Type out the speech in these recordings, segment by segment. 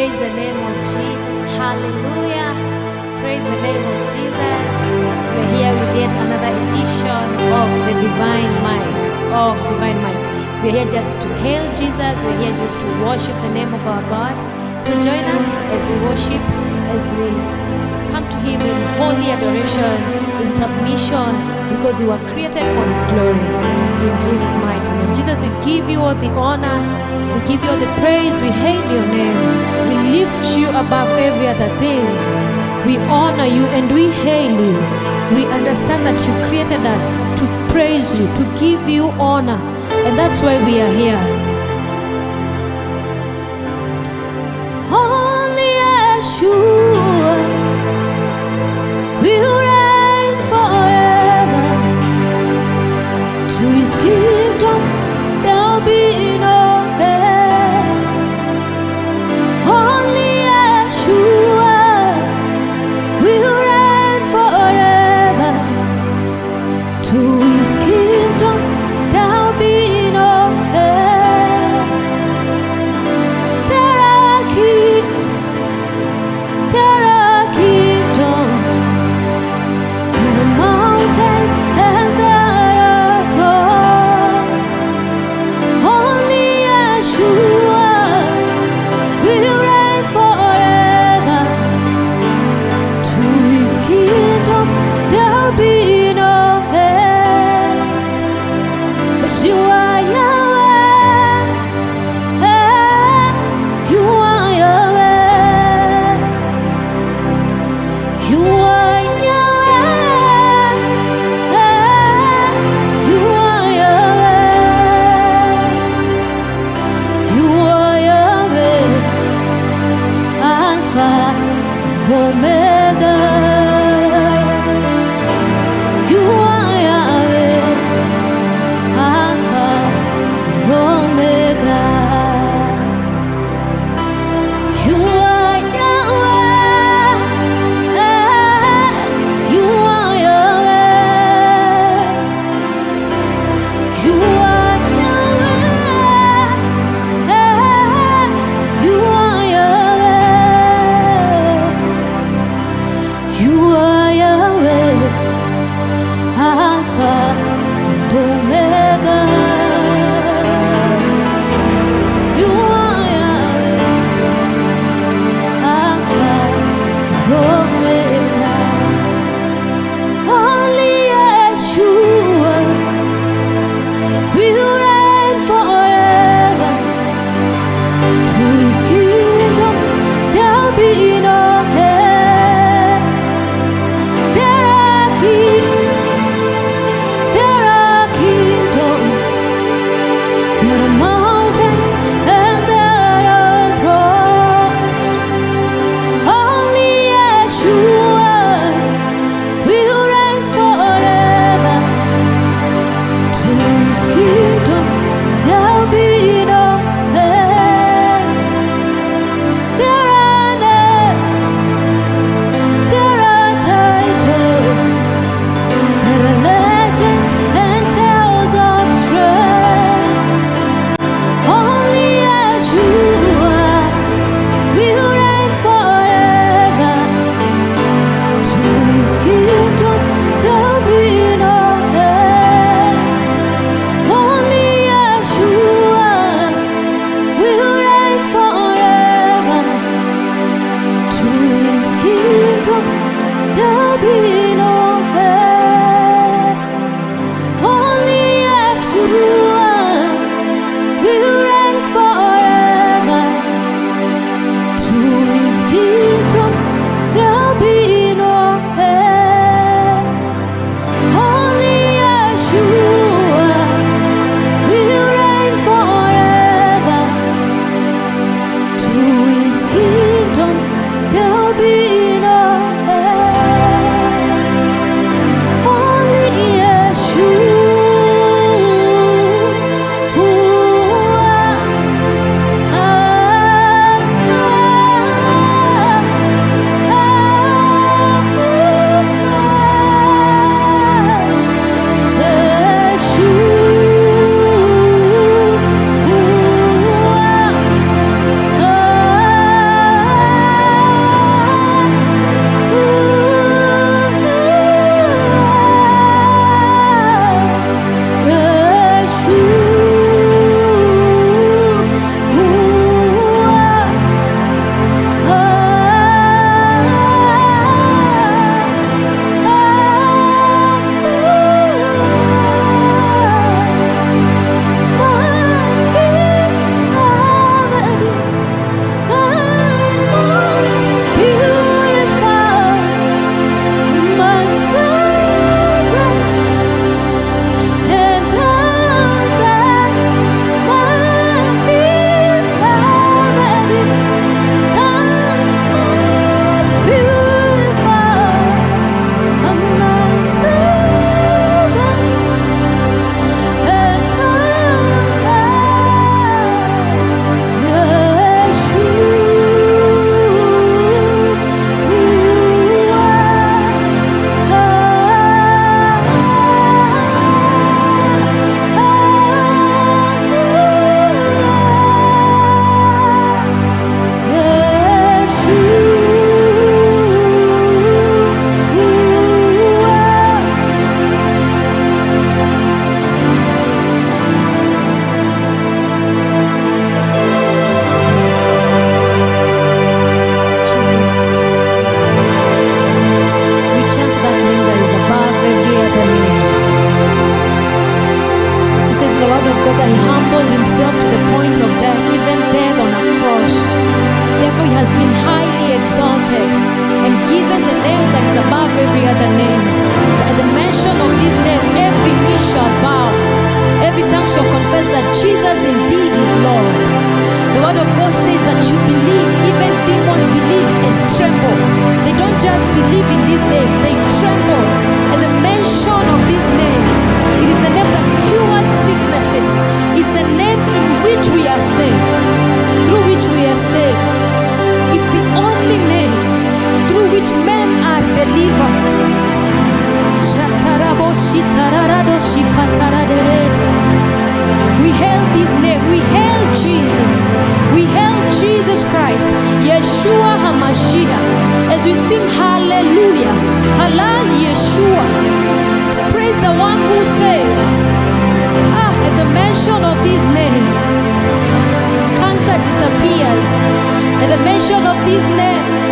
Praise the name of Jesus. Hallelujah. Praise the name of Jesus. We're here with yet another edition of the Divine Mic. We're here just to hail Jesus. We're here just to worship the name of our God. So join us as we worship, as we come to Him in holy adoration, in submission, because we were created for His glory. In Jesus' mighty name. Jesus, we give you all the honor. We give you all the praise. We hail your name. We lift you above every other thing. We honor you and we hail you. We understand that you created us to praise you, to give you honor. And that's why we are here. Only Yeshua will reign forever. To His kingdom there'll be no end. Only Yeshua will reign forever. To His kingdom there'll be no end. There are kings, there are kingdoms in the mountains, and there are thrones. Only Yeshua will reign forever. To His kingdom there'll be no end. But you are Yahweh, you are Yahweh, you are Yahweh, you are Yahweh, you are Yahweh, Alpha and Omega. You are Yahweh, Alpha and Omega. You are Yahweh, you are Yahweh, you are Yahweh, you are Yahweh. Therefore he has been highly exalted and given the name that is above every other name. That at the mention of this name, every knee shall bow, every tongue shall confess that Jesus indeed is Lord. The word of God says that you believe, even demons believe and tremble. They don't just believe in this name, they tremble at the mention of this name. It is the name that cures sicknesses. It's the name in which we are saved, through which we are saved. It's the only name through which men are delivered. We hail this name. We hail Jesus. We hail Jesus Christ, Yeshua HaMashiach. As we sing hallelujah, halal Yeshua. Praise the one who saves. At the mention of this name, cancer disappears. At the mention of this name,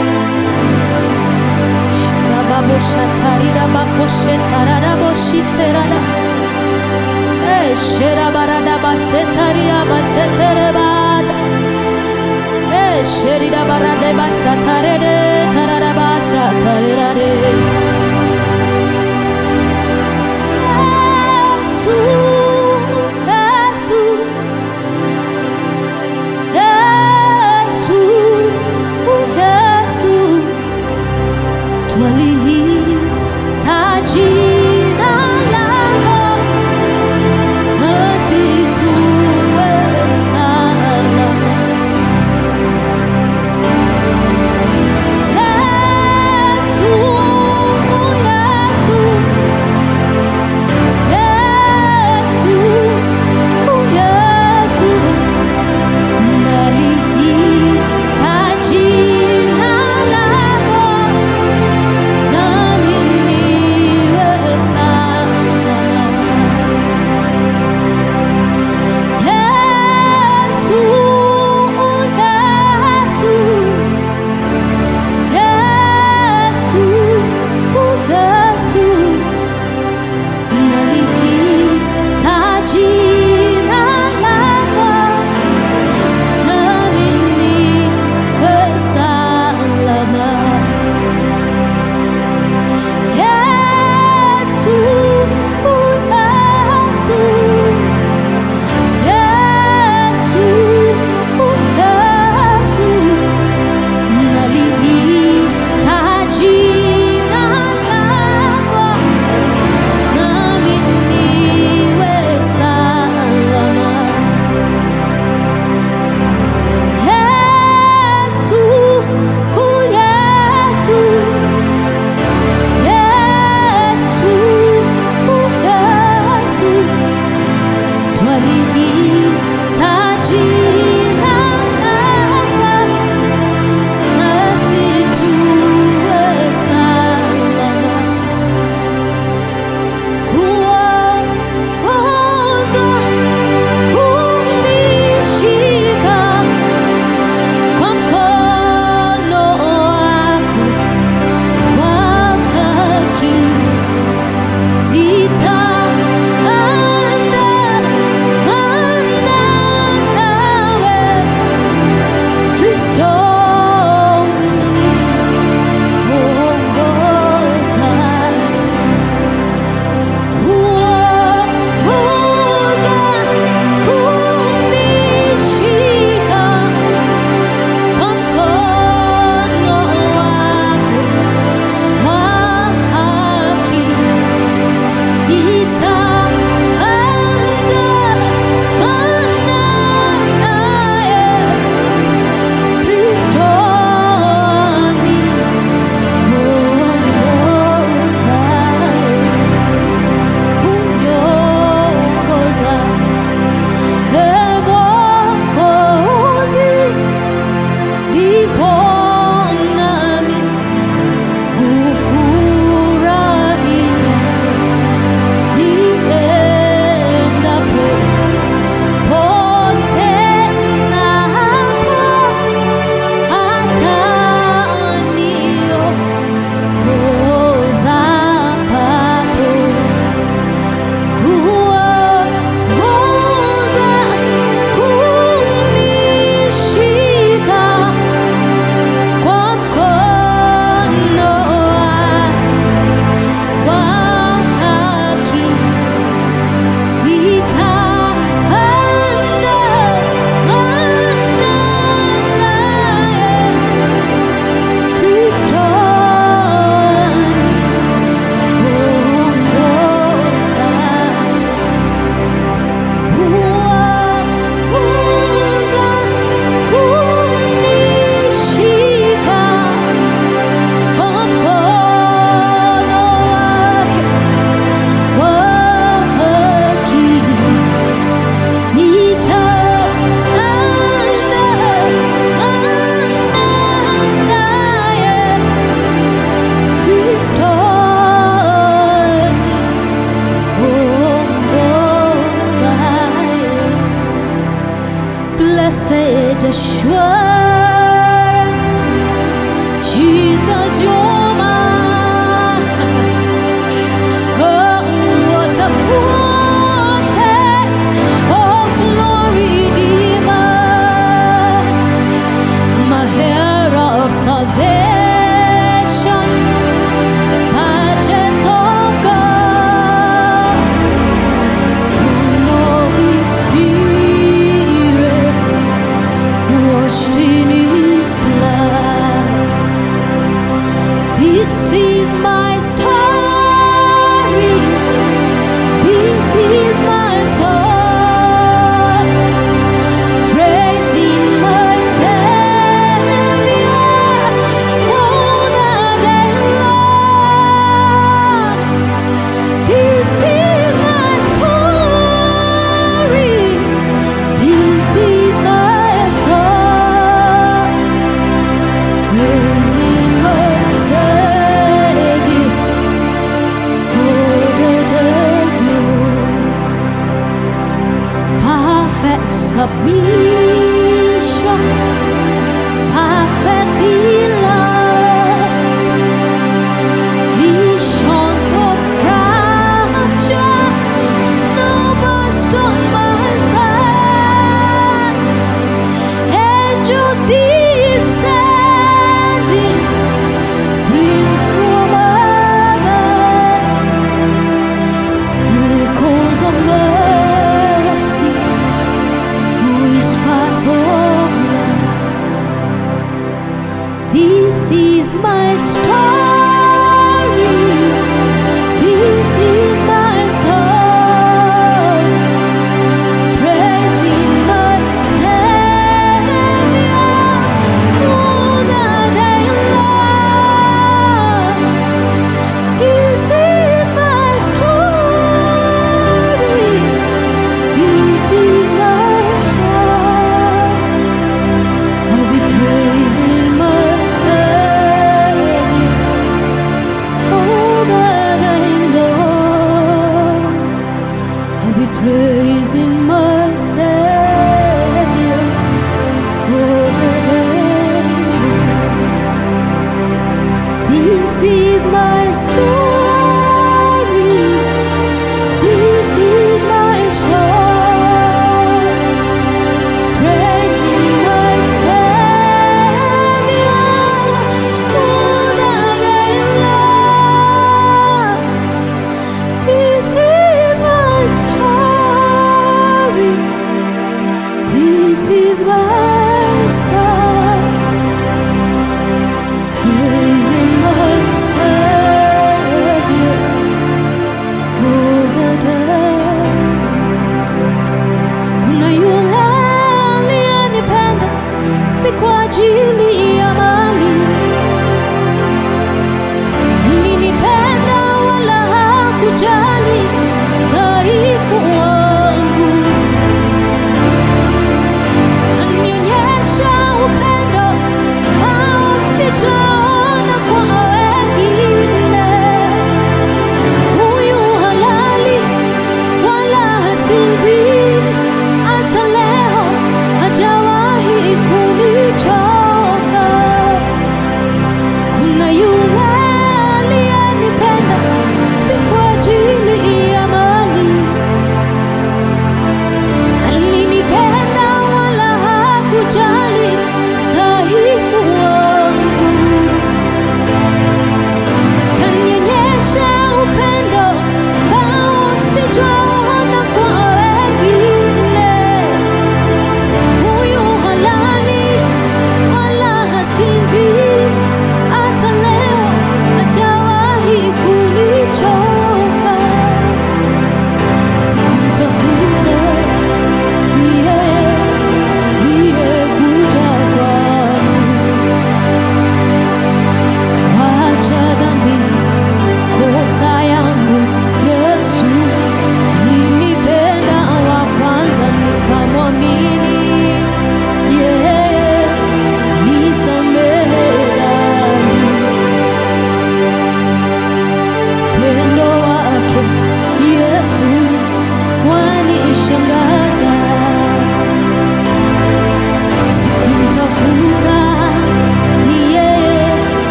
assurance, Jesus, you're mine. Oh, what a foretaste of glory divine, my heir of salvation, purchase of God, born of His Spirit, washed in His blood. This is my story, this is my song, praising my Savior all the day long. This is my story, this is my song, praising my Savior all the day long. Perfect submission, perfect delight, visions of rapture now burst on my sight. Angels descending, bring from above echoes of mercy, whispers of love. This is my story, this is my song, praising my Savior all the day long. This is my story, this is my song. I'll be praising my Savior all the day long. I'll be praising my Savior all the day long. This is my story, this is my song, praising my Savior all the day long. This is my story, this is my song, praising my Savior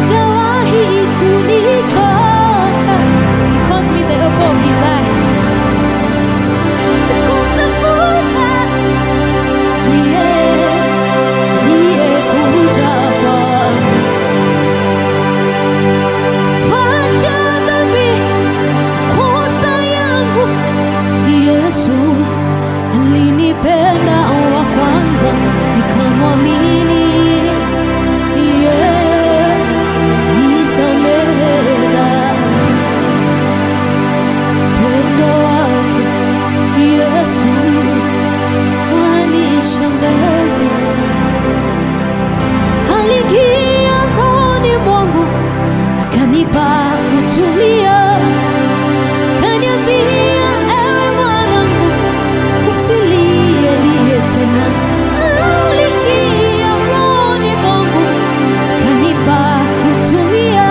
hajawahi kunichoka. He calls me the apple of his eye. Sikumtafuta, ni yeye aliyekuja kwangu. Wacha dhambi, kosa yangu, Yesu alinipenda wa kwanza, nikamwamini. Aliingia rohoni mwangu, akanipa kutulia, kaniambia, ewe mwanangu, usilie tena. Aliingia rohoni mwangu, akanipa kutulia,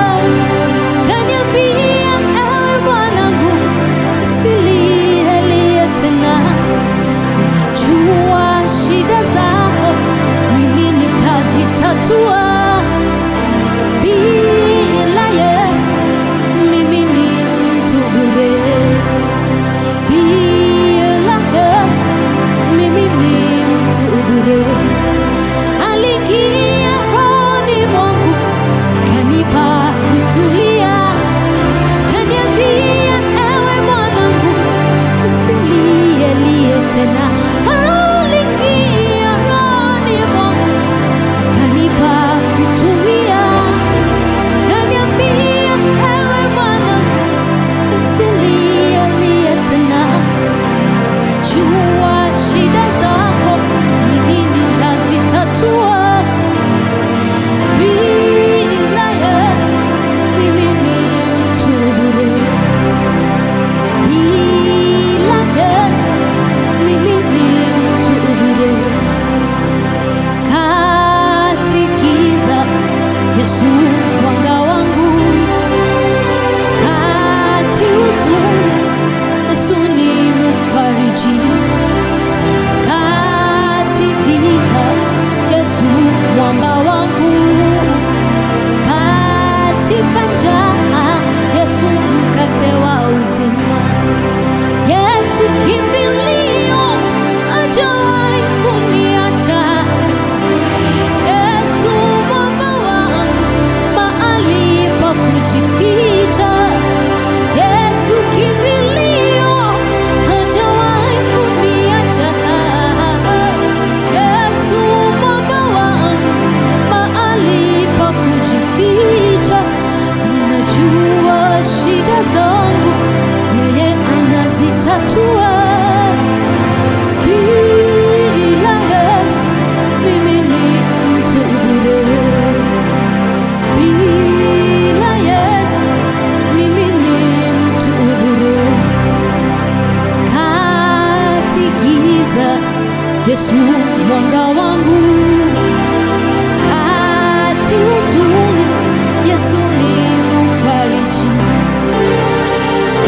kaniambia, ewe mwanangu, usilie tena. Ninajua shida zako mimi nitazitatua. Bila Yesu mimi ni mtu bure. Bila Yesu mimi ni mtu bure. Aliingia rohoni mwangu, kanipa kutulia, kaniambia, ewe mwanangu, usilie tena. Aliingia rohoni mwangu, kanipa kutulia, kaniambia, ewe mwanangu, usilie tena. Najua shida zako mimi nitazitatua. Bila Yesu mimi ni mtu bure. Bila Yesu mimi ni mtu bure. Kati giza, Yesu mwanga wangu. Kati huzuni, Yesu ni mfariji. Kati vita, Yesu mwamba wangu. Katika njaa, Yesu mkate wa uzima. Yesu kimbilio, hajawahi kuniacha. Yesu mwamba wangu, mahali pa kujificha. Yesu kimbilio, hajawahi kuniacha. Yesu mwamba wangu, mahali pa kujificha. Anajua shida zangu, yeye anazitatua. Bila Yesu mimi ni mtu bure. Bila Yesu mimi ni mtu bure. Kati giza, Yesu mwanga wangu. Kati huzuni, Yesu ni mfariji.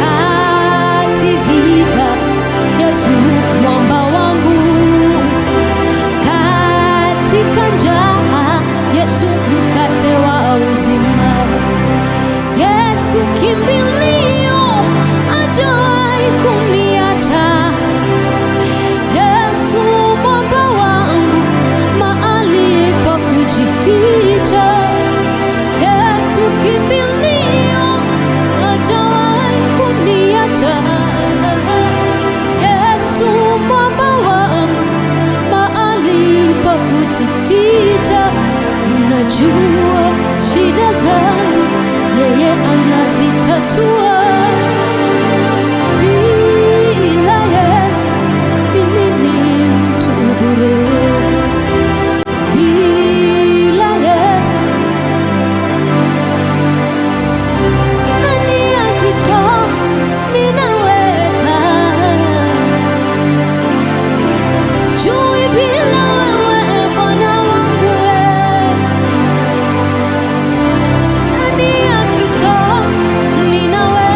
Kati vita, Yesu mwamba wangu. Katika njaa, Yesu mkate wa uzima. Yesu kimbilio, hajawahi kuniacha. Yesu mwamba wangu, mahali pa kujificha. Yesu kimbilio, hajawahi kuniacha. Yesu mwamba wangu, mahali pa kujificha. Anajua shida zangu, yeye anazitatua. Bila Yesu mimi ni mtu bure. Bila Yesu ndani ya Kristo ninaweka. Sijui bila wewe Bwana wangu, ndani ya Kristo ninaweka.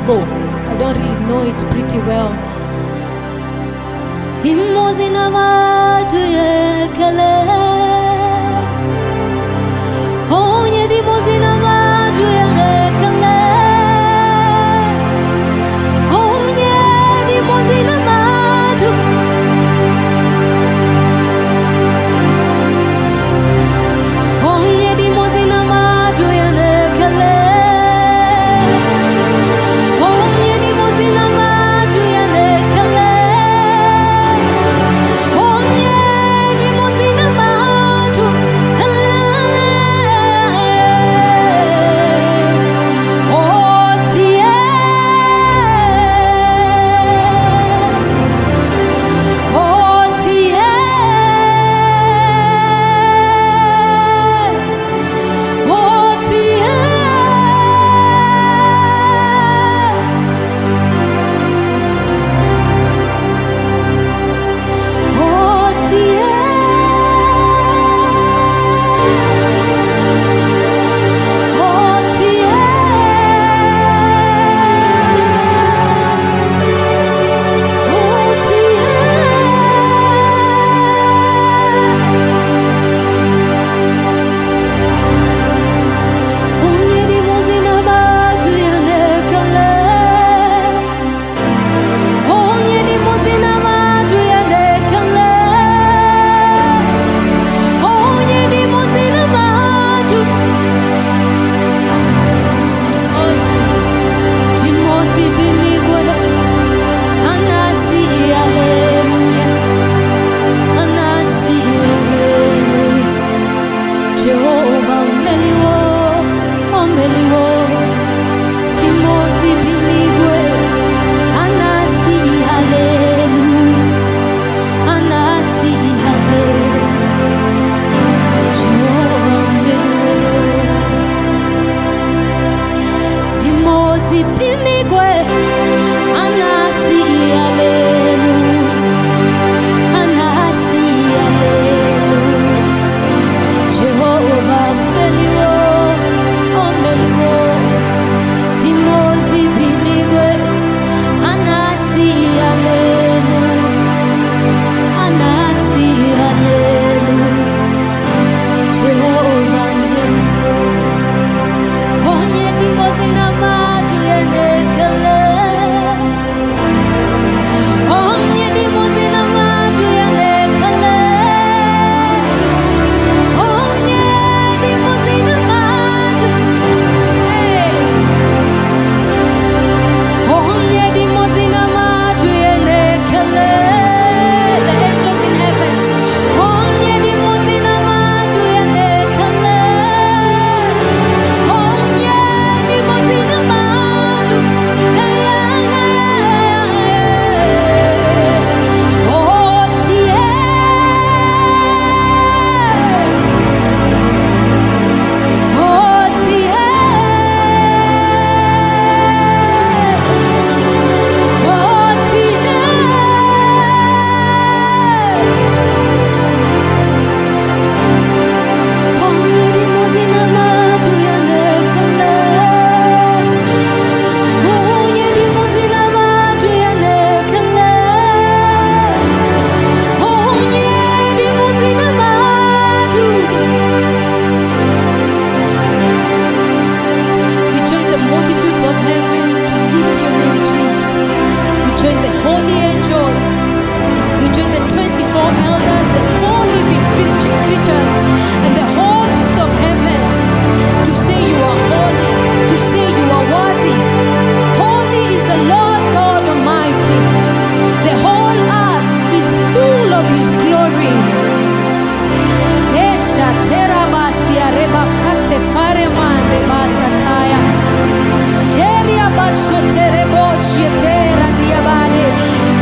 Igbo. I don't really know it pretty well. Timozina matu yekele, onye dimozina matu yekele, onye dimozina matu, onye dimozina matu yekele, onye dimozina matu yekele.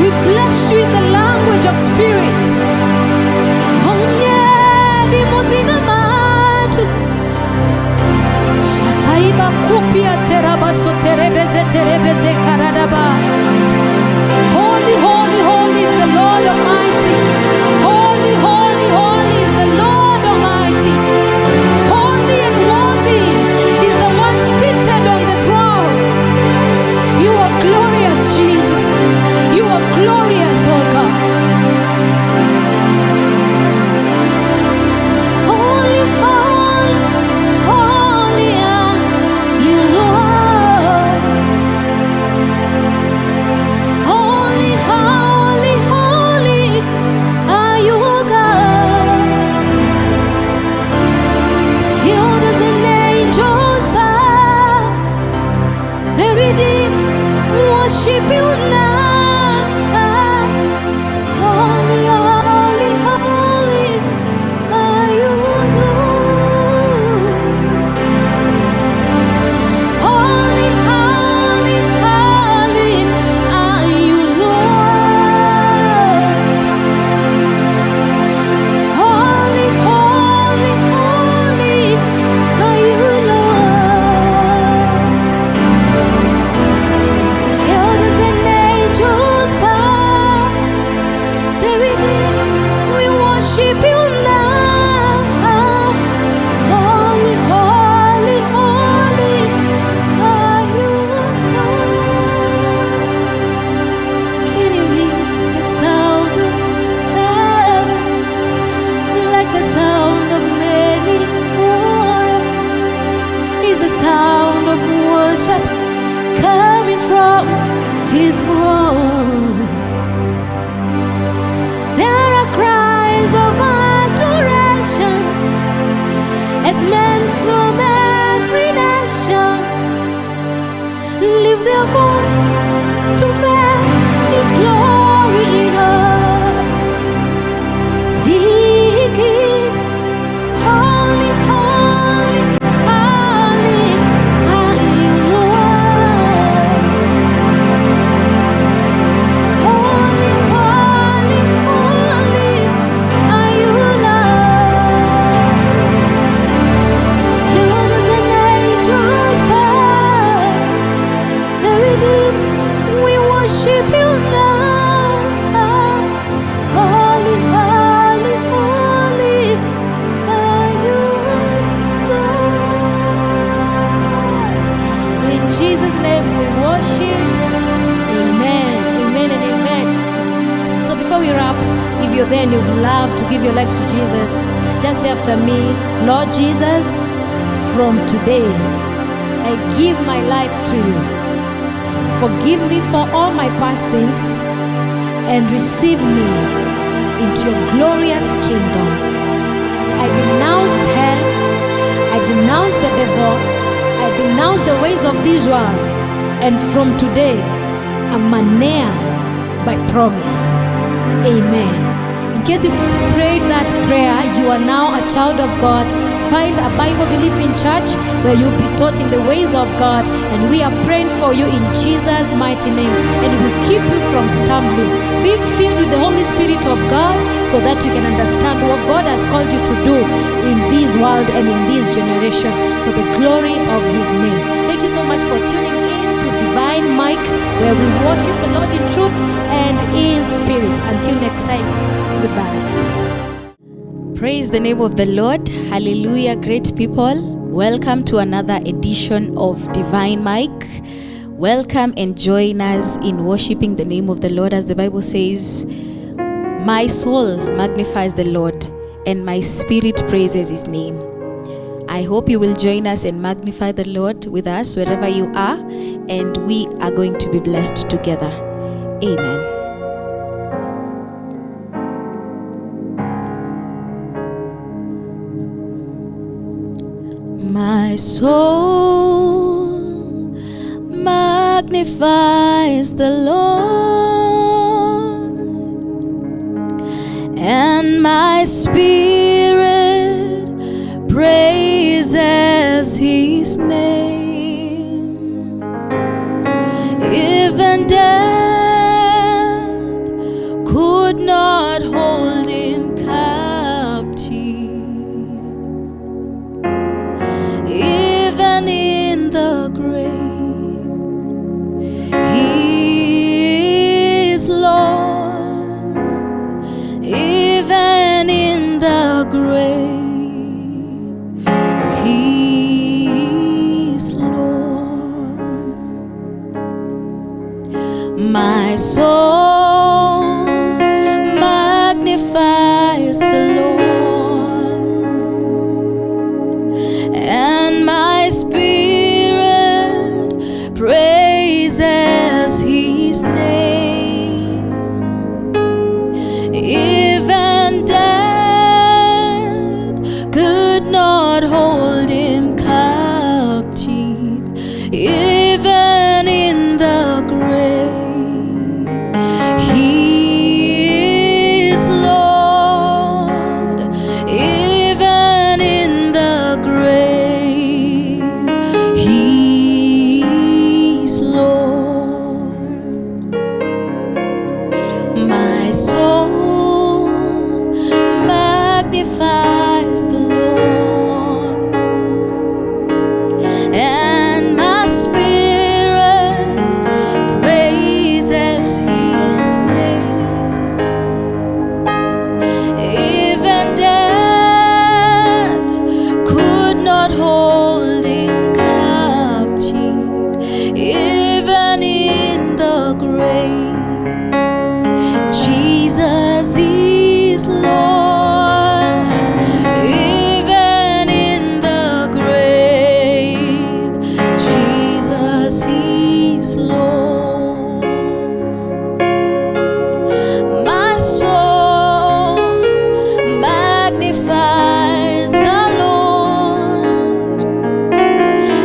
We bless you in the language of spirits. Holy, holy, holy is the Lord Almighty. Holy, holy, holy is the Lord Almighty. Holy and worthy is the one seated on the throne. You worship you now. Holy, holy, holy are you, God. Can you hear the sound of heaven, like the sound of many waters? Is the sound of worship coming from His throne? There are cries of adoration as men from every nation lift their voice to make His glory known, singing, holy, holy, holy are you, Lord. Holy, holy, holy are you, Lord. Elders and angels bow, the redeemed, we worship you now. Holy, holy, holy are you, Lord. In Jesus' name we worship. Amen, amen, and amen. So before we wrap, if you're there and you'd love to give your life to Jesus, just say after me, Lord Jesus, from today, I give my life to you. Forgive me for all my past sins and receive me into your glorious kingdom. I denounce hell, I denounce the devil, I denounce the ways of this world, and from today, I'm an heir by promise. Amen. In case you've prayed that prayer, you are now a child of God. Find a Bible-believing church where you'll be taught in the ways of God, and we are praying for you in Jesus' mighty name, and it will keep you from stumbling. Be filled with the Holy Spirit of God so that you can understand what God has called you to do in this world and in this generation for the glory of His name. Thank you so much for tuning in to Divine Mic, where we worship the Lord in truth and in spirit. Until next time, goodbye. Praise the name of the Lord. Hallelujah, great people. Welcome to another edition of Divine Mic. Welcome and join us in worshiping the name of the Lord. As the Bible says, my soul magnifies the Lord and my spirit praises His name. I hope you will join us and magnify the Lord with us wherever you are, and we are going to be blessed together. Amen. My soul magnifies the Lord, and my spirit praises His name. Even death could not hold Him captive. Even in the grave, He is Lord. Even in the grave, He is Lord. My soul magnifies the Lord, and my spirit praises His name. Even death could not hold Him captive. Even in the grave, He is Lord. Even in the grave, He is Lord. My soul magnifies the Lord, and my spirit praises His name. Even not hold him captive, even in the grave. Jesus is Lord, even in the grave. Jesus is Lord. My soul magnifies the Lord,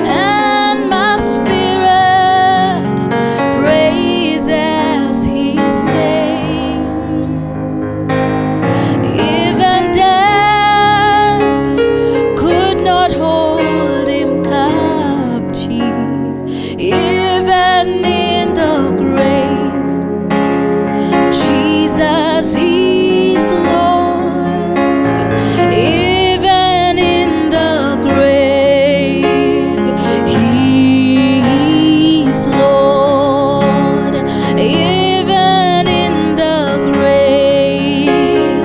and my spirit praises his name. Even death could not hold him captive, even in the grave. Jesus is Lord, even in the grave. He is Lord, even in the grave.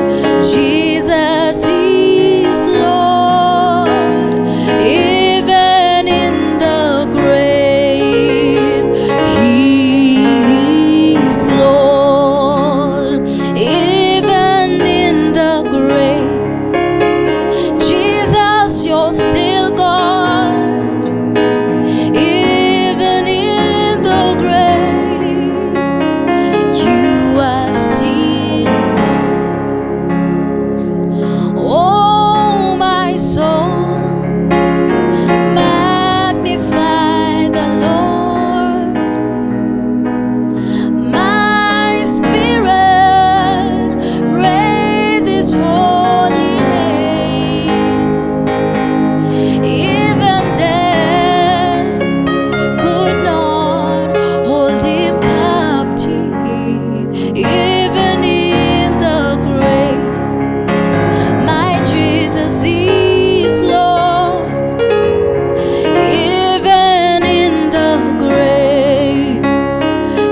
Jesus is Lord, even in the grave. He is Lord, even in the grave. Jesus, you're still God, even in the grave. You are still God. Oh, my soul, magnify the Lord. My spirit praise his holy name. Even death could not hold him captive, even in the grave. My Jesus is Lord, even in the grave.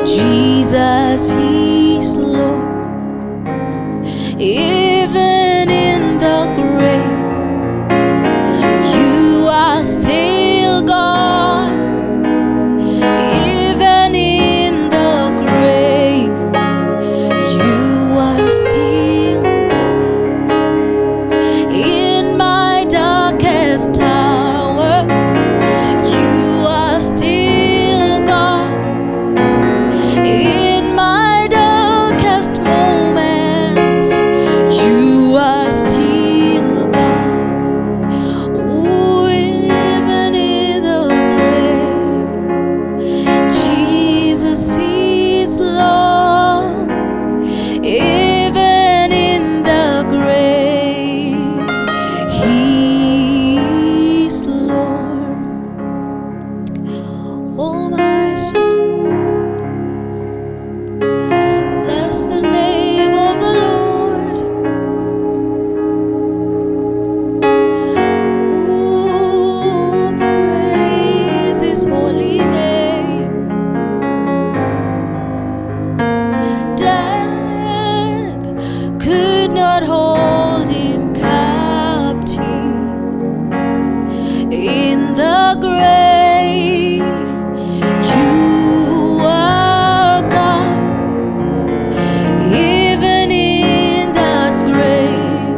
Jesus is Lord, even in the grave. You are still God, even in the grave. You are still God. In my darkest hour, you are still God. In my darkest moments, you are still God. Ooh, even in the grave, Jesus is Lord, even in the grave. He is Lord. Oh, my soul, bless the name of the Lord. Ooh, praise his holy name. Death could not hold him captive, in the grave. You are God, even in that grave.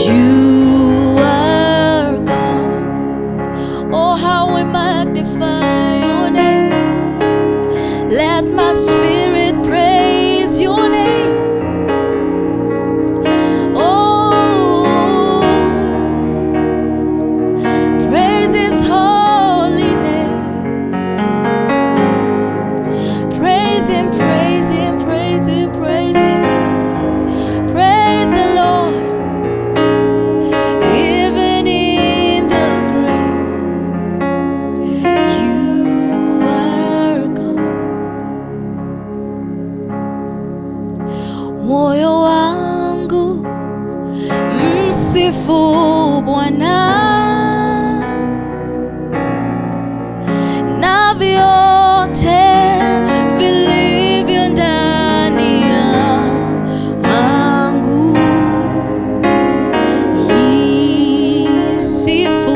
You are God. Oh, how we magnify your name. Let my spirit praise your name. Oh, praise his holy name. Praise him, praise him, praise him, praise him. Praise the Lord, even in the grave. You are God. Moyo wangu msifu Bwana, na vyote vilivyo ndani yangu. Sifu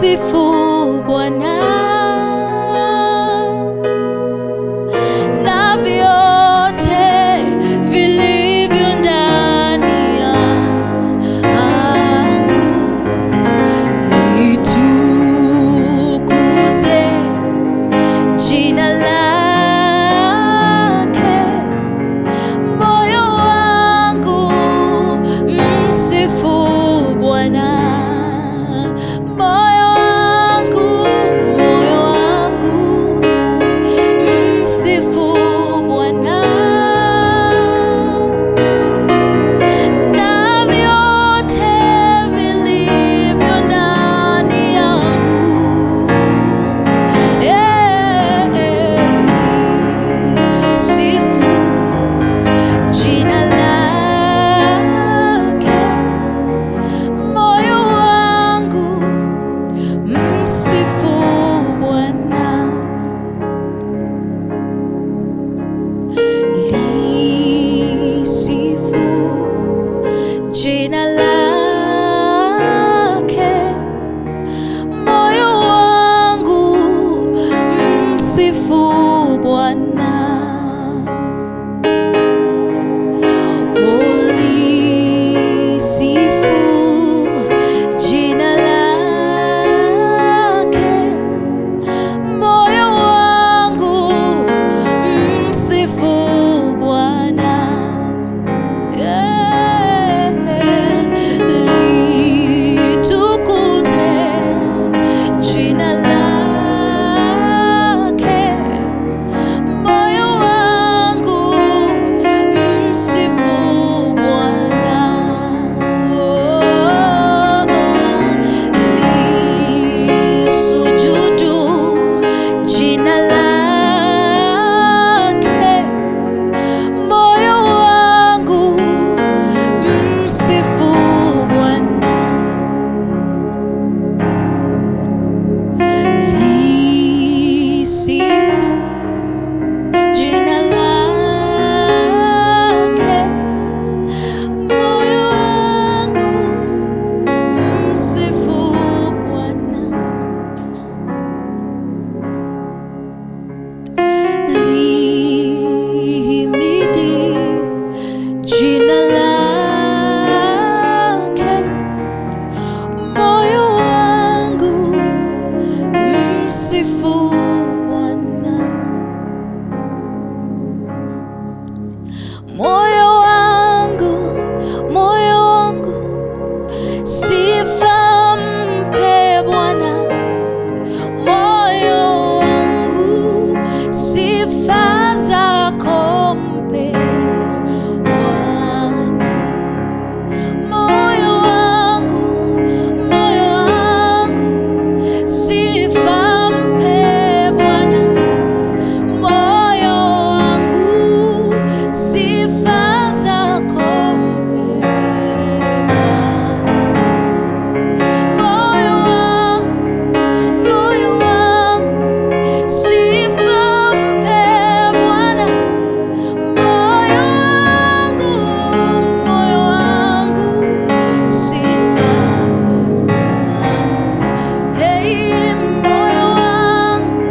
msifu Bwana na vyote vilivyo ndani yangu, litukuze jina lake. Moyo wangu msifu Bwana, moyo wangu msifu Bwana na vyote vilivyo ndani yangu, sifu jina lake. Moyo wangu msifu Bwana, lisifu jina lake. Moyo wangu msifu Bwana, ulisifu jina lake. Moyo wangu msifu Bwana, litukuze jina lake. Moyo wangu msifu Bwana, lisujudu jina lake. Moyo wangu msifu Bwana, lisifu jina lake. Moyo wangu msifu Bwana, lihimidi jina lake. Moyo wangu msifu Bwana, moyo wangu sifa mpe Bwana. Moyo wangu sifa zako mpe Bwana. Moyo wangu sifa mpe Bwana. Moyo wangu sifa zako mpe Bwana. Moyo wangu sifa mpe Bwana. Moyo wangu sifa hey, moyo wangu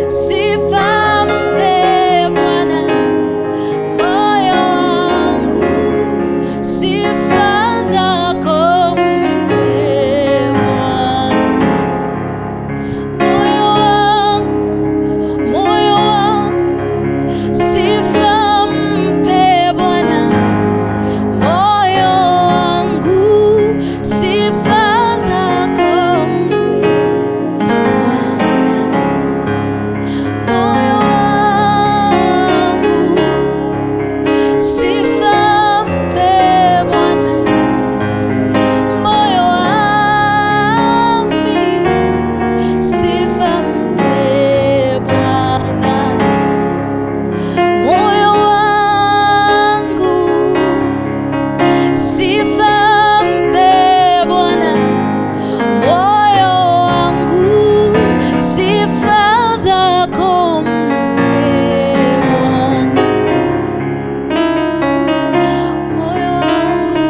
sifa mpe Bwana. Moyo wangu sifa zako mpe Bwana. Moyo wangu sifa mpe Bwana. Moyo wangu sifa zako mpe Bwana. Moyo wangu sifa mpe Bwana. Moyo wangu sifa mpe Bwana. Moyo wangu sifa mpe Bwana. Moyo wangu sifa zako mpe Bwana. Moyo wangu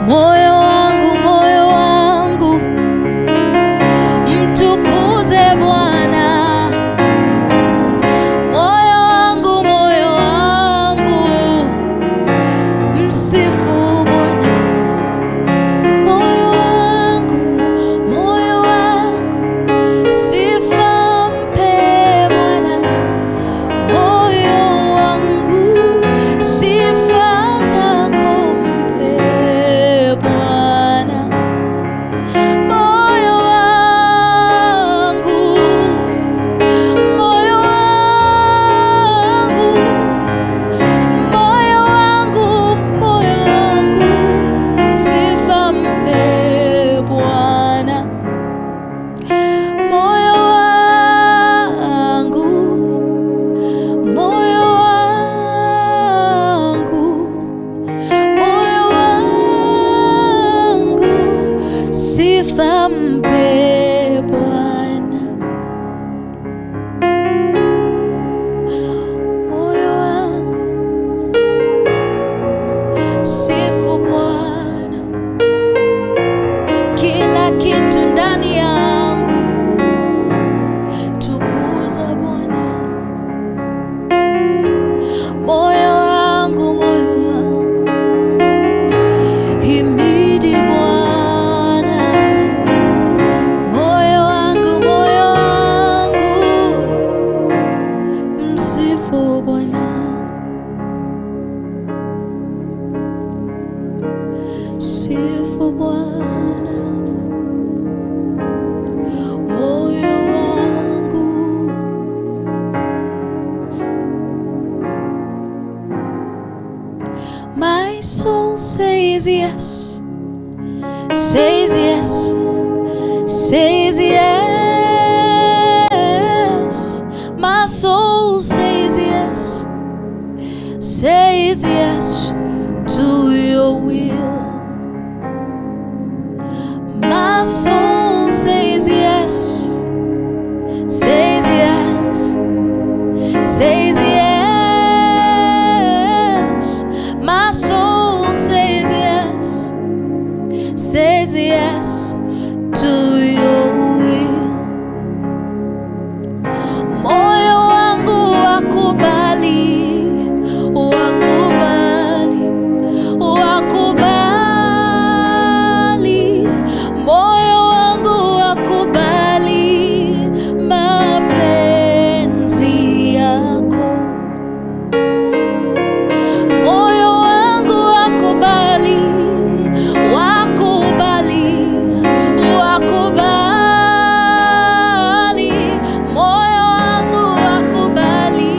moyo wangu mtukuze Bwana. Moyo wangu msifu Bwana. Moyo wangu sifa mpe Bwana. Moyo wangu sifa zako mpe Bwana. Moyo wangu sifa mpe Bwana. Moyo wangu sifa mpe Bwana. Moyo wangu sifu Bwana. Kila kitu ndani yangu tukuza Bwana. Moyo wangu himidi Bwana. Moyo wangu msifu Bwana. Sifu Bwana. Moyo wangu my soul says yes, says yes, says yes. My soul says yes, says yes to your will. My soul says yes, says yes, says yes. My soul says yes, says yes to your will. Moyo wangu wakubali, wakubali, wakubali. Moyo wangu wakubali mapenzi yako. Moyo wangu wakubali, wakubali, wakubali. Moyo wangu wakubali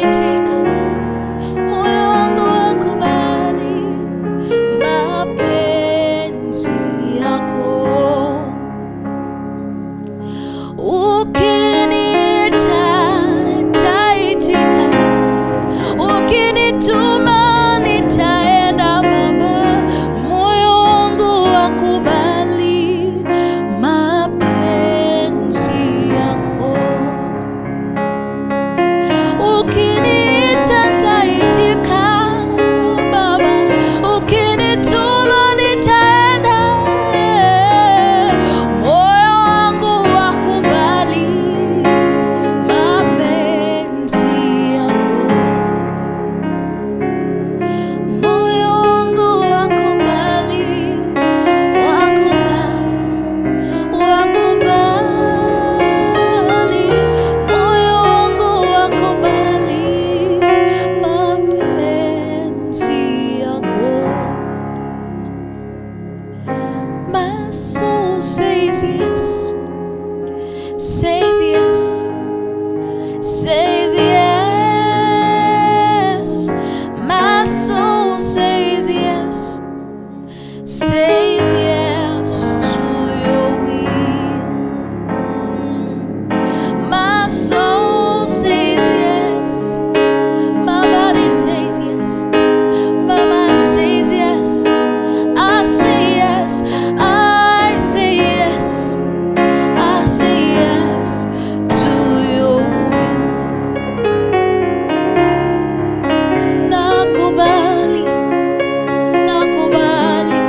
taitika, moyo wangu wakubali mapenzi yako. Ukiniita taitika, ukinituma nitaenda Baba, moyo wangu wakubali mapenzi yako. Ukiniita nitaitika Baba, ukinituma nitaenda, moyo wangu wakubali mapenzi yako. Moyo wangu wakubali, wakubali, wakubali, moyo wangu wakubali mapenzi yako. My soul says yes, says yes, says yes. My soul says yes, says yes to your will. My soul says yes, my body says yes, my mind says yes. I say yes, I say yes, I say yes to your will. Nakubali, nakubali,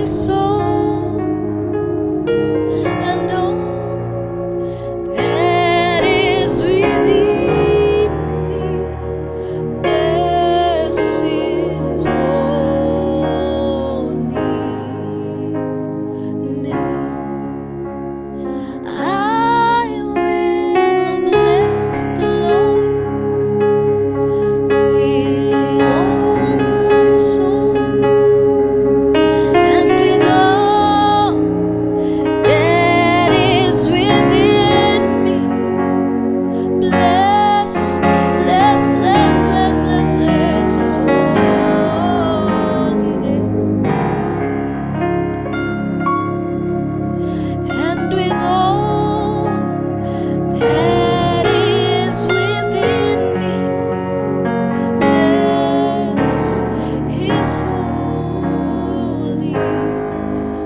soul, and all that is within me, bless His holy name. I will bless the Lord with all my soul, and with all that is within me. Bless, bless, bless, bless, bless, bless His holy name. And with all that is within me, bless His holy,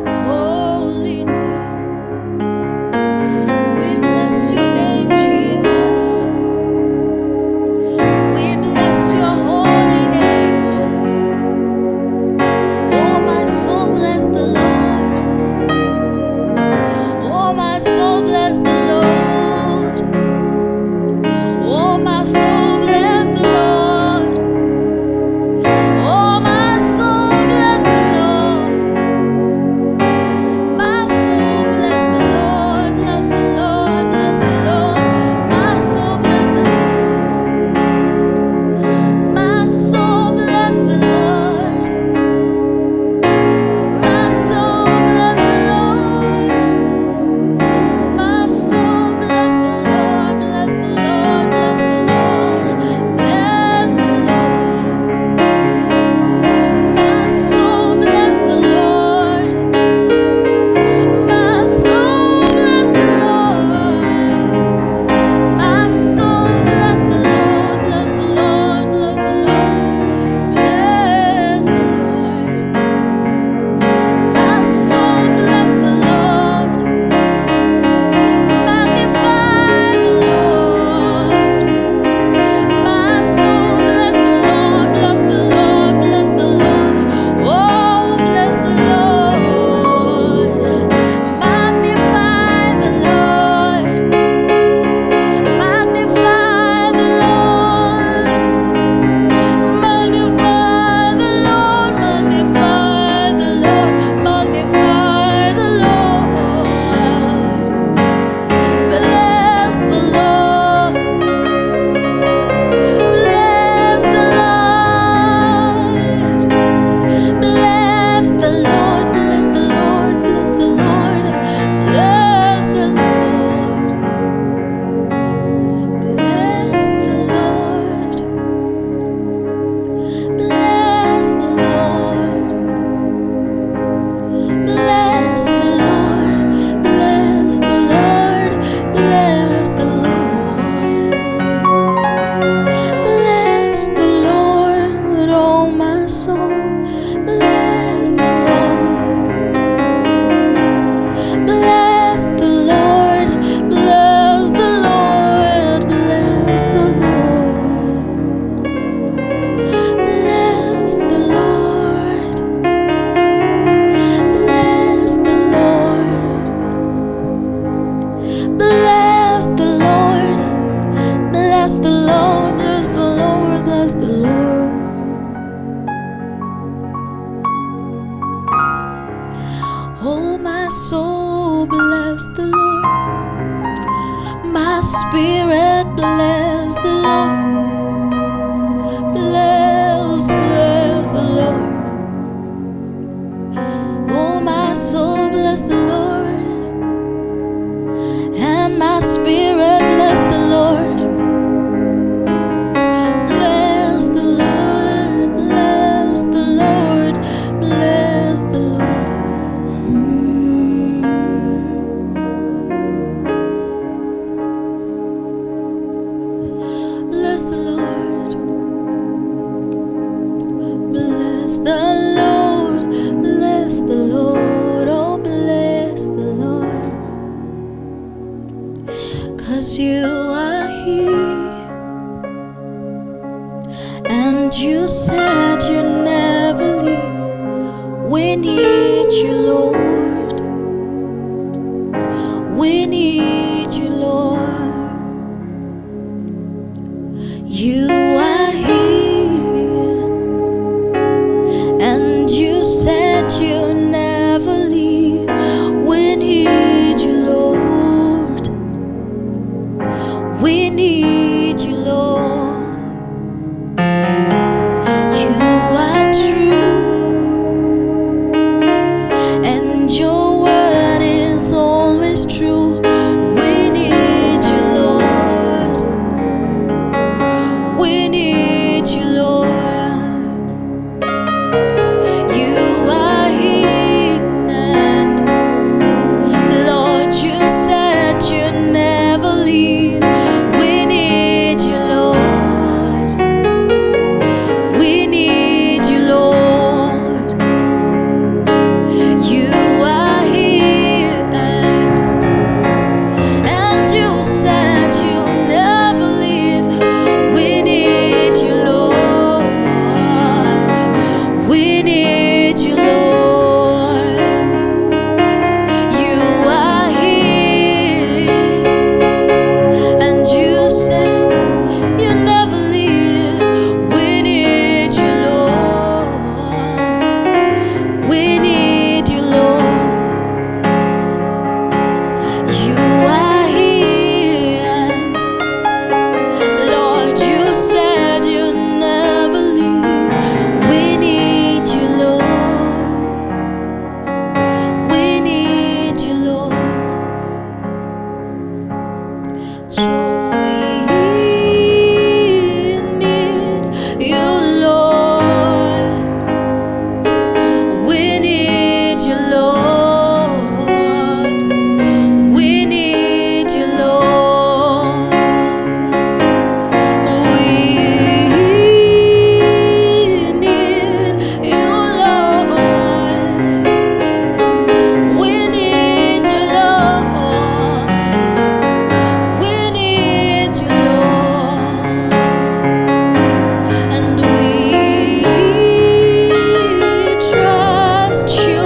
holy name. We bless your name, Jesus. We bless your holy name, Lord. Oh, my soul, bless the Lord. Oh, my soul, bless the Lord. Oh, my soul, bless the Lord. Oh, my soul, bless the Lord. My soul, bless the Lord. Bless the Lord. Bless the Lord. My soul, bless the Lord. My soul, bless the Lord. My soul, bless the Lord. My soul, bless the Lord. Bless the Lord. Bless the Lord. Bless the Lord. My soul, bless the Lord. My soul, bless the Lord. My soul, bless the Lord. Bless the Lord. Bless the Lord. Bless the Lord. My soul, bless the Lord. Magnify the Lord. My soul, bless the Lord. Bless the Lord. Bless the Lord. Oh, bless the Lord. Magnify the Lord. Magnify the Lord. Magnify the Lord. Magnify the Lord. Magnify the Lord. Bless the Lord. Bless the Lord. Bless the Lord. Bless the Lord. Bless the Lord. Bless the Lord. Bless the Lord. Bless the Lord. Bless the Lord. Bless the Lord. Bless the Lord. Bless the Lord, oh my soul. Bless the Lord. Bless the Lord. Bless the Lord. Bless the Lord. Bless the Lord. Bless the Lord. Bless the Lord. Bless the Lord. Bless the Lord. Bless the Lord. Oh, my soul, bless the Lord. My spirit, bless the Lord. Bless, bless the Lord. Oh, my soul, bless the Lord. And my spirit, bless the Lord. Bless the Lord. Bless the Lord. Bless the Lord. Bless the Lord. Bless the Lord. Bless the Lord. Oh, bless the Lord. 'Cause you are here, and you said you never leave. We need you, Lord. We need you, Lord. You are here, and you said you never leave. We need you, Lord. We need you, Lord. You are true, and your word is always true. We need you, Lord. We need you, Lord. You are here, and Lord, you said you never leave. We need you, Lord. We need you, Lord. You are here, and you said you never leave. We need you, Lord. We need you, Lord. You are here, and you said you never leave. We need you, Lord. We need you, Lord. You are here, and Lord, you said you never leave. We need you, Lord. We need you, Lord. So we need you, Lord. We need you, Lord. We need you, Lord. We need you, Lord. We need you, Lord. We need you, Lord. And we trust you,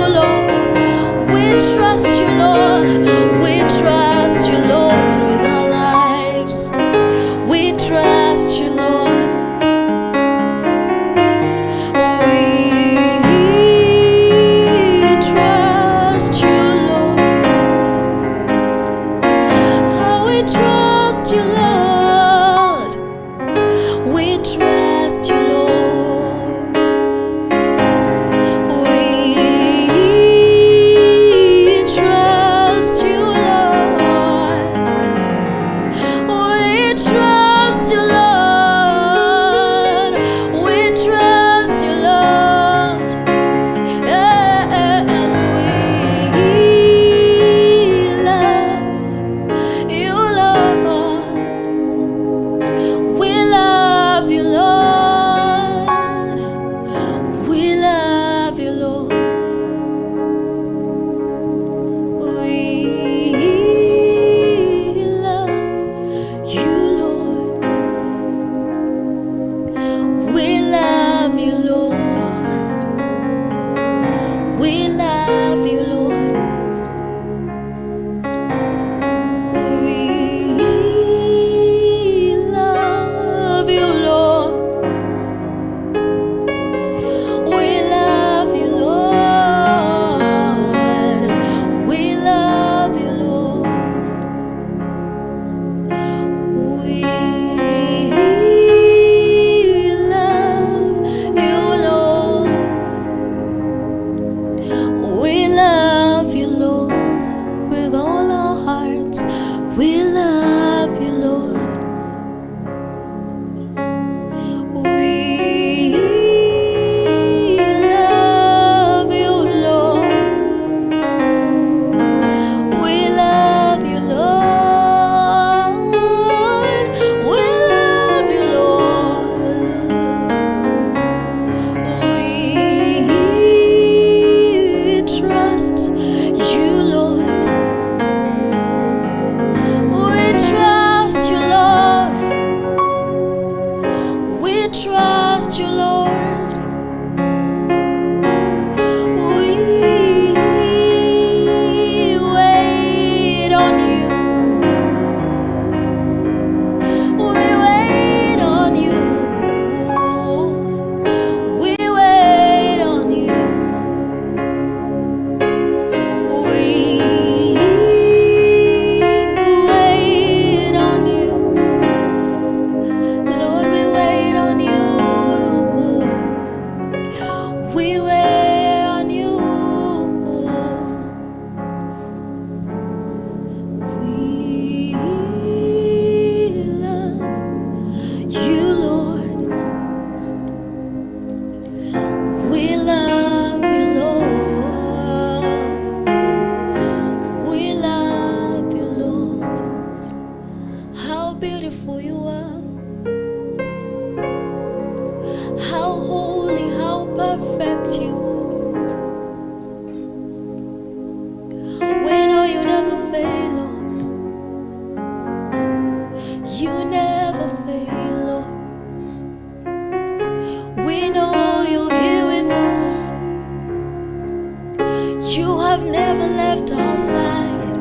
You have never left our side.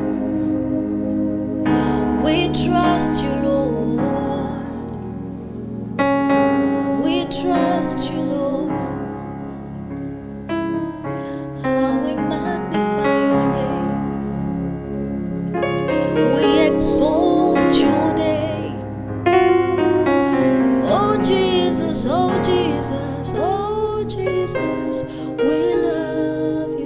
We trust you, Lord. We trust you, Lord. How we magnify your name. We exalt your name. Oh Jesus, oh Jesus, oh Jesus, we love you.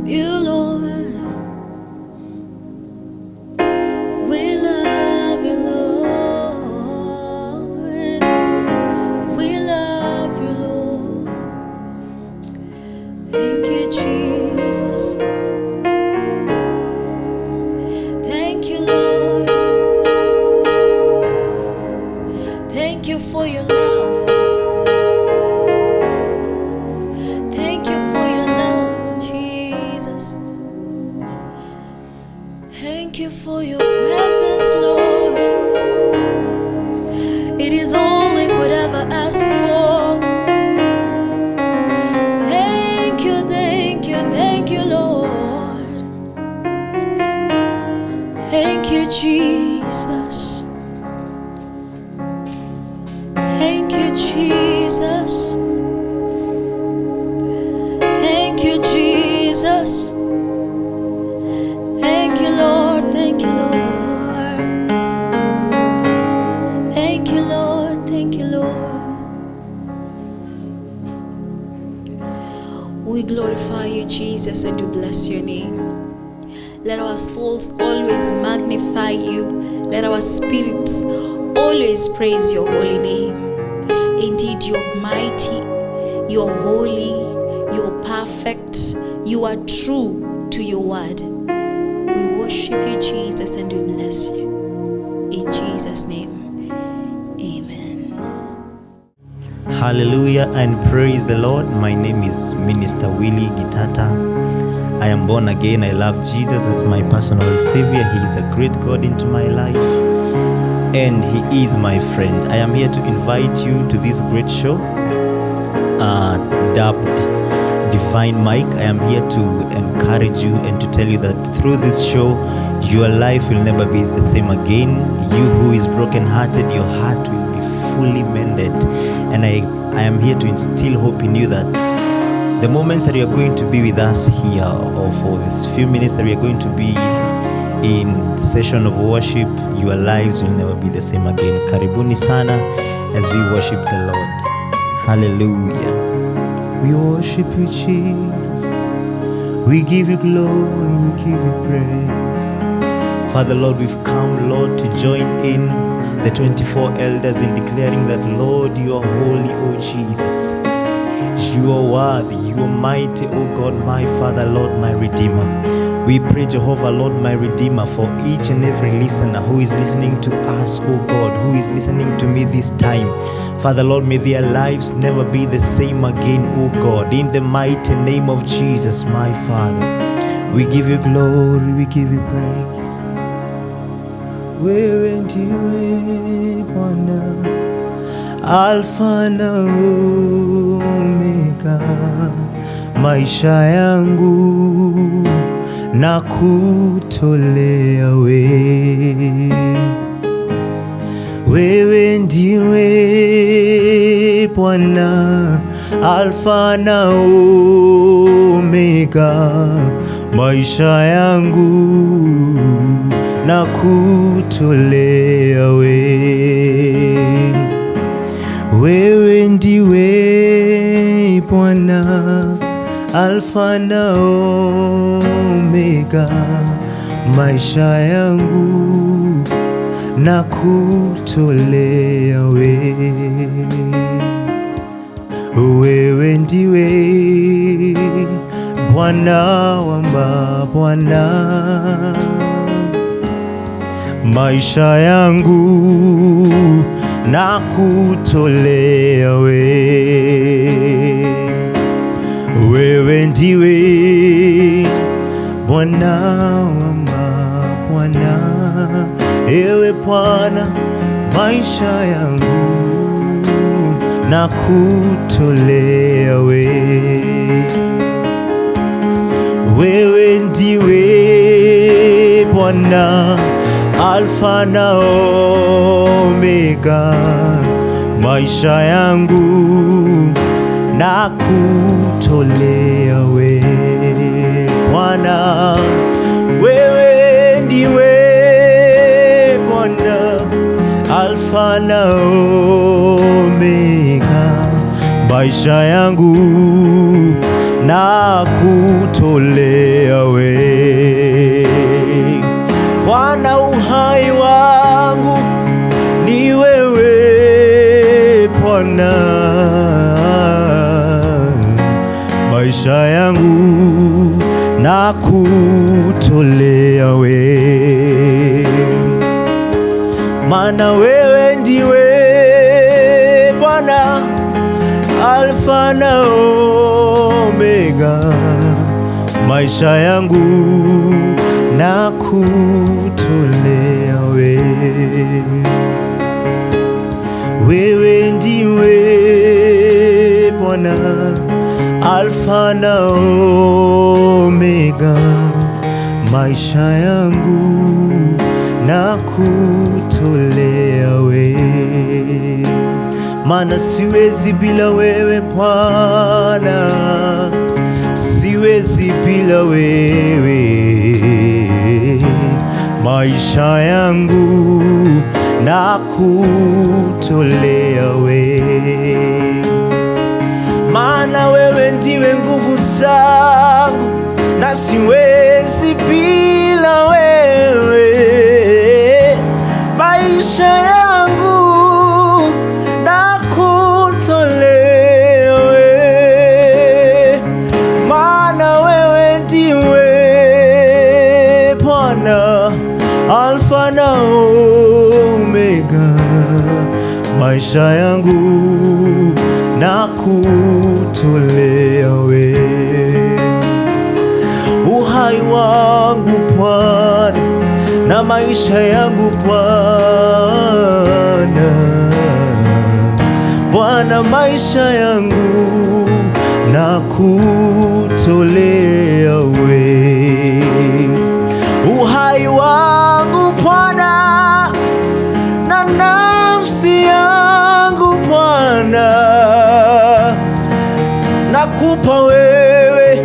You, Lord, we love you, Lord. We love you, Lord. Thank you, Jesus. Thank you, Lord. Thank you for your love. Thank you for your love, Jesus. Thank you for your presence, Lord. It is all we could ever ask for. Thank you, thank you, thank you, Lord. Thank you, Jesus. Thank you, Jesus. Thank you, Jesus. Thank you, Lord. Thank you, Lord. Thank you, Lord. Thank you, Lord. We glorify you, Jesus, and we bless your name. Let our souls always magnify you. Let our spirits always praise your holy name. Indeed, you're mighty, you're holy, you're perfect, you are true to your word. We worship you, Jesus, and we bless you. In Jesus' name, amen. Hallelujah and praise the Lord. My name is Minister Willie Gitata. I am born again. I love Jesus as my personal Savior. He is a great God into my life, and He is my friend. I am here to invite you to this great show dubbed Divine Mike. I am here to encourage you and to tell you that through this show, your life will never be the same again. You who is broken-hearted, your heart will be fully mended. And I am here to instill hope in you that the moments that you are going to be with us here, or for this few minutes that we are going to be in session of worship, your lives will never be the same again. Karibuni sana as we worship the Lord. Hallelujah. We worship you, Jesus. We give you glory, we give you praise. Father, Lord, we've come, Lord, to join in the 24 elders in declaring that, Lord, you are holy, O Jesus. You are worthy, you are mighty, O God, my Father, Lord, my Redeemer. We pray, Jehovah, Lord, my Redeemer, for each and every listener who is listening to us, O God, who is listening to me this time. Father, Lord, may their lives never be the same again, O God, in the mighty name of Jesus, my Father. We give you glory, we give you praise. Wewe ndiwe Bwana, Alfa na Omega, maisha yangu na kutolea wewe ndiwe Bwana, Alfa na Omega, maisha yangu na kutolea wewe ndiwe Bwana, Alfa na Omega, maisha yangu na kutolea wewe ndiwe Bwana wa mabwana, maisha yangu na kutolea wewe ndiwe Bwana wa mabwana, ewe Bwana maisha yangu na kutolea wewe ndiwe Bwana, Alfa na Omega, maisha yangu na kutolea wewe Bwana. Wewe ndiwe Bwana, Alfa na Omega, maisha yangu na kutolea wewe Bwana. Uhai wangu ni wewe Bwana, maisha yangu na kutolea wewe, maana wewe ndiwe Bwana, Alfa na Omega, maisha yangu na kutolea wewe. Wewe ndiwe Bwana, Alfa na Omega, maisha yangu na kutolea wewe, maana siwezi bila wewe Bwana, siwezi bila wewe, maisha yangu na kutolea wewe, maana wewe ndiwe nguvu zangu na siwezi bila wewe, maisha yangu na kutolea wewe, maana wewe ndiwe Bwana, Alfa na Omega, maisha yangu na kutolea wewe. Uhai wangu Bwana na maisha yangu Bwana, Bwana, maisha yangu na kutolea wewe. Uhai wangu Bwana na nafsi yangu Bwana, nakupa wewe,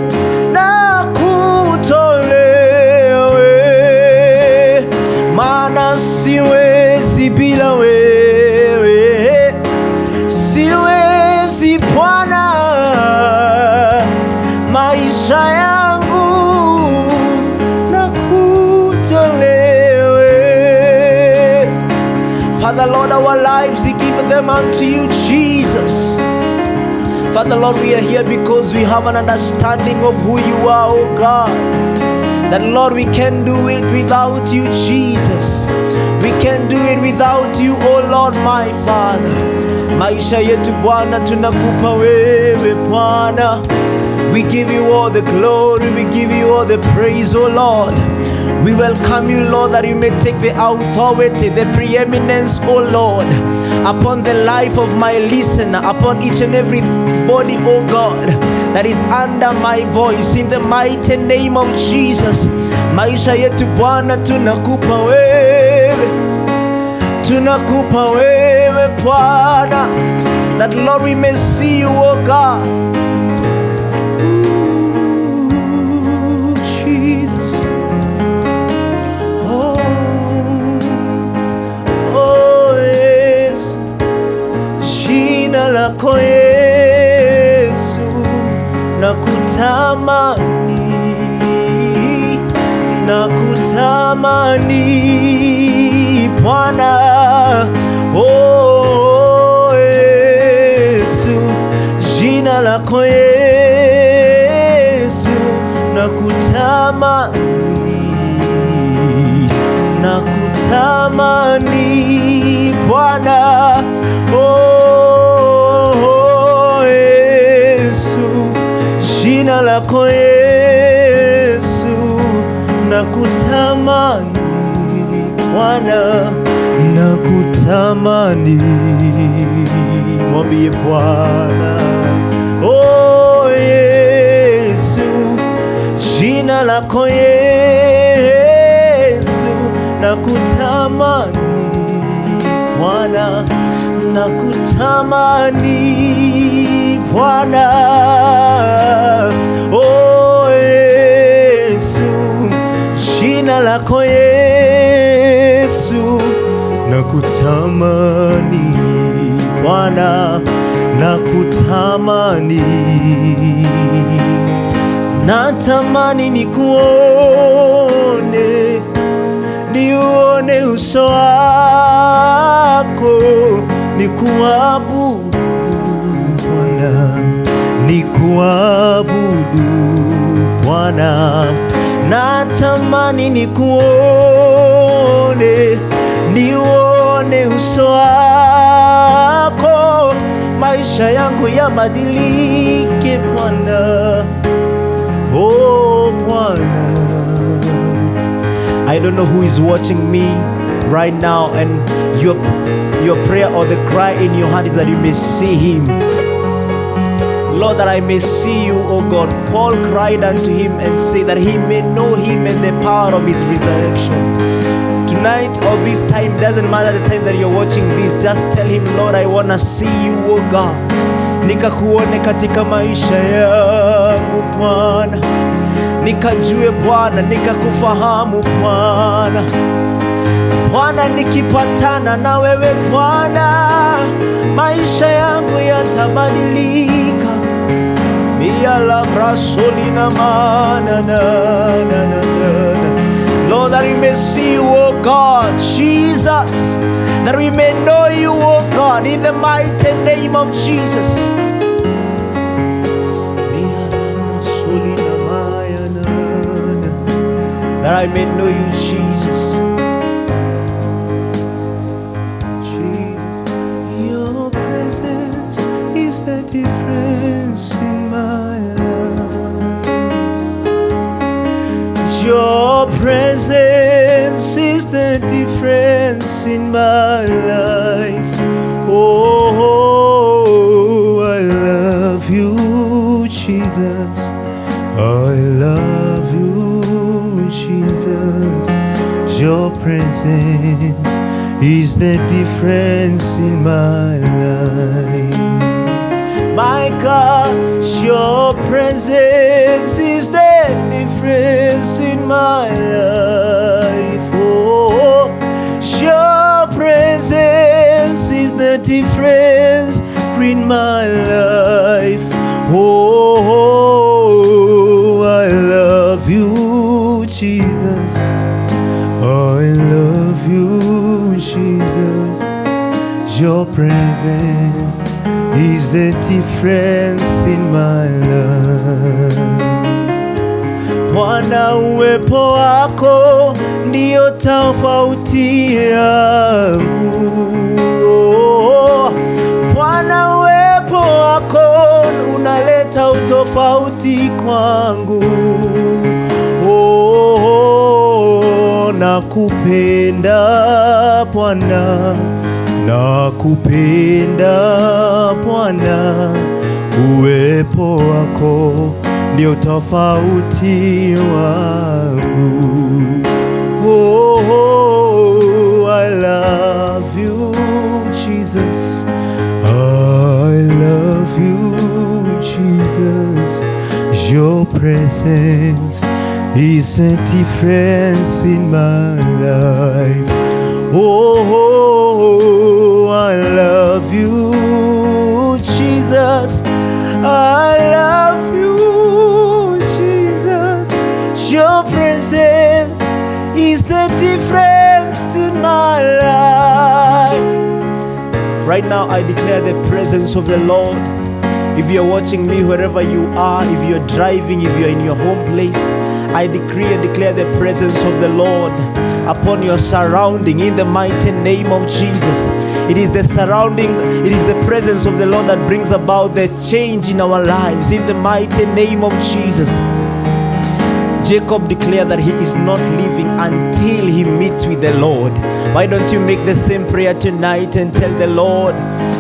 nakutolea wewe, maana siwezi bila wewe, siwezi Bwana, maisha yangu nakutolea wewe. Father Lord, our lives, we give them unto you, Jesus. Father Lord, we are here because we have an understanding of who you are, oh God. That Lord, we can do it without you, Jesus. We can do it without you, oh Lord, my Father. Maisha yetu Bwana tunakupa wewe Bwana. We give you all the glory, we give you all the praise, oh Lord. We welcome you, Lord, that you may take the authority, the preeminence, oh Lord, upon the life of my listener, upon each and every body, oh God, that is under my voice, in the mighty name of Jesus. Maisha yetu Bwana tunakupa wewe, tunakupa wewe Bwana, that Lord we may see you, oh God. Ooh, Jesus. Oh yes, jina lako Yesu nakutamani, nakutamani Bwana. Oh Yesu, jina lako Yesu nakutamani, nakutamani Bwana. Oh Yesu, jina lako Yesu nakutamani Bwana, nakutamani nakutamani. Mwambie Bwana, oh Yesu, jina lako Yesu, nakutamani Bwana, nakutamani Bwana, oh Yesu, jina lako Yesu, nakutamani Bwana, nakutamani. Natamani nikuone, niuone uso wako, nikuabudu Bwana, nikuabudu Bwana. Natamani nikuone, niuone uso wako, maisha yangu yabadilike Bwana, oh Bwana. I don't know who is watching me right now, and your prayer or the cry in your heart is that you may see him. Lord, that I may see you, O God. Paul cried unto him and said that he may know him and the power of his resurrection. Tonight or this time, doesn't matter the time that you're watching this, just tell him, Lord, I want to see you, O God. Nikakuone katika maisha yangu Bwana, nikajue Bwana, nikakufahamu Bwana. Bwana, nikipatana na wewe Bwana, maisha yangu yatabadilika. Miyala brasoli na mana na. Lord, that we may see you, O God, Jesus, that we may know you, O God, in the mighty name of Jesus. That I may know you, Jesus. Jesus, your presence is the difference in my life. Your presence is the difference in my life. Oh, I love you, Jesus. I love you, Jesus. Your presence is the difference in my life. My God, your presence is the difference in my life. Oh, your presence is the difference in my life. Oh, I love you, Jesus. I love you, Jesus. Your presence is the difference in my life. Bwana, uwepo wako ndio tofauti yangu. Bwana, uwepo wako unaleta utofauti kwangu. Oh, nakupenda Bwana, nakupenda Bwana, uwepo wako ndio tofauti wangu. Oh, I love you, Jesus. I love you, Jesus. Your presence is a difference in my life. Oh, I love you, Jesus. I love you, Jesus. Your presence is the difference in my life. Right now, I declare the presence of the Lord. If you're watching me, wherever you are, if you're driving, if you're in your home place, I decree and declare the presence of the Lord upon your surrounding in the mighty name of Jesus. It is the surrounding, it is the presence of the Lord that brings about the change in our lives in the mighty name of Jesus. Jacob declared that he is not leaving until he meets with the Lord. Why don't you make the same prayer tonight and tell the Lord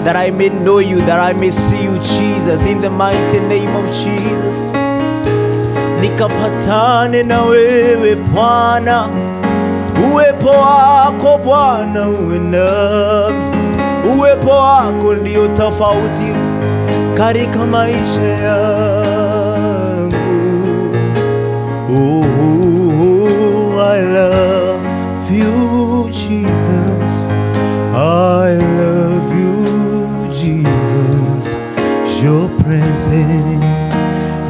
that I may know you, that I may see you, Jesus, in the mighty name of Jesus. Nikapatane na wewe Bwana, uwepo wako Bwana uwe nami. Uwepo wako ndio tofauti katika maisha yangu. Oh, I love you, Jesus. I love you, Jesus. Your presence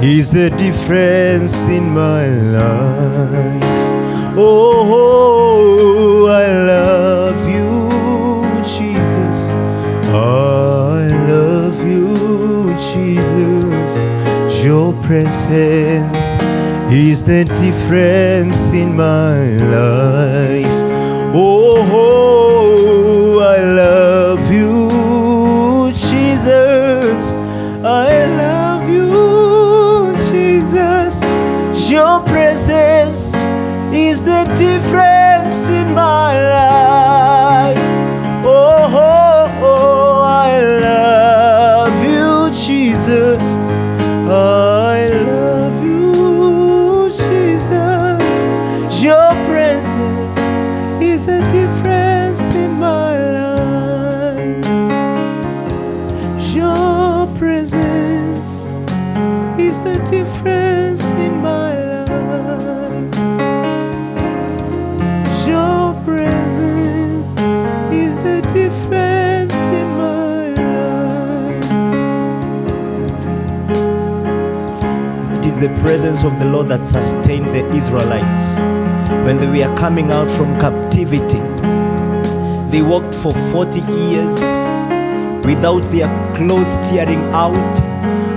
is the difference in my life. Oh, I love you, Jesus. I love you, Jesus. Your presence is the difference in my life. Oh, I love you, Jesus. I love you, Jesus. Your presence is the difference in my life. Oh, I love you, Jesus. I love you, Jesus. Your presence is the difference in my life. Your presence is the difference in my life. Your presence is the difference in my life. It is the presence of the Lord that sustained the Israelites when they were coming out from captivity. They walked for 40 years without their clothes tearing out.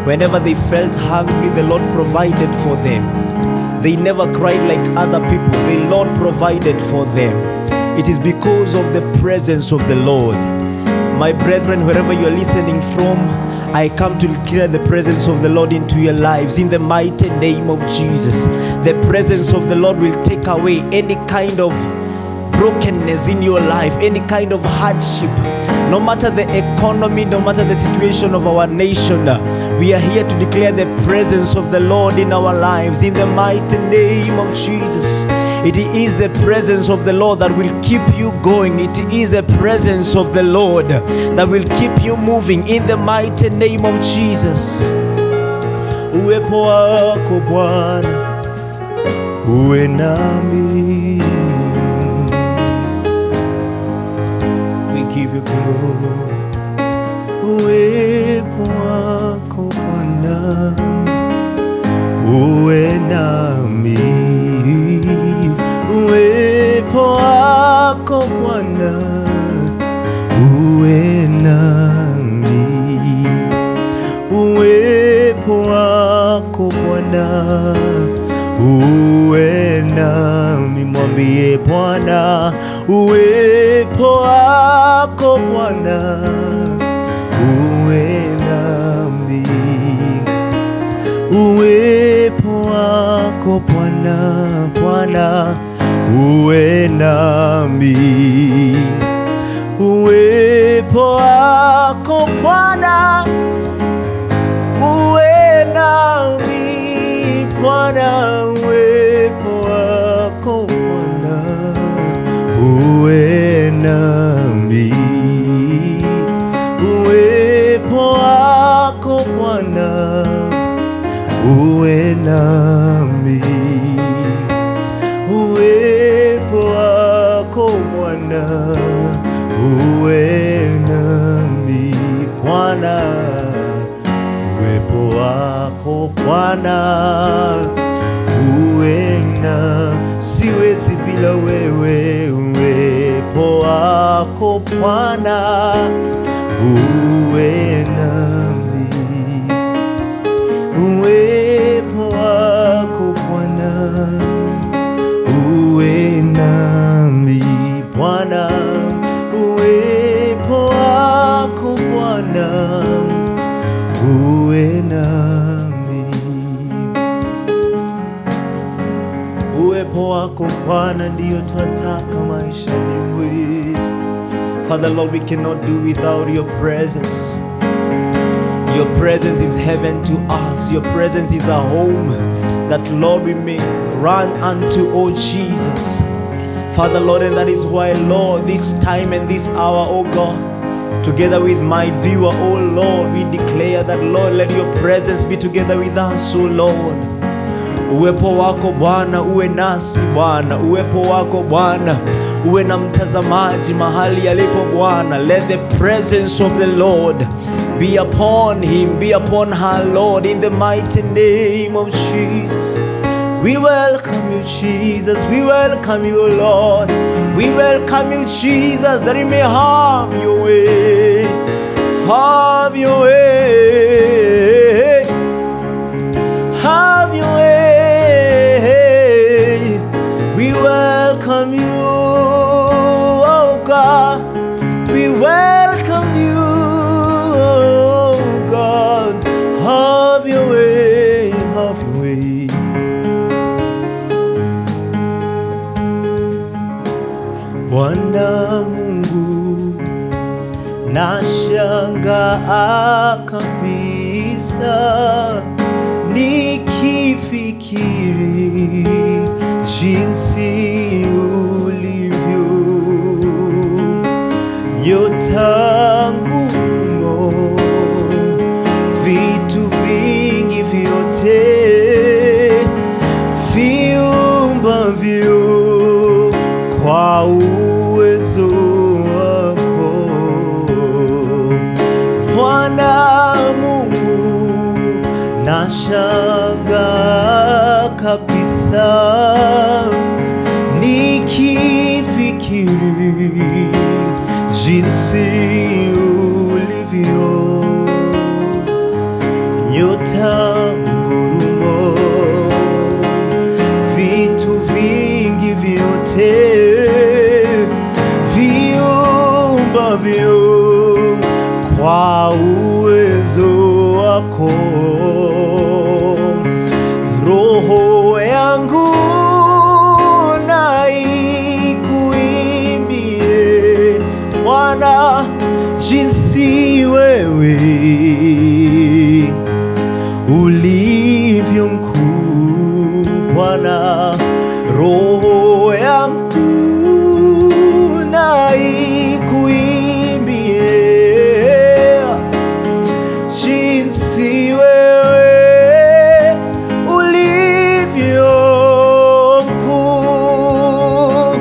Whenever they felt hungry, the Lord provided for them. They never cried like other people. The Lord provided for them. It is because of the presence of the Lord. My brethren, wherever you are listening from, I come to declare the presence of the Lord into your lives in the mighty name of Jesus. The presence of the Lord will take away any kind of brokenness in your life, any kind of hardship. No matter the economy, no matter the situation of our nation, we are here to declare the presence of the Lord in our lives in the mighty name of Jesus. It is the presence of the Lord that will keep you going. It is the presence of the Lord that will keep you moving in the mighty name of Jesus. Uwepo wako Bwana uwe nami. We give you glory. Uwepo wako Bwana uwe nami. Uwepo wako Bwana uwe nami. Uwepo wako Bwana uwe nami. Mwambie Bwana, uwepo wako Bwana uwe nami. Uwepo wako Bwana, Bwana uwe nami. Uwepo wako Bwana uwe nami. Bwana, uwepo wako Bwana uwe nami. Uwepo wako Bwana uwe nami. Uwepo wako Bwana uwe nami. Bwana, uwepo wako Bwana uwe na. Siwezi bila wewe. Uwepo wako Bwana uwe nami. Uwepo wako Bwana uwe nami. Bwana, uwepo wako Bwana uwe nami. Bwana ndiyo twataka maishani mwetu. Father Lord, we cannot do without your presence. Your presence is heaven to us. Your presence is a home that, Lord, we may run unto, oh Jesus. Father Lord, and that is why, Lord, this time and this hour, oh God, together with my viewer, oh Lord, we declare that, Lord, let your presence be together with us, oh Lord. Uwepo wako Bwana uwe nasi Bwana, uwepo wako Bwana uwe na mtazamaji mahali alipo Bwana. Let the presence of the Lord be upon him, be upon her, Lord, in the mighty name of Jesus. We welcome you, Jesus. We welcome you, Lord. We welcome you, Jesus, that you may have your way. Have your way. Have your way. We welcome you, oh God. We welcome you, oh God. Have your way. Have your way. Bwana Mungu, nashangaa kabisa nikifikiri jinsi ulivyo, nyota ngumu, vitu vingi vyote viumbavyo kwa uwezo wako. Bwana Mungu, nashangaa kabisa nikifikiri jinsi ulivyo, nyota ngurumo, vitu vingi vyote viumbavyo kwa uwezo wako. Roho yangu na ikuimbie Bwana jinsi wewe ulivyo mkuu Bwana. Roho yangu na ikuimbie jinsi wewe ulivyo mkuu.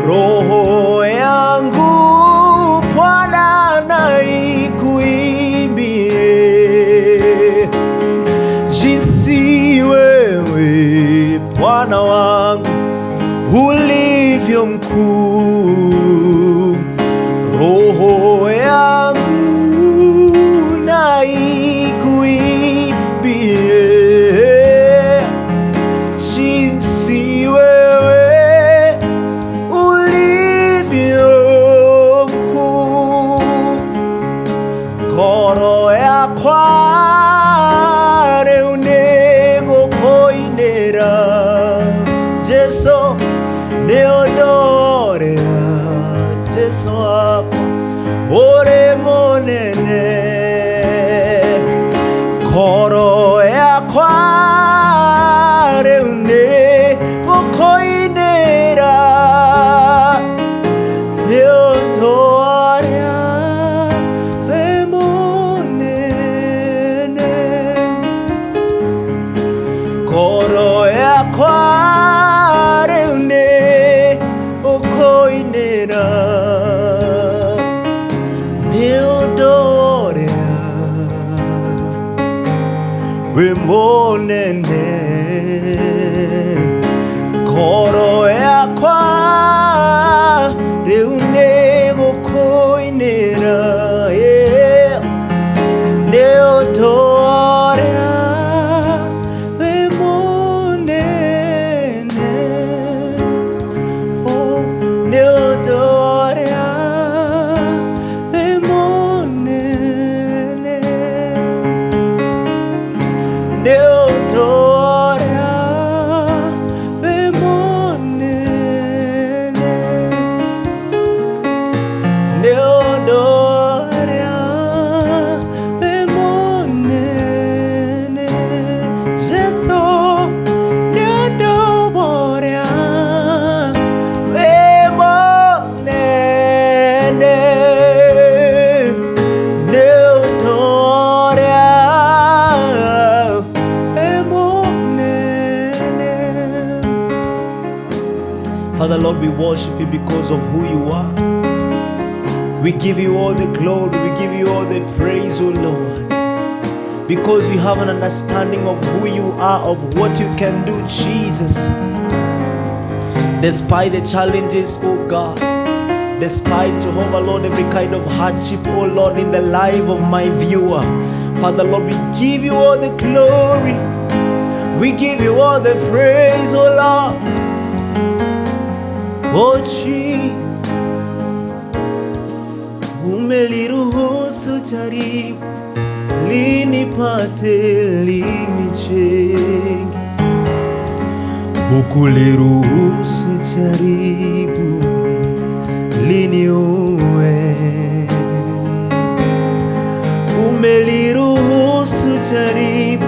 Roho yangu Bwana na ikuimbie jinsi wewe Bwana wangu ulivyo mkuu. Roho yangu na ikuimbie jinsi wewe ulivyo mkuu. Koro yakware unego koinera Jesu neodorea Jesu wako ore monene. Koro yakware unego koinera neodorea monene. Koro yakware unego koinera neodorea we monene. Koro yakware unego koinera neodorea we monene. Oh, neodorea we monene. Neodorea we monene. Lord, we worship you because of who you are. We give you all the glory, we give you all the praise, oh Lord, because we have an understanding of who you are, of what you can do, Jesus. Despite the challenges, oh God, despite, Jehovah Lord, every kind of hardship, oh Lord, in the life of my viewer, Father Lord, we give you all the glory, we give you all the praise, oh Lord. Oh Jesus, umeliruhusu jaribu linipate linichenge, ukuliruhusu jaribu liniue, umeliruhusu jaribu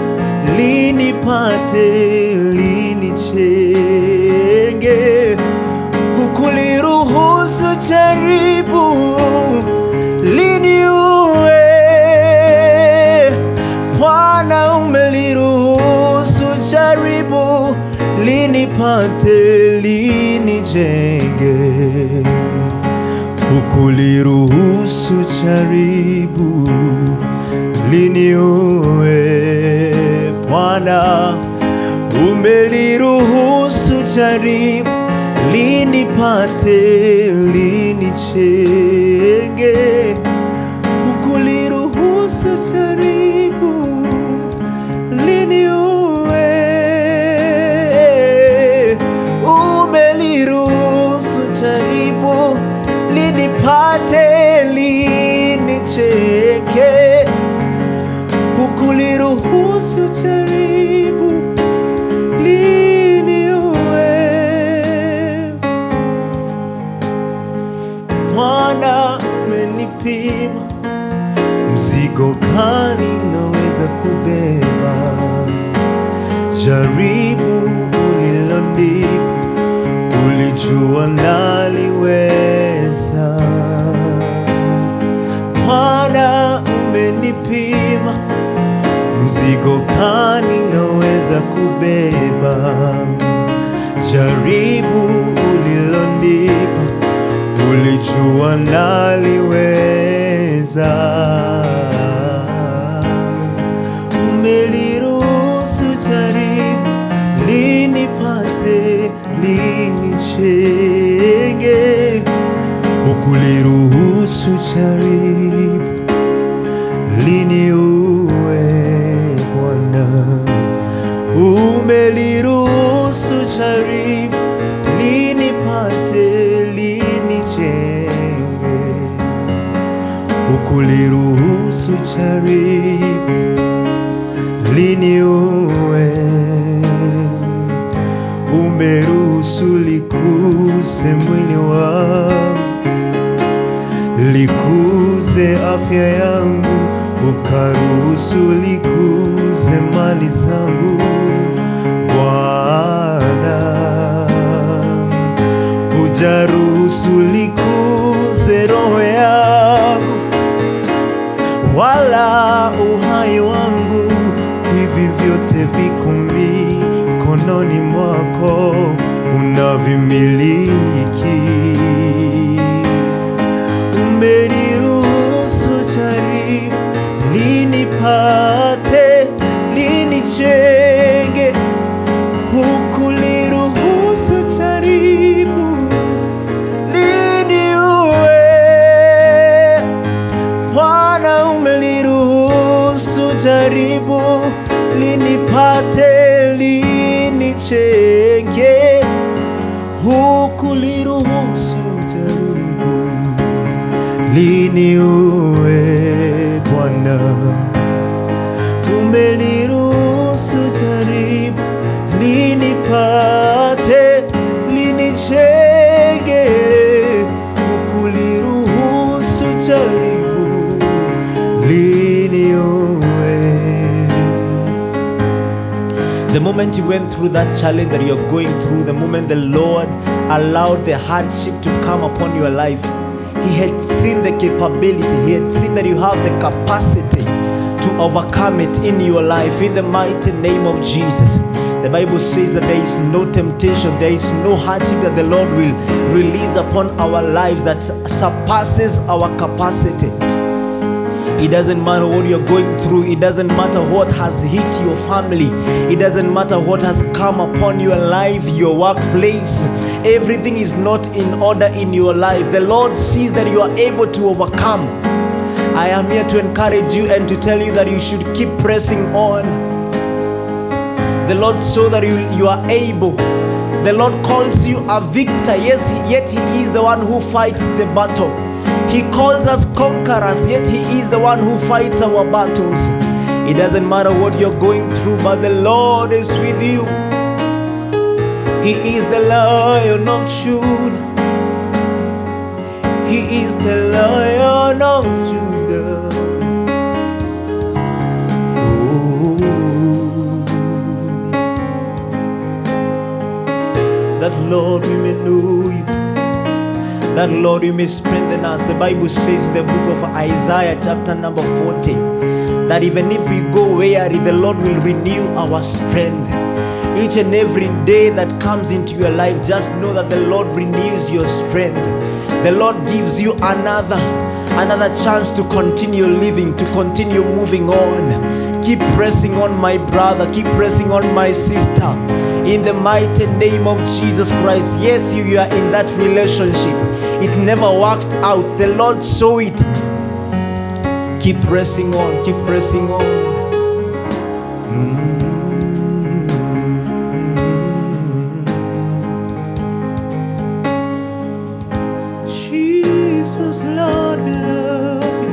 linipate linichenge, ukuliruhusu jaribu liniue, Bwana umeliruhusu jaribu linipate linijenge, ukuliruhusu jaribu liniue, Bwana umeliruhusu jaribu linipate linichenge, ukuliruhusu jaribu liniue, umeliruhusu jaribu linipate linichenge, ukuliruhusu jaribu liniue, Bwana umenipima, mzigo gani naweza kubeba, jaribu ulilonipa, ulijua naliweza, Bwana umenipima, mzigo gani naweza kubeba, jaribu ulilonipa, ulijua naliweza, umeliruhusu jaribu linipate linichenge, ukuliruhusu jaribu liniue, Bwana umeliruhusu jaribu linipate linichenge, ukuliruhusu jaribu liniue, umeruhusu likuse mwili wangu, likuze afya yangu, ukaruhusu likuze mali zangu, Bwana hujaruhusu likuze roho yangu wala uhai wangu, hivi vyote viko mikononi mwako, unavimiliki. Umeniruhusu jaribu linipate linichenge, hukuliruhusu jaribu liniue, Bwana umeliruhusu jaribu linipate linichenge, hukuliruhusu jaribu liniue, Bwana umeliruhusu jaribu linipate linichenge, hukuliruhusu jaribu liniue. The moment you went through that challenge that you're going through, the moment the Lord allowed the hardship to come upon your life, He had seen the capability, He had seen that you have the capacity to overcome it in your life, in the mighty name of Jesus. The Bible says that there is no temptation, there is no hardship that the Lord will release upon our lives that surpasses our capacity. It doesn't matter what you're going through. It doesn't matter what has hit your family. It doesn't matter what has come upon your life, your workplace. Everything is not in order in your life. The Lord sees that you are able to overcome. I am here to encourage you and to tell you that you should keep pressing on. The Lord saw that you are able. The Lord calls you a victor. Yes, yet He is the one who fights the battle. He calls us conquerors, yet He is the one who fights our battles. It doesn't matter what you're going through, but the Lord is with you. He is the Lion of Judah. He is the Lion of Judah. Oh, that Lord, we may know you. That Lord, you may strengthen us. The Bible says in the book of Isaiah chapter number 40 that even if we go weary, the Lord will renew our strength. Each and every day that comes into your life, just know that the Lord renews your strength. The Lord gives you another chance to continue living, to continue moving on. Keep pressing on, my brother. Keep pressing on, my sister. In the mighty name of Jesus Christ. Yes, you are in that relationship. It never worked out. The Lord saw it. Keep pressing on. Keep pressing on. Jesus, Lord, we love you.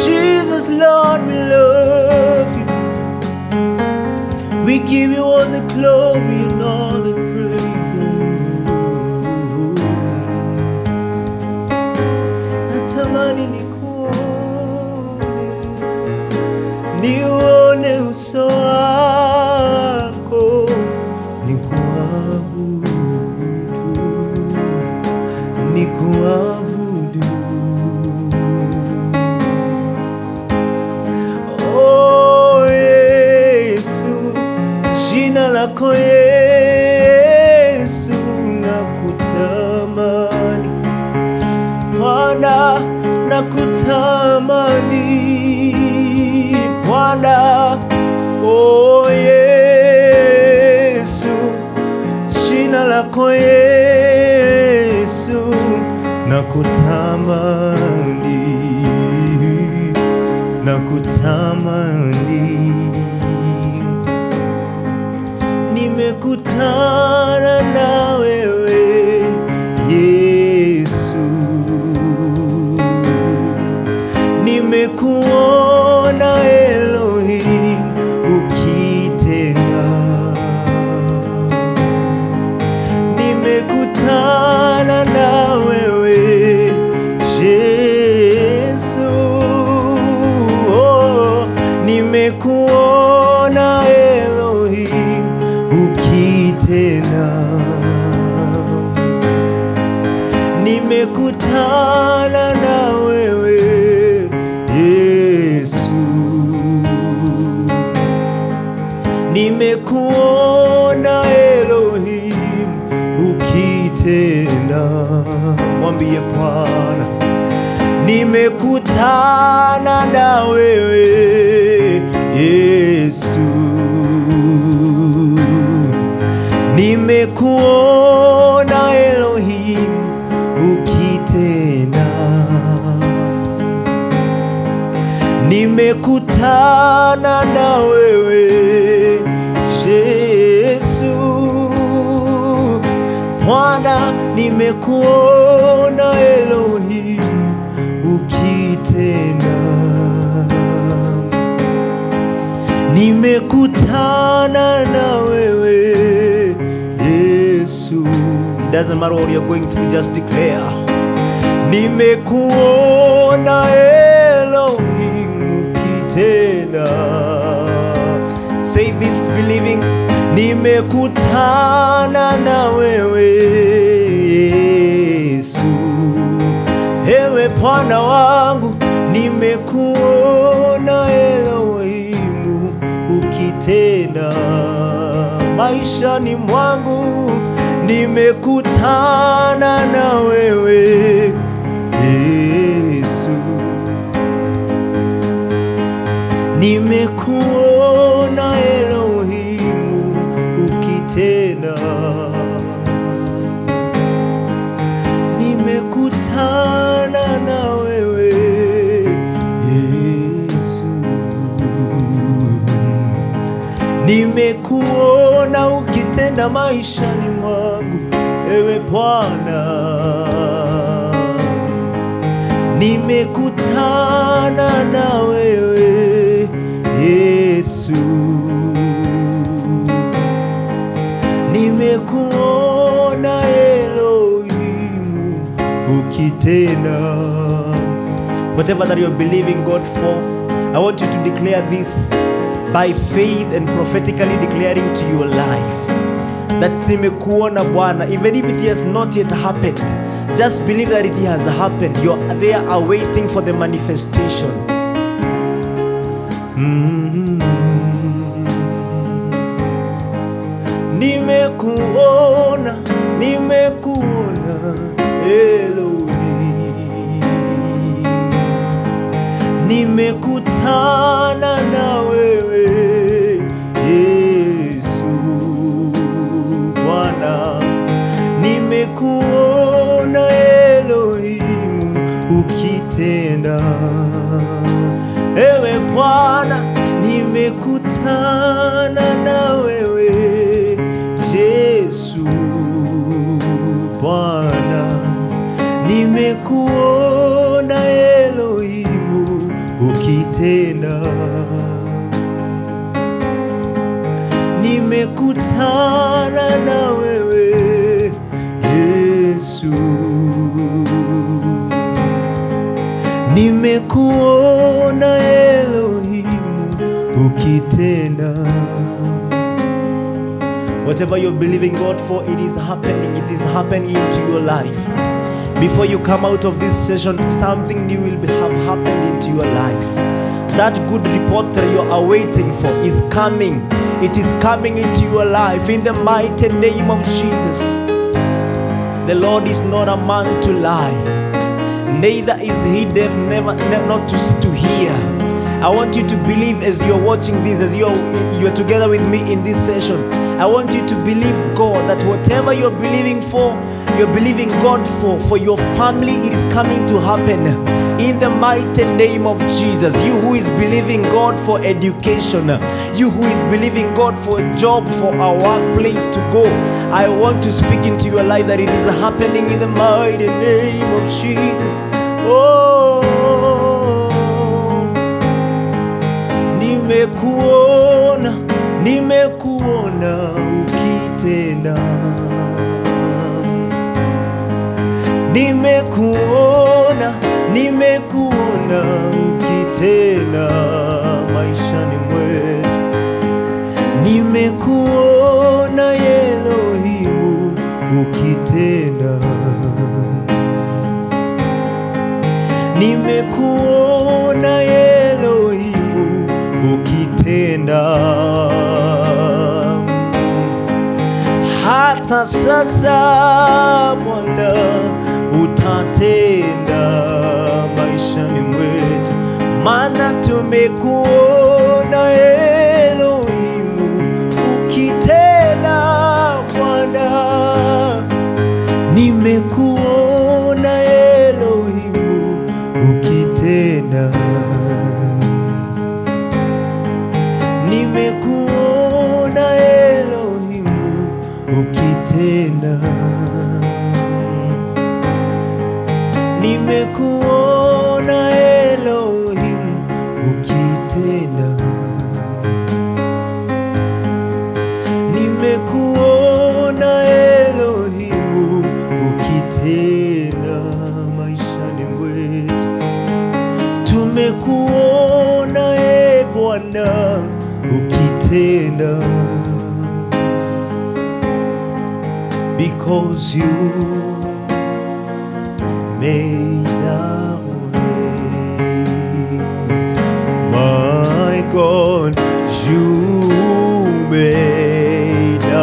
Jesus, Lord, we love you. We give you all the glory and all the praise. Natamani nione uso wako, nikuabudu. Oh Yesu, jina lako Yesu nakutamani, Bwana nakutamani, Bwana. Oh Yesu, jina lako Yesu nakutamani, nakutamani. Nimekutana na wewe Yesu, nimekuona Elohim ukitenda, nimekutana na wewe Yesu, oh, nimekuona Elohim ukitenda, nimekutana na wewe Yesu, nimekuona Elohim ukitenda. Mwambie Bwana, nimekutana na wewe Yesu, nimekuona Elohim ukitenda, nimekutana na wewe Yesu, Bwana, nimekuona Elohim ukitenda, nimekutana na wewe Yesu. It doesn't matter what you're going through, just declare, nimekuona Elohim ukitenda. Say this believing, nimekutana na wewe Yesu. Ewe Bwana wangu, nimekuona Elohim ukitenda. maishani mwangu, nimekutana na wewe Yesu, nimekuona Elohimu ukitenda, nimekutana na wewe Yesu, nimekuona ukitenda maishani mwangu, ewe Bwana, nimekutana na wewe Yesu, nimekuona Elohimu ukitenda. Whatever that you're believing God for, I want you to declare this by faith and prophetically declaring to your life that nimekuona Bwana, even if it has not yet happened. Just believe that it has happened. You're there awaiting for the manifestation. Nimekuona, nimekuona Elohim, nimekutana na wewe Yesu Bwana, nimekuona Elohim ukitenda, ewe Bwana, nimekutana na wewe Yesu Bwana, nimekuona Elohimu ukitenda, nimekutana na wewe Yesu, nimekuona Elohimu ukitenda. Whatever you're believing God for, it is happening. It is happening into your life. Before you come out of this session, something new will have happened into your life. That good report that you're awaiting for is coming. It is coming into your life in the mighty name of Jesus. The Lord is not a man to lie, neither is he deaf, never not to hear. I want you to believe as you're watching this, as you're together with me in this session. I want you to believe God that whatever you're believing for, you're believing God for your family, it is coming to happen in the mighty name of Jesus. You who is believing God for education, you who is believing God for a job, for a workplace to go, I want to speak into your life that it is happening in the mighty name of Jesus. Oh, nimekuona, nimekuona ukitenda, nimekuona, nimekuona ukitenda maishani mwetu, nimekuona Elohimu ukitenda, nimekuona Elohimu ukitenda. Hata sasa Bwana utatenda maishani mwetu, maana tumekuona Elohimu ukitenda Bwana, nimekuona Elohimu ukitenda, nimekuona Elohimu ukitenda, nimekuona Elohim ukitenda, nimekuona Elohim ukitenda maishani mwetu, tumekuona Bwana ukitenda, because you made a way, my God, you made a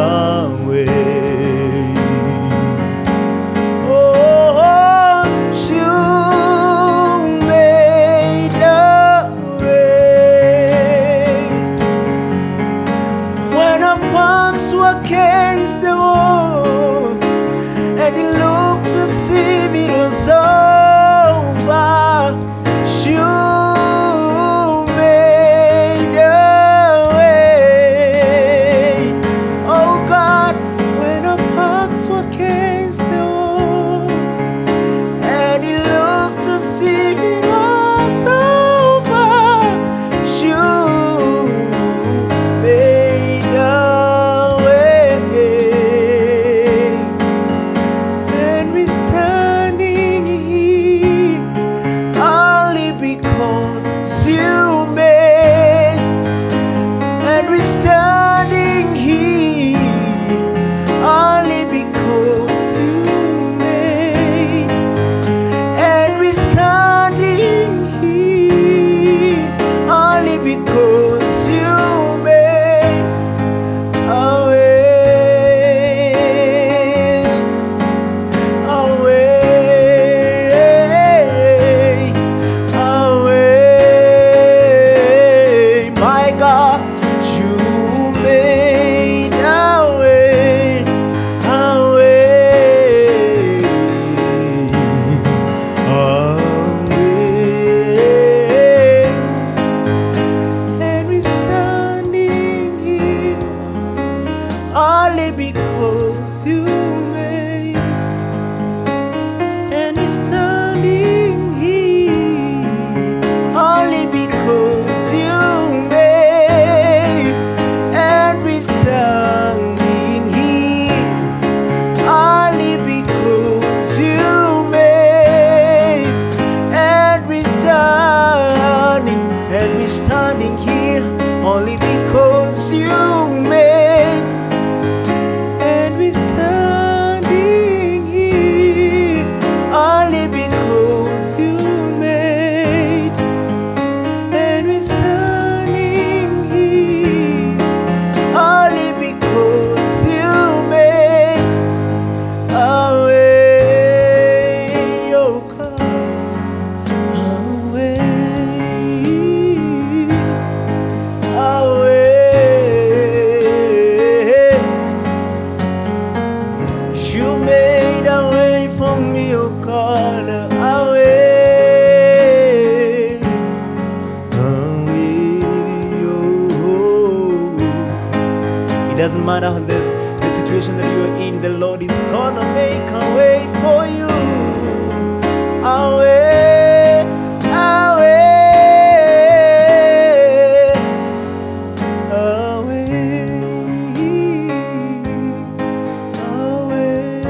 you made, and we're standing here only because you made, and we're standing here only because you made a way, a way, a way. My God, you made a way, a way, a way. And we're standing here only because you made, and we're standing here only because you made, and we're standing here only because you made, and we're standing here only because you made, and we're standing here only because you made, and we're standing here only because you made a way, oh God, a way, a way. You made a way for me, oh God, a way, oh. It doesn't matter the situation that you are in, the Lord is gonna make a way for you. A way, a way, a way, a way,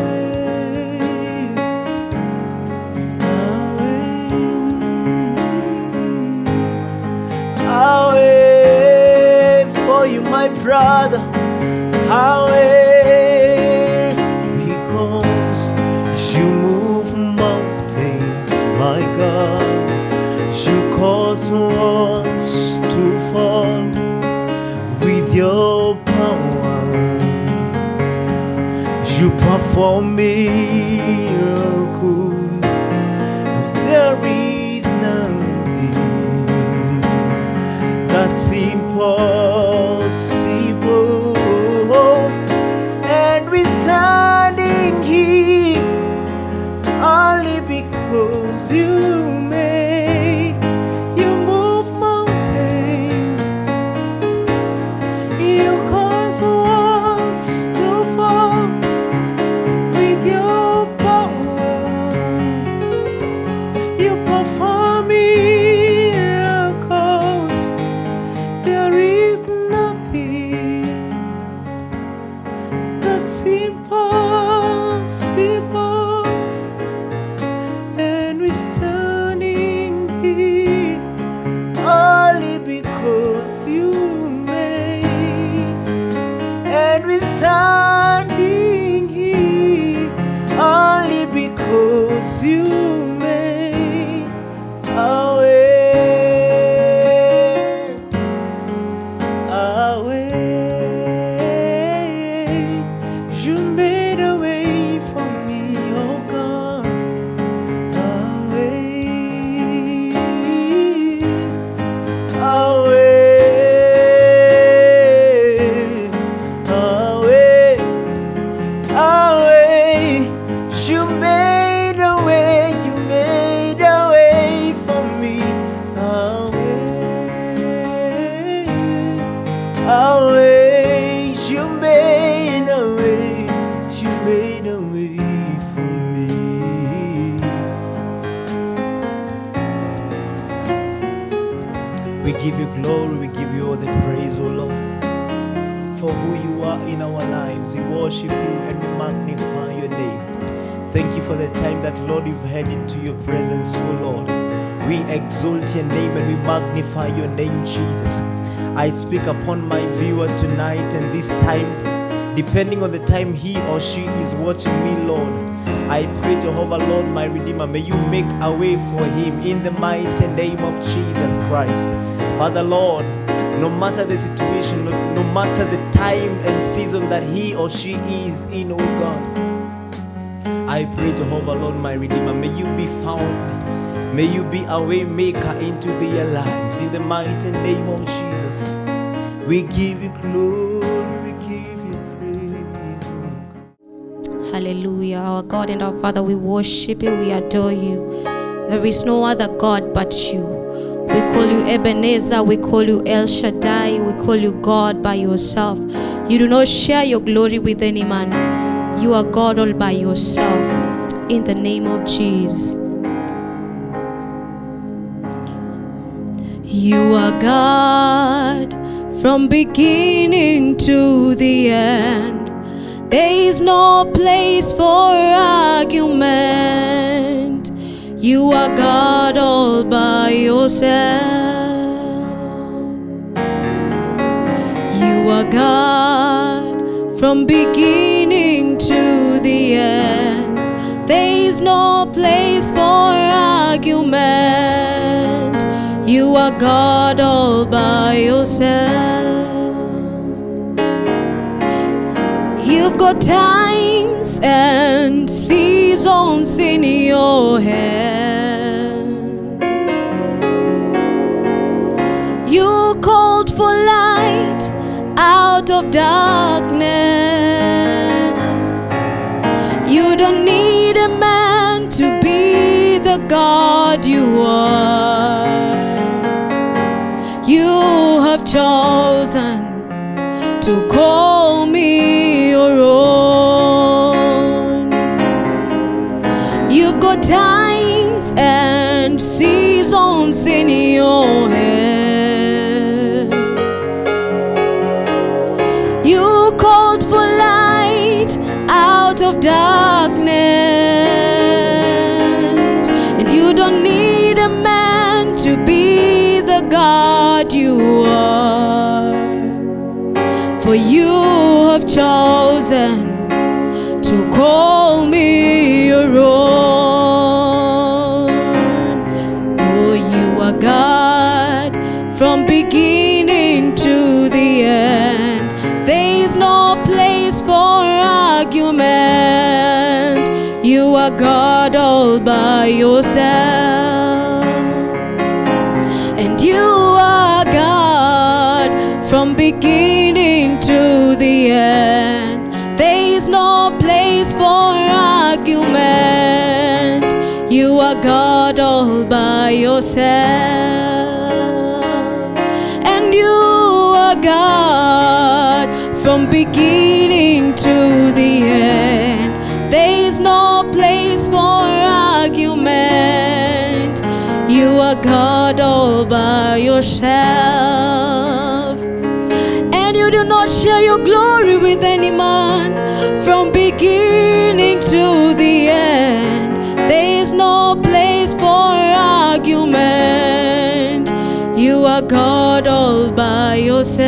a way for you, my brother. Away, because you move mountains, my God. You cause walls to fall with your power. You perform miracles. There is nothing that's impossible. And we're standing here only because you made, you move mountains, you cause walls to fall with your power. You perform miracles. There is nothing that's impossible, and we're standing here only because you made, and we're standing here only because you made a way, a way. You made a way for me, oh God, a way, a way, a way, a way. You made a way, you made a way for me, a way, a way. You made a way, you made a way for me. We give you glory, we give you all the praise, oh Lord, for who you are in our lives. We worship you and we magnify your name. Thank you for the time that, Lord, you've had into your presence, oh Lord. We exalt your name and we magnify your name, Jesus. I speak upon my viewer tonight and this time, depending on the time he or she is watching me, Lord. I pray, Jehovah, Lord, my Redeemer, may you make a way for him in the mighty name of Jesus Christ. Father, Lord, no matter the situation, no matter the time and season that he or she is in, oh God, I pray, Jehovah, Lord, my Redeemer, may you be found. May you be a way maker into their lives in the mighty name of Jesus. We give you glory, we give you praise. Hallelujah. Our God and our Father, we worship you, we adore you. There is no other God but you. We call you Ebenezer, we call you El Shaddai, we call you God by yourself. You do not share your glory with any man. You are God all by yourself. In the name of Jesus. You are God from beginning to the end. There is no place for argument. You are God all by yourself. You are God from beginning to the end. There is no place for argument. You are God all by yourself. You've got times and seasons in your hands. You called for light out of darkness. You don't need a man to be the God you are. You have chosen to call me your own. You've got times and seasons in your hand. You called for light out of darkness, and you don't need a man to be the God you are. For you have chosen to call me your own. Oh, you are God from beginning to the end. There is no place for argument. You are God all by yourself. And you are God from beginning to the end. There is no place for argument. You are God all by yourself. And you are God from beginning to the end. There is no place for argument. You are God all by yourself. And you do not share your glory with any man. From beginning to the end, there is no place for argument. You are God all by yourself.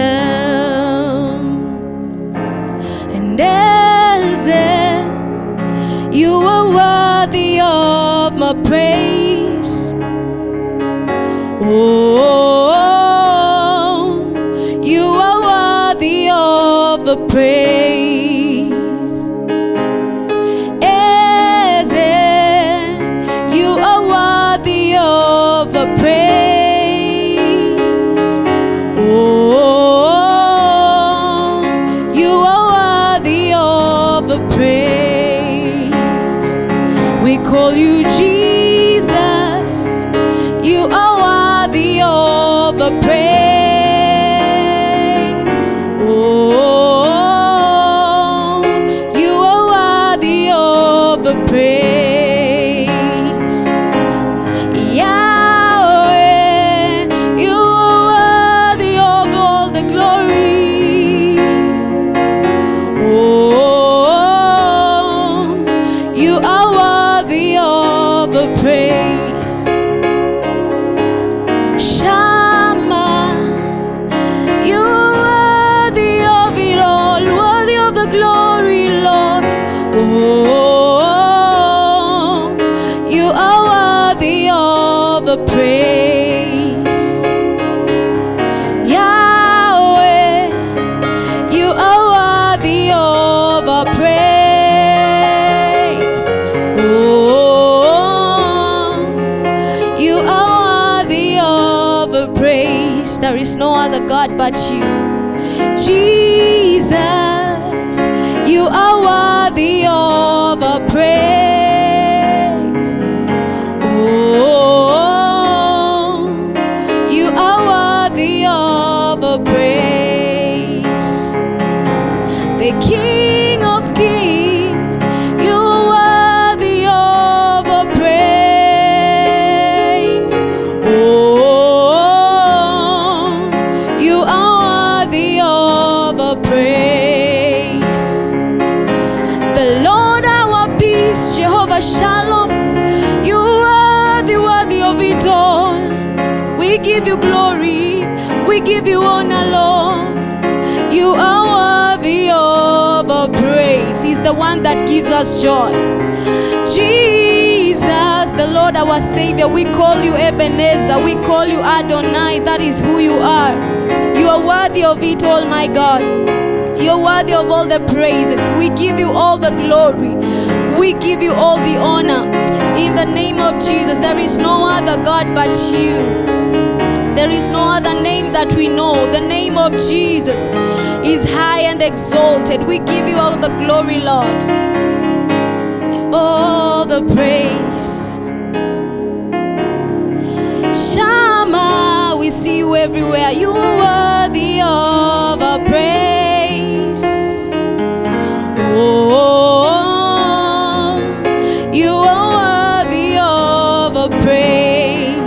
And as you are worthy of my praise. Oh, you are worthy of the praise. As you are worthy of the praise. Oh, you are worthy of the praise. We call you Jesus. You are worthy of the praise. Oh, praise. There is no other God but you. Jesus, you are worthy of our praise. Oh, you are worthy of our praise. The King of Kings, you are worthy of our praise. Oh, you are worthy of our praise. The Lord our peace, Jehovah Shalom, you are worthy of it all. We give you glory, we give you honor, Lord. You are worthy of our praise. He's the one that gives us joy. Jesus, the Lord our Savior, we call you Ebenezer, we call you Adonai. That is who you are. You are worthy of it all, my God. You're worthy of all the praises. We give you all the glory. We give you all the honor. In the name of Jesus, there is no other God but you. There is no other name that we know. The name of Jesus is high and exalted. We give you all the glory, Lord. All the praise. Shama, we see you everywhere. You are worthy of our praise. Oh, you are worthy of our praise.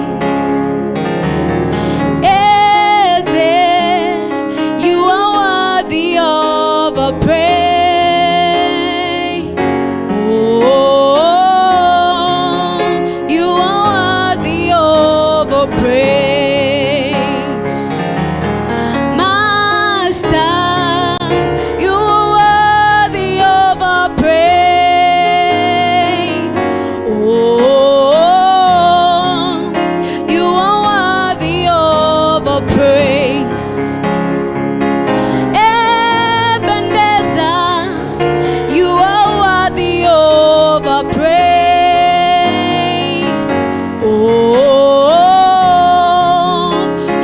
You are worthy of our praise. Oh, you are worthy of our praise. Master, you are worthy of our praise. Oh, you are worthy of our praise. Ebenezer, you are worthy of our praise. Oh,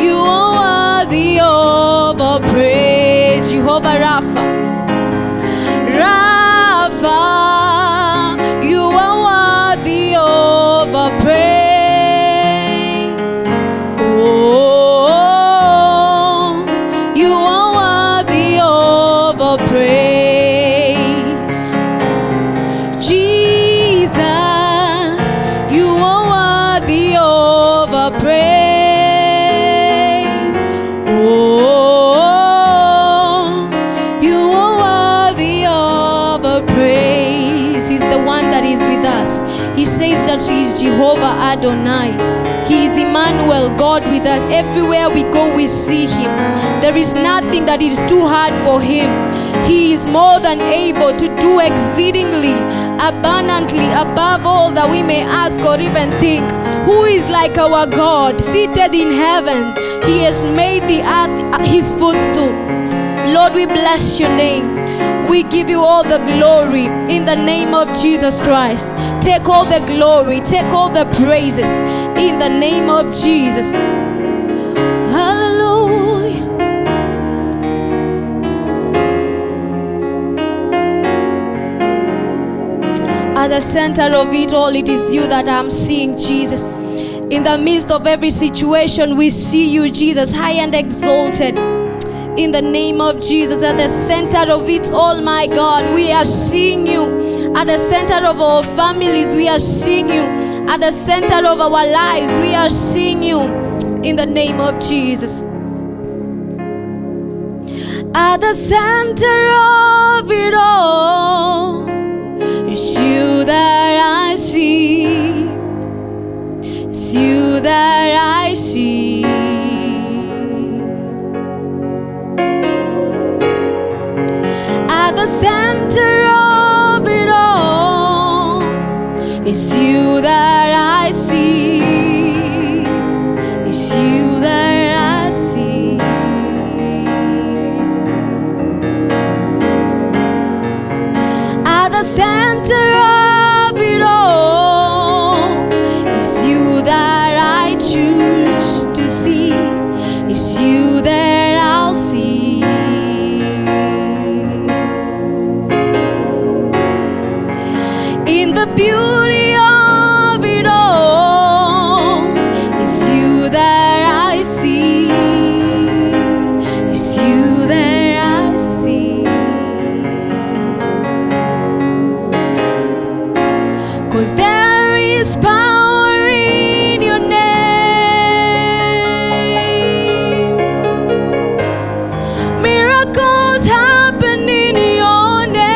you are worthy of our praise. Jehovah Rapha, Rapha, you are worthy of our praise. Oh, you are worthy of our praise. Jesus, you are worthy of our praise. Oh, you are worthy of our praise. He's the one that is with us. He says that He is Jehovah Adonai. He is Emmanuel, God with us. Everywhere we go, we see Him. There is nothing that is too hard for Him. He is more than able to do exceedingly, abundantly, above all that we may ask or even think. Who is like our God, seated in heaven? He has made the earth His footstool. Lord, we bless your name. We give you all the glory in the name of Jesus Christ. Take all the glory, take all the praises in the name of Jesus. Hallelujah. At the center of it all, it is you that I'm seeing, Jesus. In the midst of every situation, we see you, Jesus, high and exalted. In the name of Jesus, at the center of it all, my God, we are seeing you. At the center of our families, we are seeing you. At the center of our lives, we are seeing you. In the name of Jesus. At the center of it all, it's you that I see. It's you that I see. At the center of it all, it's you that I see. It's you that I see. At the center of it all, it's you that I choose to see. It's you that I'll see. In the beauty of it all, it's you that I see. It's you that I see. 'Cause there is power in your name. Miracles happen in your name.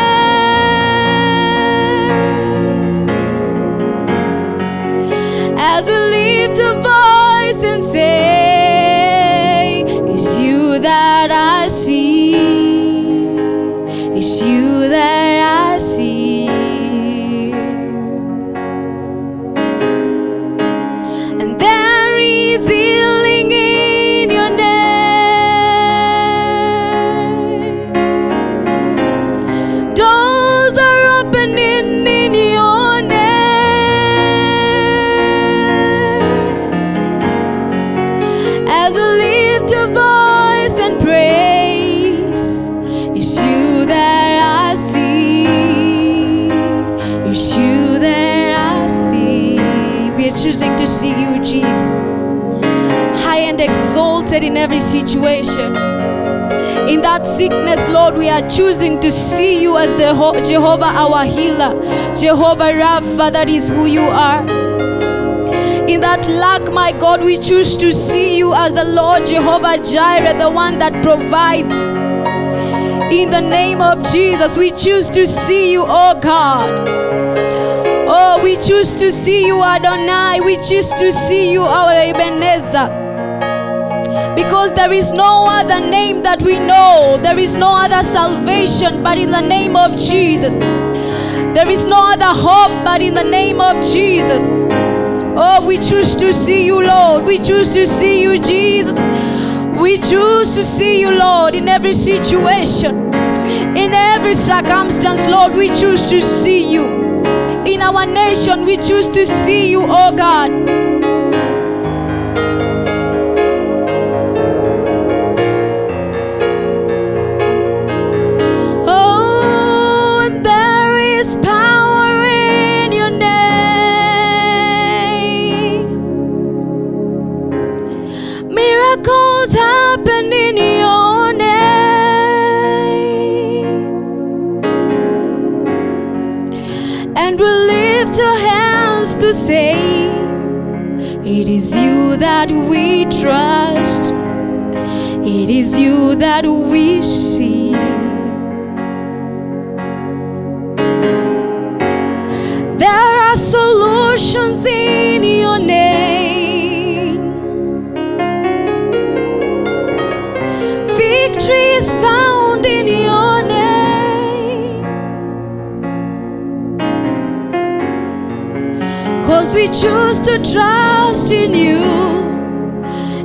As we lift a voice and say, it's you that I see. It's you that I see. And there is healing in your name. Doors are opening in your name. As we lift a voice and praise, it's you that I see. It's you that I see. We are choosing to see you, Jesus, high and exalted in every situation. In that sickness, Lord, we are choosing to see you as the Jehovah, our healer. Jehovah Rapha, that is who you are. In that lack, my God, we choose to see you as the Lord Jehovah Jireh, the one that provides. In the name of Jesus, we choose to see you, oh God. Oh, we choose to see you, Adonai. We choose to see you, our Ebenezer. Because there is no other name that we know. There is no other salvation but in the name of Jesus. There is no other hope but in the name of Jesus. Oh, we choose to see you, Lord. We choose to see you, Jesus. We choose to see you, Lord, in every situation, in every circumstance, Lord. We choose to see you. In our nation, we choose to see you, oh God. Oh, and there is power in your name. Miracles happen in your name. And we lift our hands to say, it is you that we trust. It is you that we see. There are solutions in your name. Victory is found in your name. 'Cause we choose to trust in you.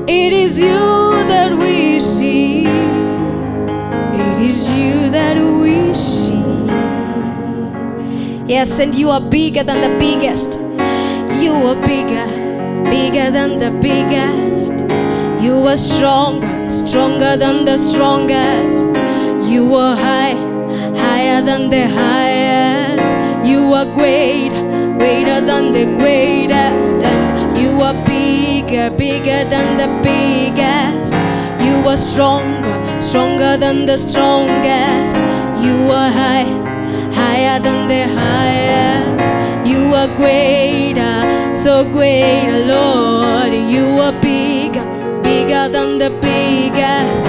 It is you that we see. It is you that we see. Yes, and you are bigger than the biggest. You are bigger, bigger than the biggest. You are stronger, stronger than the strongest. You are high, higher than the highest. You are great, greater than the greatest. And you are bigger, bigger than the biggest. You are stronger, stronger than the strongest. You are high, higher than the highest. You are greater, so great, Lord. You are bigger, bigger than the biggest.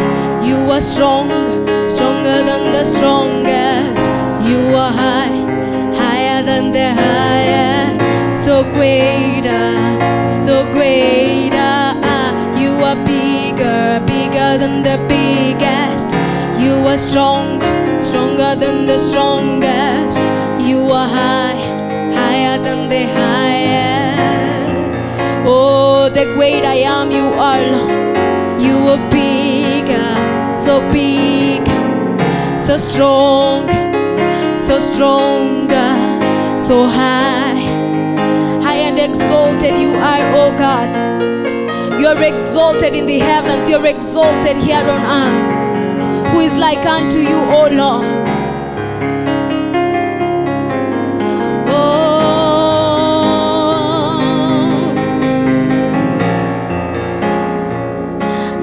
You are stronger, stronger than the strongest. You are high, higher than the highest. So greater, so greater. You are bigger, bigger than the biggest. You are stronger, stronger than the strongest. You are high, higher than the highest. Oh, the great I am you are, Lord. You are bigger, so big, so strong, so stronger, so high, high and exalted you are, oh God. You're exalted in the heavens. You're exalted here on earth. Who is like unto you, O Lord?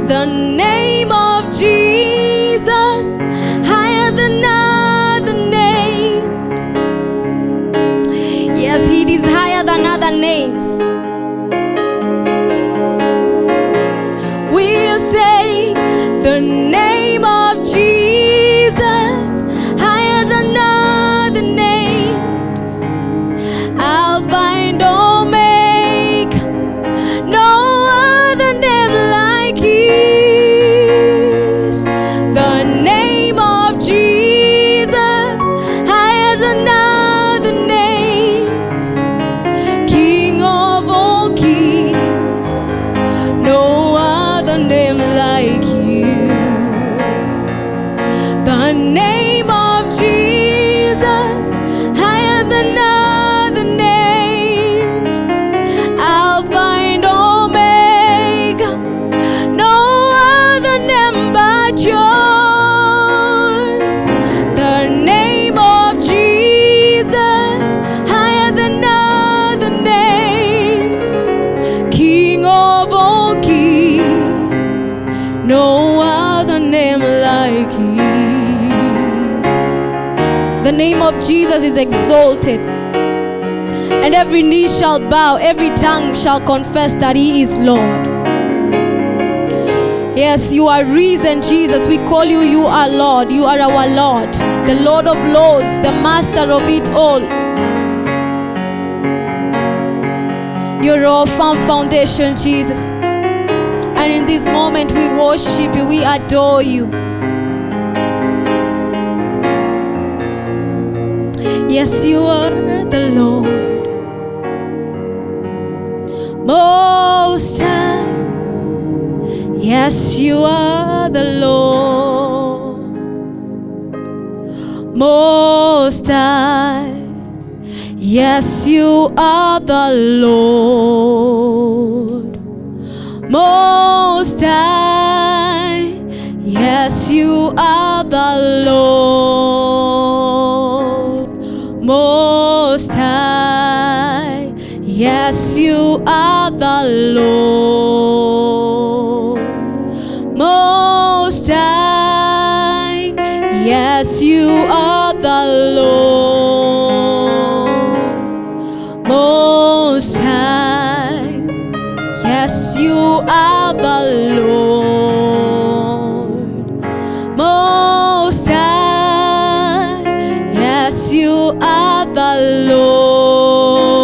The name of Jesus, higher than other names. Yes, it is higher than other names. We'll say the name of Jesus, higher than other names. Alpha and Omega, no other name like His. The name of Jesus, higher than other names. King of all kings, no other name like His. The name of Jesus, higher than other names. Alpha and Omega, no other name but yours. The name of Jesus, higher than other names. King of all kings, no other name like His. The name of Jesus is exalted, and every knee shall bow, every tongue shall confess that He is Lord. Yes, you are risen, Jesus. We call you, you are Lord. You are our Lord, the Lord of Lords, the Master of it all. You're our firm foundation, Jesus. And in this moment we worship you, we adore you. Yes, you are the Lord Most High. Yes, you are the Lord Most High. Yes, you are the Lord Most High. Yes, you are the Lord Most High. Yes, you are the Lord Most High. Yes, you are the Lord Most High. Yes, you are the Lord Most High. Yes, you are the Lord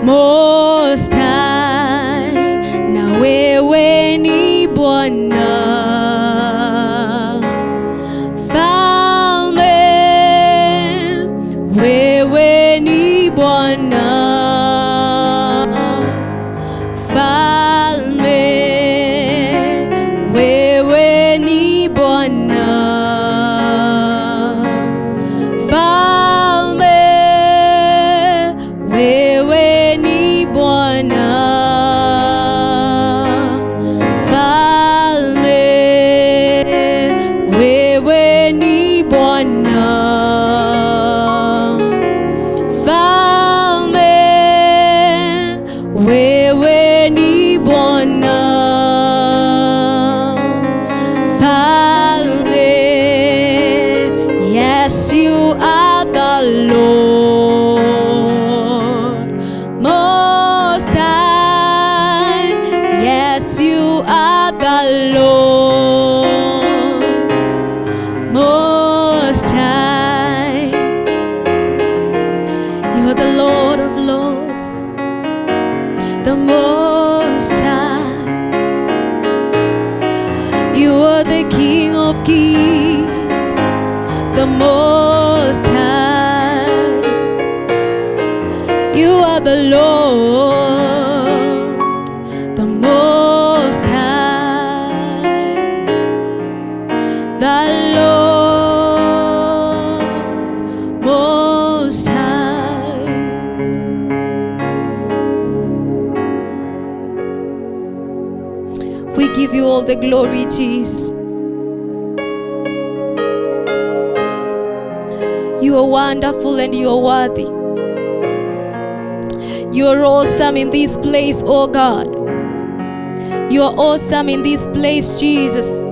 Most High. Na wewe ni Bwana Falme, wewe ni Bwana Falme, wewe ni Bwana Falme, wewe ni Bwana Falme, wewe ni Bwana Falme, wewe ni Bwana Falme. Yes, you are the Lord Most High. Yes, you are the Lord Most High. You are the Lord of Lords, the Most High. You are the King of Kings, the Most High. You are the Lord, the Most High, the Lord Most High. We give you all the glory, Jesus. You are wonderful and you are worthy. You are awesome in this place, oh God. You are awesome in this place, Jesus.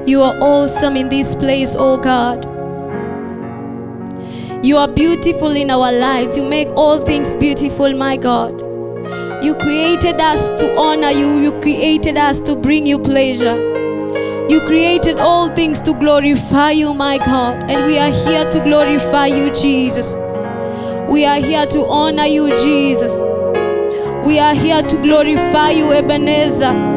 You are awesome in this place, oh God. You are beautiful in our lives. You make all things beautiful, my God. You created us to honor you. You created us to bring you pleasure. You created all things to glorify you, my God. And we are here to glorify you, Jesus. We are here to honor you, Jesus. We are here to glorify you, Ebenezer.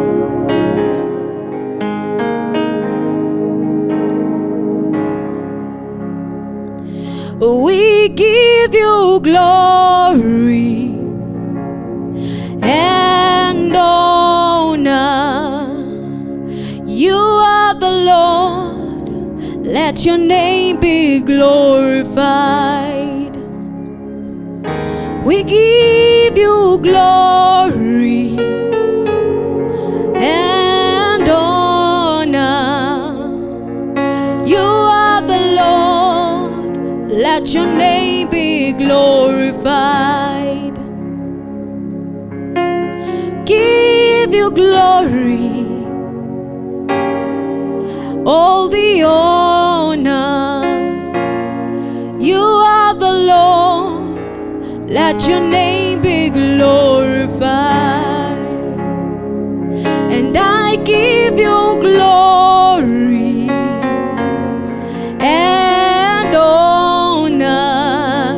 We give you glory and honor. You are the Lord. Let your name be glorified. We give you glory and honor. You are the Lord. Let your name be glorified. Give you glory, all the honor. You are the Lord. Let your name be glorified. And I give you glory and honor.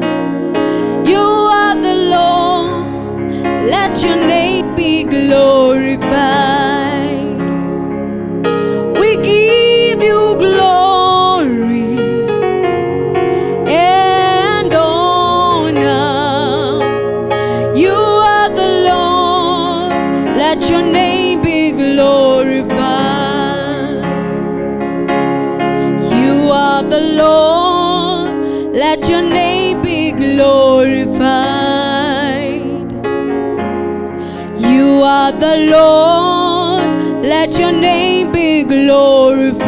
You are the Lord. Let your name be glorified. We give you glory and honor. You are the Lord. Let your name be glorified. You are the Lord. Let your name be glorified. You are the Lord. Let your name be glorified.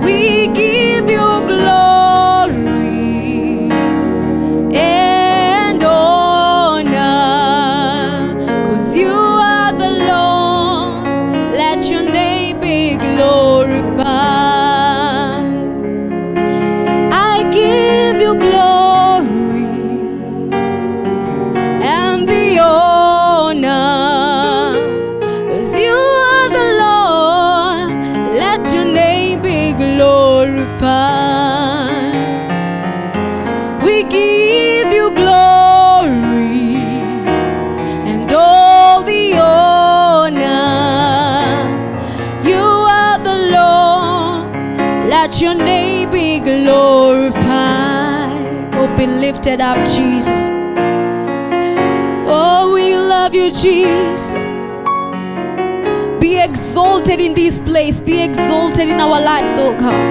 We give you glory and honor, 'cause you are the Lord. Let your name be glorified. I give you glory and the honor, 'cause you are the Lord. Let your name be glorified. We give you glory and all the honor. You are the Lord. Let your name be glorified. Oh, be lifted up, Jesus. Oh, we love you, Jesus. Be exalted in this place. Be exalted in our lives, oh God.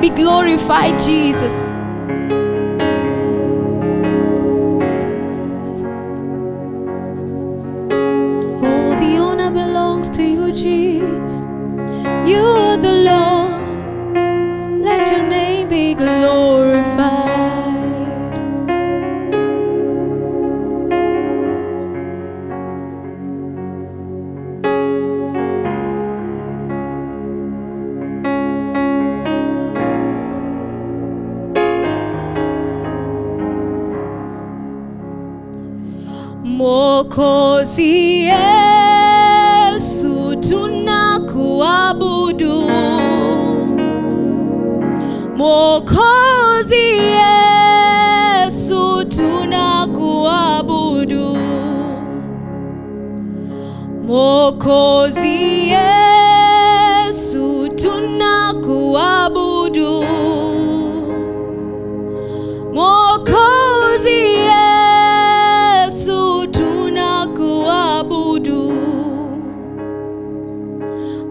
Be glorified, Jesus. All the honor belongs to you, Jesus. You are the Lord. Let your name be glorified. Mwokozi Yesu tunakuabudu. Mwokozi Yesu tunakuabudu. Mwokozi Yesu tunakuabudu. Mwokozi Yesu tunakuabudu.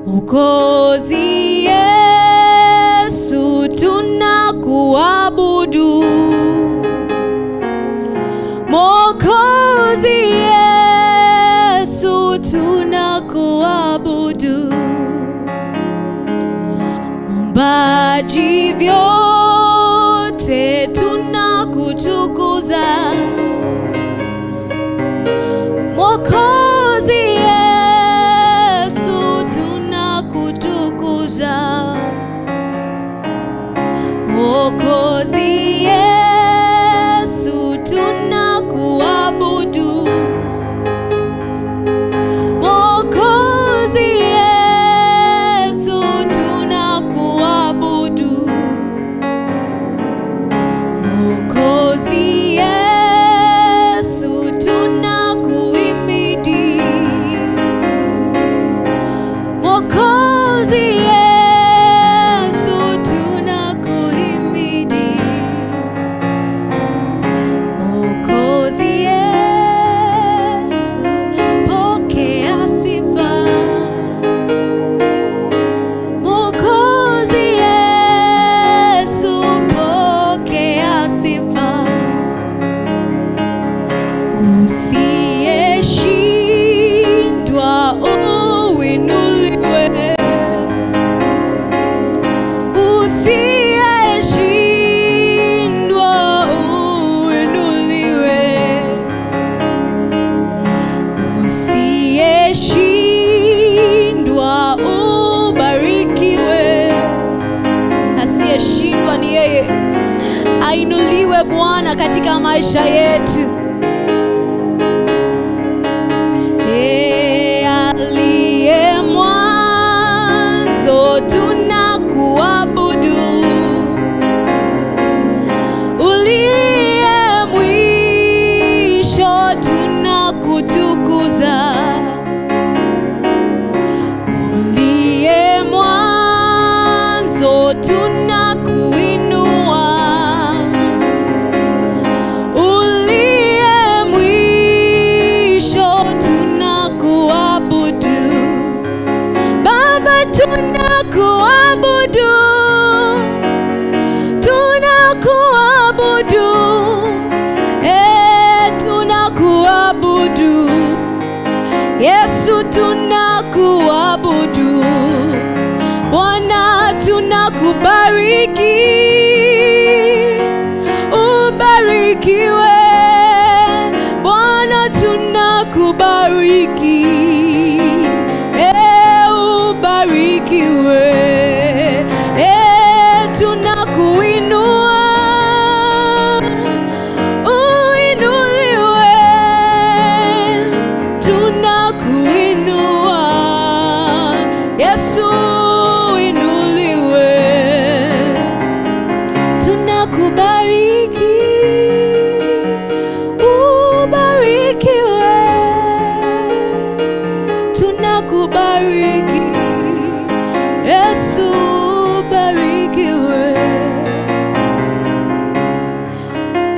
Mwokozi Mwokozi Yesu tunakuabudu. Mwokozi Yesu tunakuabudu. Muumbaji vyote tunakutukuza. Mwokozi Yesu tunakutukuza. Mwokozi Yesu tunakuabudu. Mwokozi Yesu tunakuabudu. Mwokozi Yesu tunakuhimidi. Mwokozi Yesu tunakuhimidi. Mwokozi Yesu pokea sifa. Mwokozi Yesu pokea sifa. Usiyeshindwa uinuliwe. Usiyeshindwa uinuliwe. Usiyeshindwa ubarikiwe. Asiyeshindwa ni yeye. Ainuliwe Bwana katika maisha yetu. Aliye mwanzo tunakuabudu. Uliye mwisho tunakutukuza. Uliye mwanzo tunakuinua. Uliye mwisho tunakuabudu. Baba tunakuabudu. Tunakuabudu. Tunakuabudu. Yesu tunakuabudu. Bwana tunakubariki. Ubarikiwe. Bwana tunakubariki. Ubarikiwe. Tunakuinua. Uinuliwe. Tunakuinua. Yesu inuliwe. Tunakubariki. Ubarikiwe. Tunakubariki. Yesu barikiwe.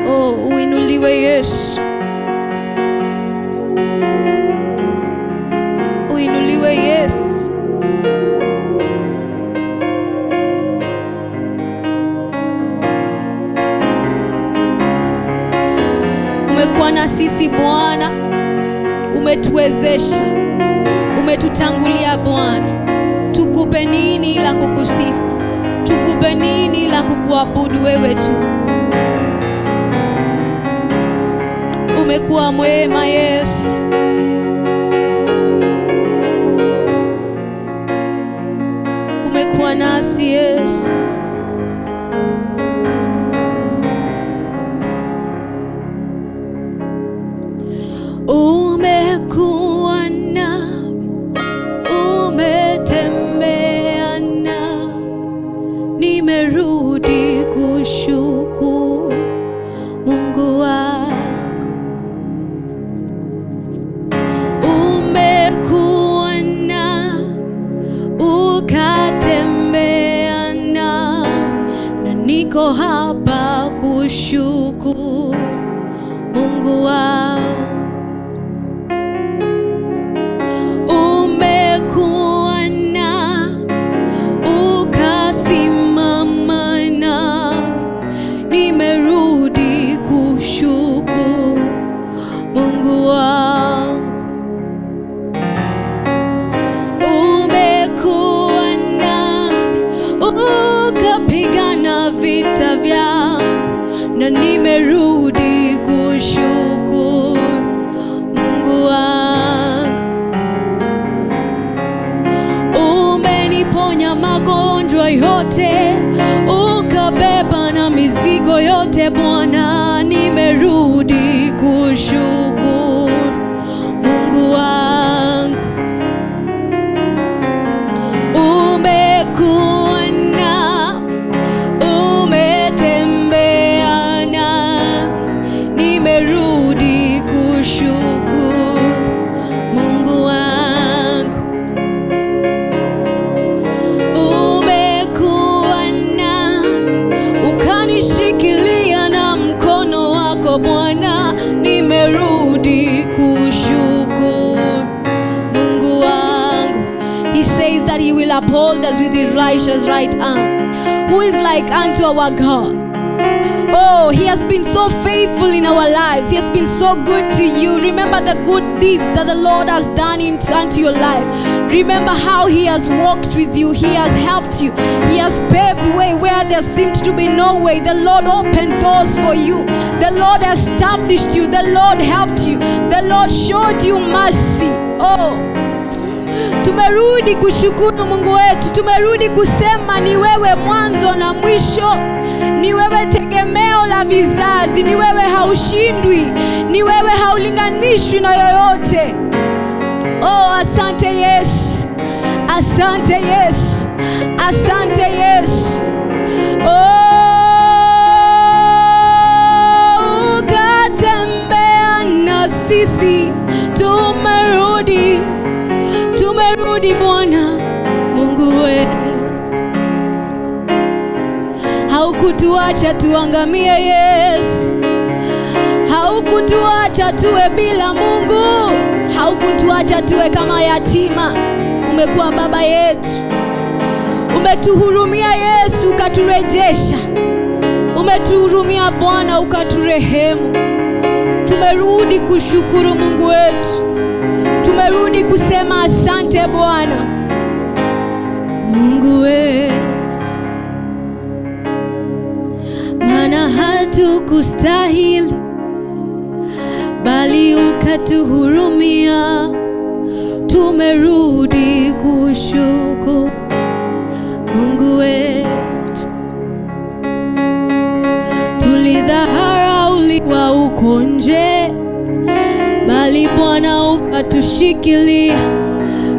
Oh, uinuliwe Yesu. Uinuliwe Yesu. Umekuwa na sisi Bwana. Umetuwezesha. Umetutangulia Bwana. Tukupe nini la kukusifu? Tukupe nini la kukuabudu wewe tu? Umekuwa mwema Yesu. Umekuwa nasi Yesu. Umekuwa na umetembea na nimerudi kushukuru Mungu wangu. Umekuwa na ukatembea na niko hapa kushukuru Mungu wangu. vita vyangu na nimerudi kushukuru Mungu wangu. Umeniponya magonjwa yote, ukabeba na mizigo yote Bwana, nimerudi kushukuru Mungu wangu. Umekuwa nami, umetembea nami, nimerudi kushukuru Mungu wangu. Umekuwa nami, ukanishikilia na mkono wako Bwana, nimerudi kushukuru Mungu wangu. He says that he will uphold us with his righteous right arm. Who is like unto our God? Oh, he has been so faithful in our lives. He has been so good to you. Remember the good deeds that the Lord has done unto your life. Remember how he has walked with you. He has helped you. He has paved way where there seemed to be no way. The Lord opened doors for you. The Lord established you. The Lord helped you. The Lord showed you mercy. Oh, tumerudi kushukuru Mungu wetu. Tumerudi kusema ni wewe mwanzo na mwisho. Ni wewe tegemeo la vizazi. Ni wewe haushindwi. Ni wewe haulinganishwi na yoyote. Oh, asante Yesu. Asante Yesu. Asante Yesu. Oh, ukatembea na sisi. Tumerudi. Tumerudi Bwana Mungu wetu. Haukutuacha tuangamie Yesu. Haukutuacha tuwe bila Mungu. Haukutuacha tuwe kama yatima. Umekuwa baba yetu. Umetuhurumia Yesu, ukaturejesha. Umetuhurumia Bwana, ukaturehemu. Tumerudi kushukuru Mungu wetu. Tumerudi kusema asante Bwana Mungu wetu. Maana hatukustahili, bali ukatuhurumia. Tumerudi kushukuru Mungu wetu. Tulidharauliwa uko nje, bali Bwana ukatushikilia.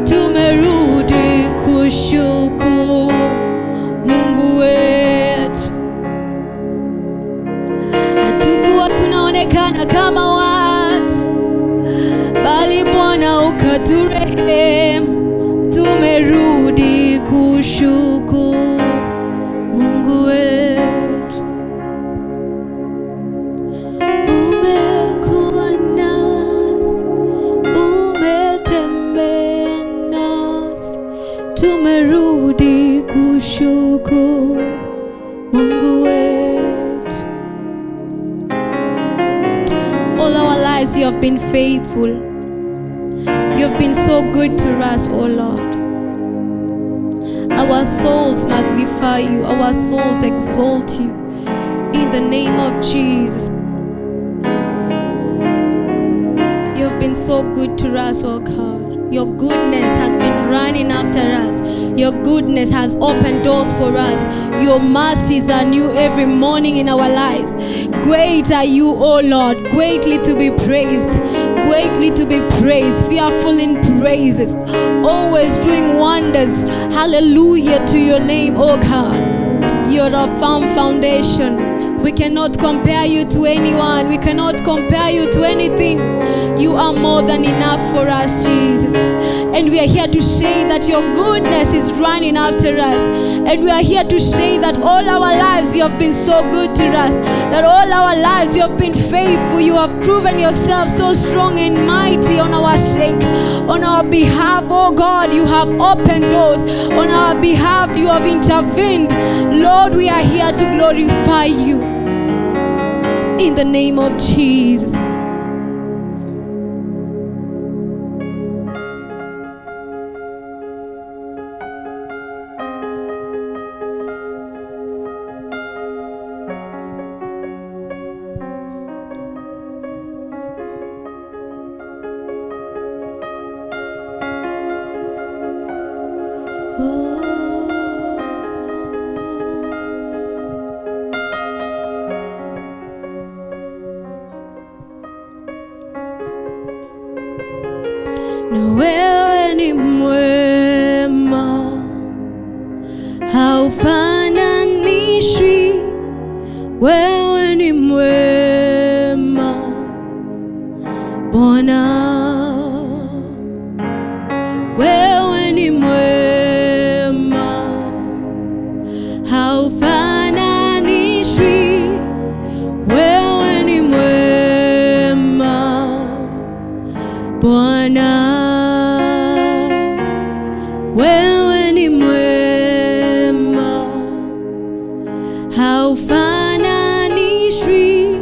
Tumerudi kushukuru Mungu wetu. Hatukuwa tunaonekana kama watu, bali Bwana ukaturehemu. Tumerudi kushukuru Mungu wetu. Umekuwa nasi, umetembea nasi, tumerudi kushukuru Mungu wetu. All our lives you have been faithful. You have been so good to us, oh Lord. Our souls magnify you. Our souls exalt you. In the name of Jesus. You have been so good to us, oh God. Your goodness has been running after us. Your goodness has opened doors for us. Your mercies are new every morning in our lives. Great are you, O Lord, greatly to be praised. Greatly to be praised, fearful in praises, always doing wonders. Hallelujah to your name, O God. You're a firm foundation. We cannot compare you to anyone. We cannot compare you to anything. You are more than enough for us, Jesus. And we are here to say that your goodness is running after us. And we are here to say that all our lives you have been so good to us. That all our lives you have been faithful. You have proven yourself so strong and mighty on our shakes. On our behalf, oh God, you have opened doors. On our behalf, you have intervened. Lord, we are here to glorify you. In the name of Jesus. wewe ni mwema, haufananishwi. Wewe ni mwema Bwana, wewe ni mwema, haufananishwi. Wewe ni mwema Bwana, wewe ni mwema, haufananishwi.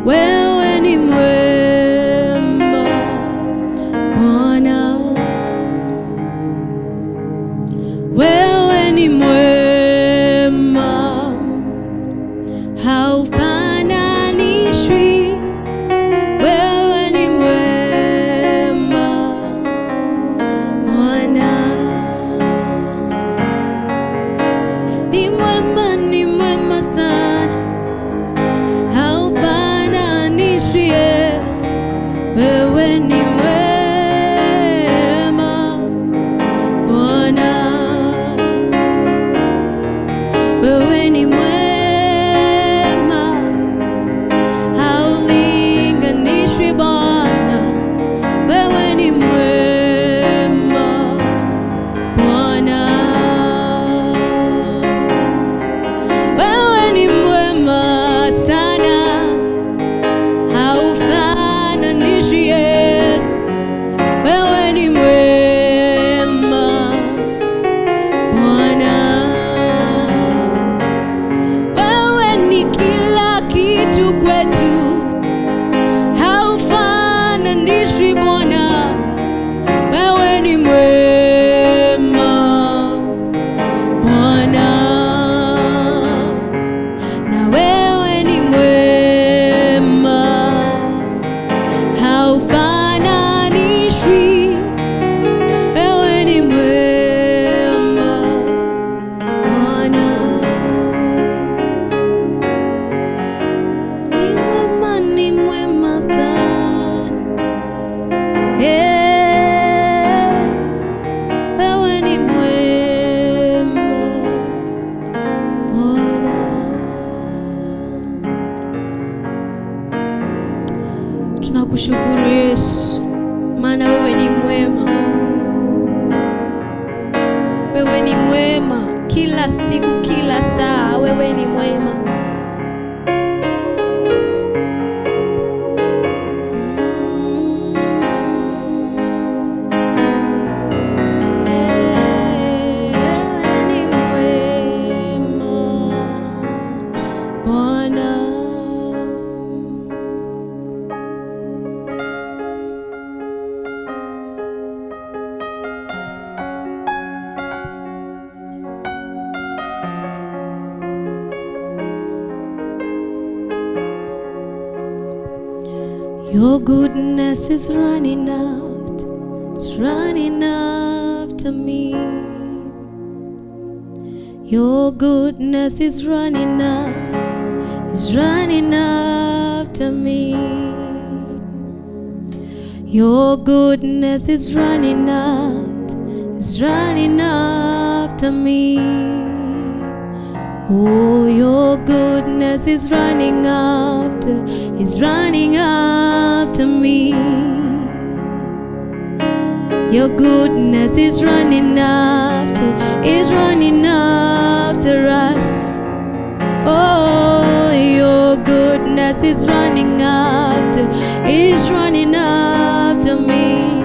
Wewe ni mwema Bwana, wewe ni mwema, haufananishwi. Wewe ni mwema Bwana, ni mwema sana, haufananishwi. Yes, wewe ni mwema Bwana, wewe ni mwema, haulinganishwi Bwana, wewe ni mwema Bwana, wewe ni mwema sana, haufananishwi. Yes, wewe ni mwema Bwana, wewe ni kila kitu kwetu, haufananishwi Bwana, wewe ni mwema Bwana, na wewe ni mwema, haufananishwi. Wewe ni mwema Bwana, ni mwema sana. Yeah, wewe ni mwema Bwana. Tunakushukuru Yesu, maana wewe ni mwema. Wewe ni mwema kila siku, kila saa. Wewe ni mwema. Wewe ni mwema Bwana. Your goodness is running out, it's running after me. Your goodness is running out, it's running after me. Your goodness is running out, it's running after me. Oh, your goodness is running after, is running after me. Your goodness is running after, is running after us. Oh, your goodness is running after, is running after me.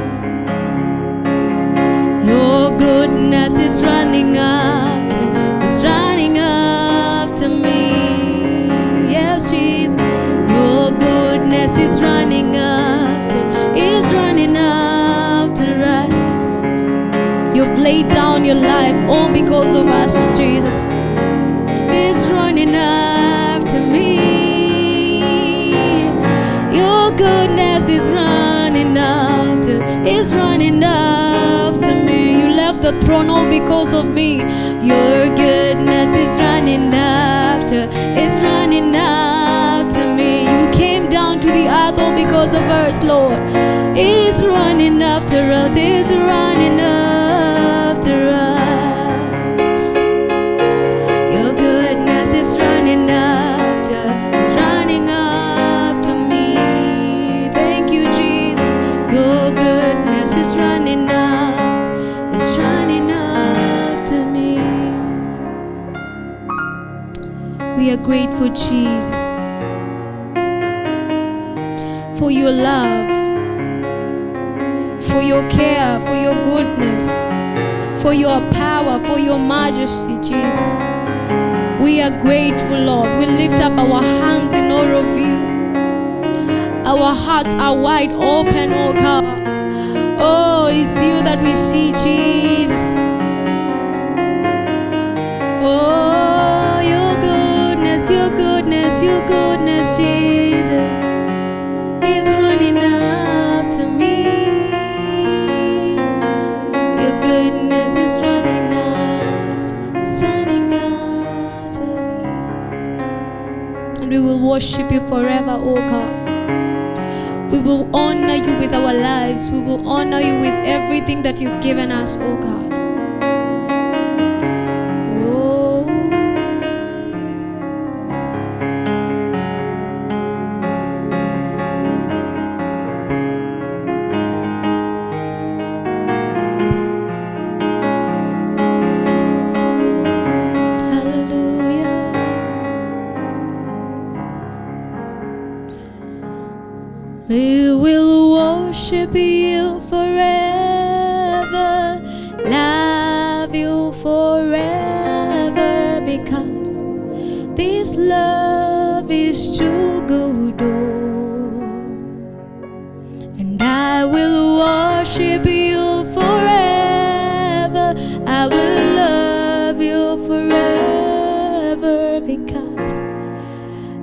Your goodness is running after, is running after me. Yes, Jesus. Your goodness is running after, is running after us. You've laid down your life all because of us, Jesus. It's running after me. Your goodness is running after, is running after me. You left the throne all because of me. Your goodness is running after, is running after me. You came down to to the earth, all because of us, Lord. He's running after us, He's running after us. Your goodness is running after, it's running after me. Thank you, Jesus. Your goodness is running after, it's running after me. We are grateful, Jesus, for your love, for your care, for your goodness, for your power, for your majesty, Jesus. We are grateful, Lord. We lift up our hands in awe of you. Our hearts are wide open, oh God. Oh, it's you that we see, Jesus. Oh, your goodness, your goodness, your goodness, Jesus. He's running after me. Your goodness is running after, it's running after me. And we will worship you forever, oh God. We will honor you with our lives. We will honor you with everything that you've given us, oh God. We will worship you forever, love you forever, because this love is too good, oh. And I will worship you forever, I will love you forever, because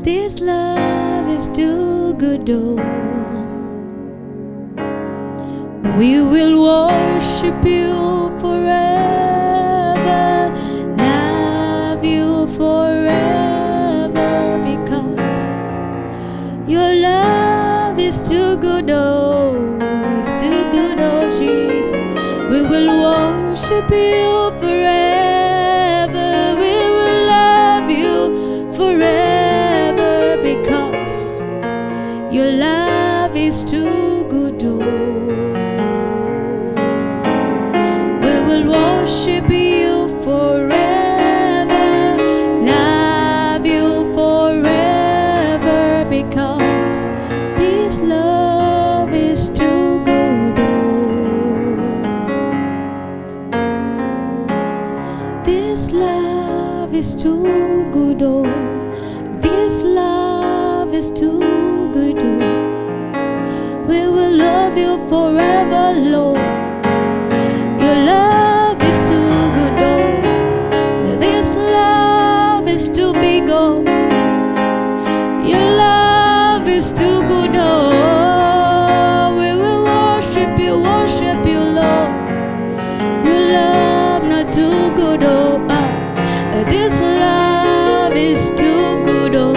this love is too good, oh. We will worship you forever, love you forever, because your love is too good, oh, it's too good, oh Jesus. We will worship you forever, we will love you forever, because your love is too good, oh. Worship you forever, love you forever, because this love is too good, oh. This love is too good, oh. This love is too good, oh. We will love you forever, Lord. Your love is too good, oh. This love is too big, oh. Your love is too good, oh. We will worship you, Lord. Your love not too good, oh. This love is too good, oh.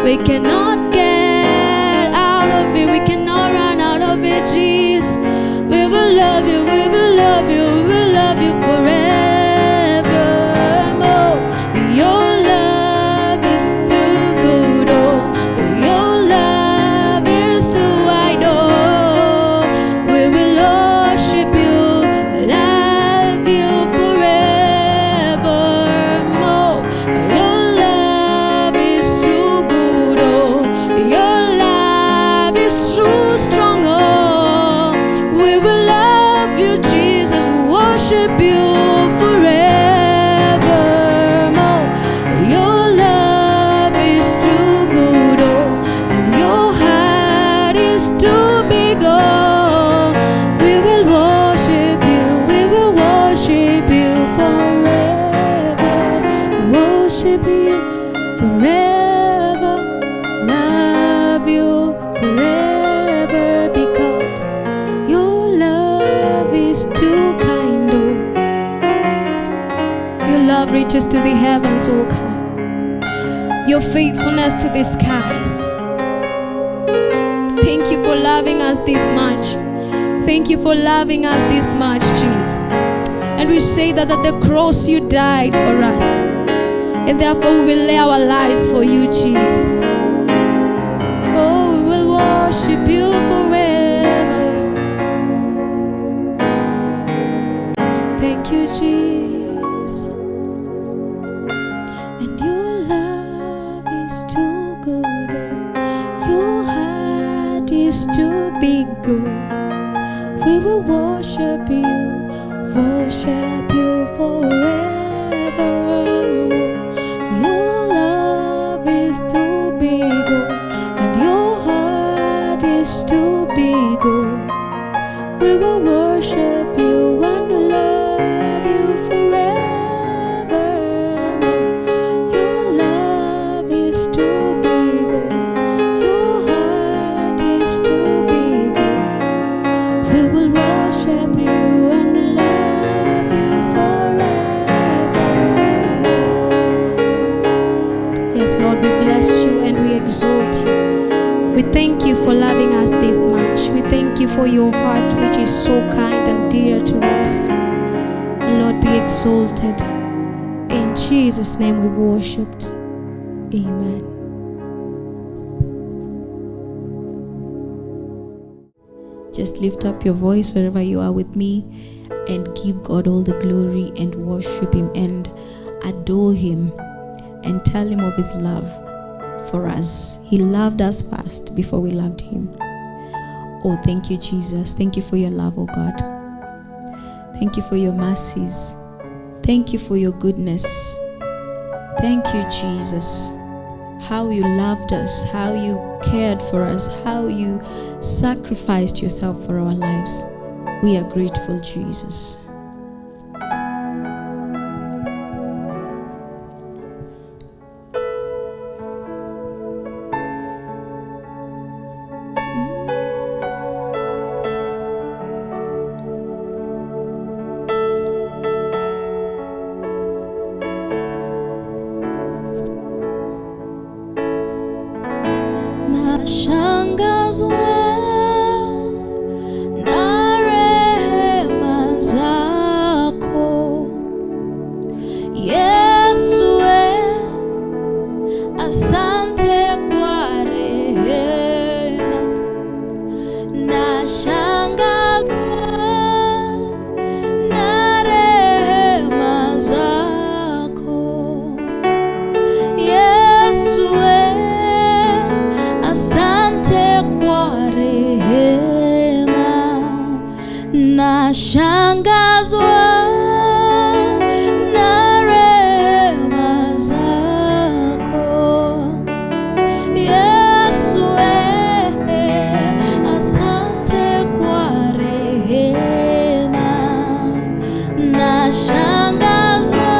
We cannot get out of it, we cannot run out of it, Jesus. We will love you, we will love you, we will love you forever. Oh, your love is too good, oh. Your love is too wide, oh. We will worship you, love you forever. Oh, your love is too good, oh. Your love is too strong, oh. We will love you, Jesus. We worship you forevermore. Your love is too good, oh, and your heart is too big, oh. We will worship you. We will worship you forever. Worship you forever. Love you forever, because your love is too kind, oh. Your love reaches to the heavens, oh God. Your faithfulness to the skies. Thank you for loving us this much. Thank you for loving us this much, Jesus. And we say that at the cross you died for us. And therefore we will lay our lives for you, Jesus. Oh, we will worship you forever. Thank you, Jesus. And your love is too good. Your heart is too big. We will worship you forever. Your love is too big, and your heart is too big. We will worship you and love you forever. Your love is too big, your heart is too big. We will worship you and love you forever. Yes, Lord, we bless you and we exalt you. We thank you for loving us this much. We thank you for your heart, which is so kind and dear to us. And Lord, be exalted. In Jesus' name we've worshipped. Amen. Just lift up your voice wherever you are with me and give God all the glory and worship him and adore him and tell him of his love for us. He loved us first before we loved him. Oh, thank you, Jesus. Thank you for your love, oh God. Thank you for your mercies. Thank you for your goodness. Thank you, Jesus. How you loved us, how you cared for us, how you sacrificed yourself for our lives. We are grateful, Jesus. Nashangazwa na rehema zako, Yesu, asante kwa rehema. Nashangazwa na rehema zako, Yesu, asante kwa rehema. Nashangazwa na rehema zako, Yesu, asante kwa rehema. Nashangazwa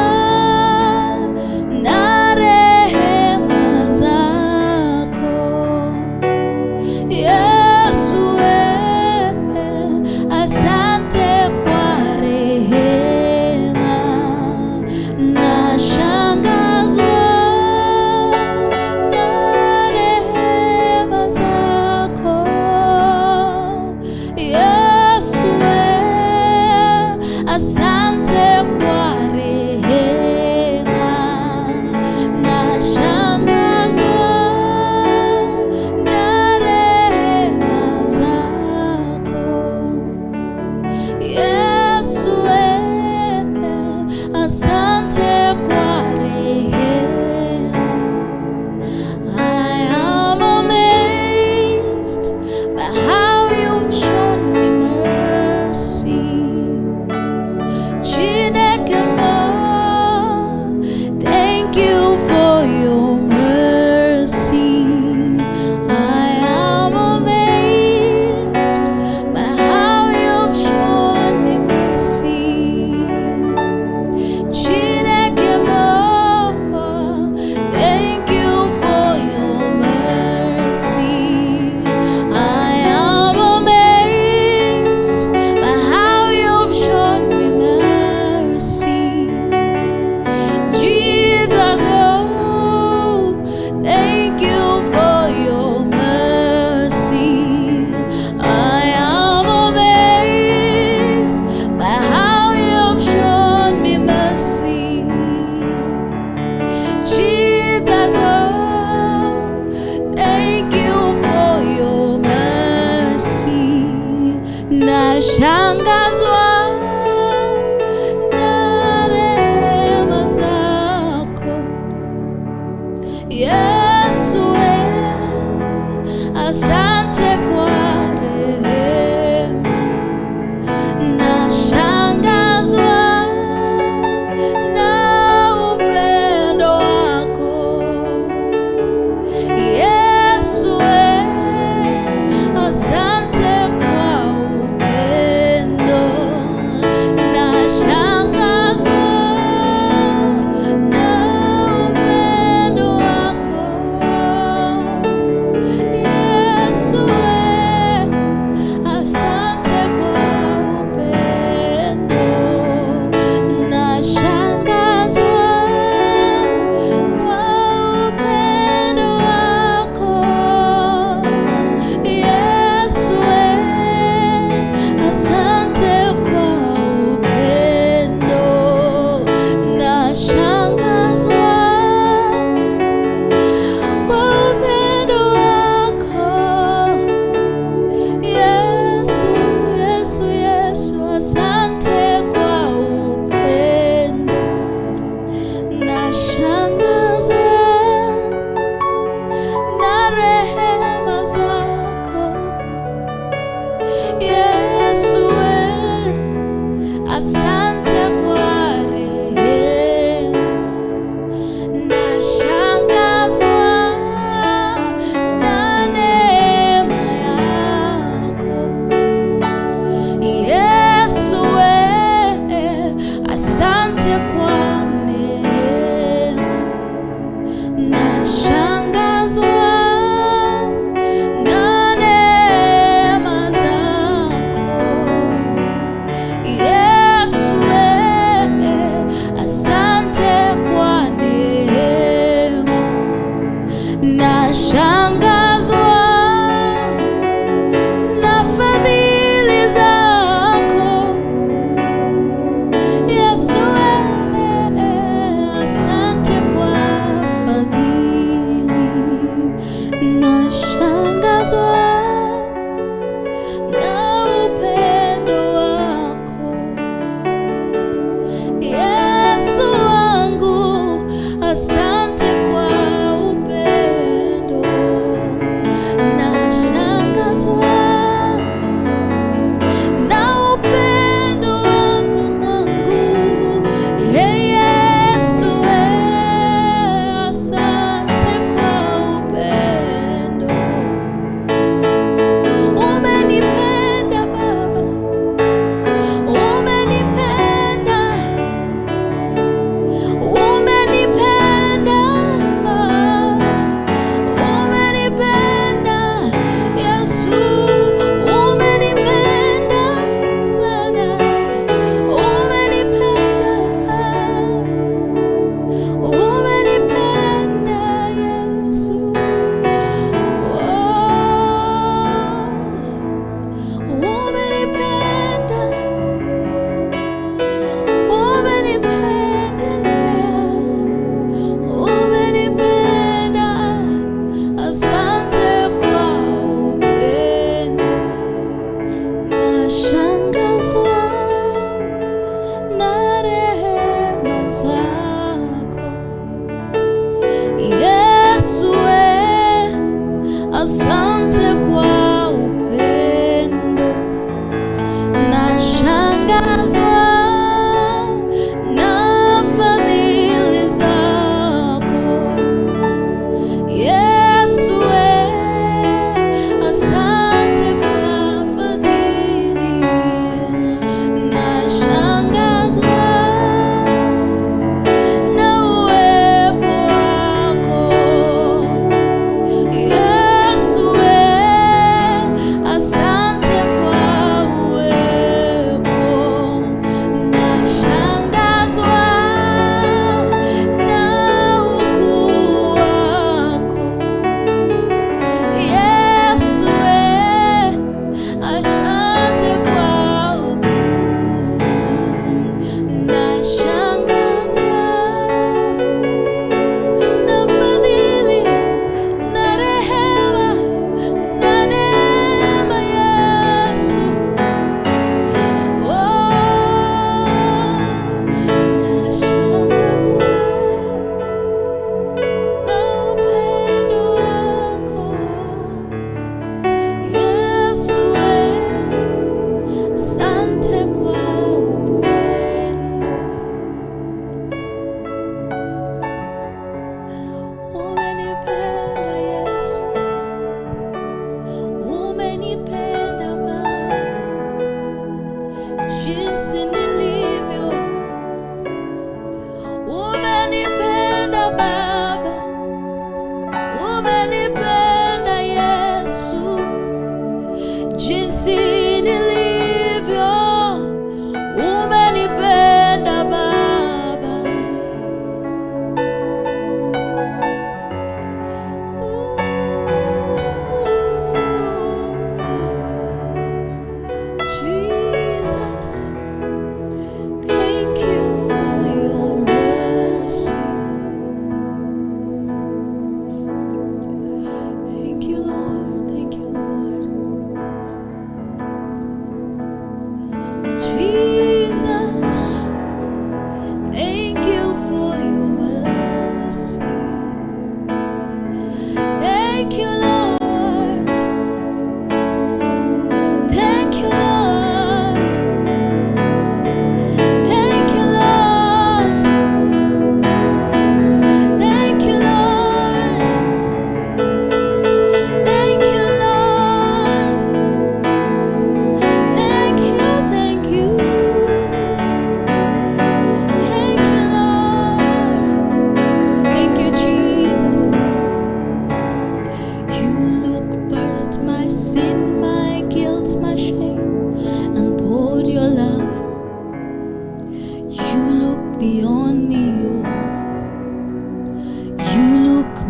na rehema zako, Yesu, asante kwa rehema. Nashangazwa na rehema zako, Yesu, asante kwa rehema. Nashangazwa na rehema zako, Yesu, asante kwa rehema. I am amazed by how you've shown me mercy. Chineke mo, thank you for your mercy. I am amazed by how you've shown me mercy. Chineke mo, thank you for your mercy. I am amazed by how you've shown me mercy. Jesus, oh, thank you for your mercy. Jesus, oh, thank you for your mercy. Nashangazwa na rehema zako Yesu, asante kwa rehema. Nashangazwa na upendo wako Yesu, asante kwa upendo. Nashangazwa na upendo wako Yesu, asante kwa upendo. Nashangazwa kwa upendo wako Yesu, asante kwa upendo. Nashangazwa kwa upendo wako Yesu, Yesu, Yesu, asante kwa upendo. Nashangazwa na rehema zako Yesu, asante kwa rehema. Nashangazwa na neema yako Yesu, asante kwa neema. Nashangazwa na neema zako Yesu, asante kwa neema. Nashangazwa na fadhili zako Yesu, asante kwa fadhili. Nashangazwa na upendo wako Yesu wangu, asante kwa upendo. Nashangazwa na upendo wako kwangu Yesu, asante kwa upendo. Umenipenda Baba, umenipenda, umenipenda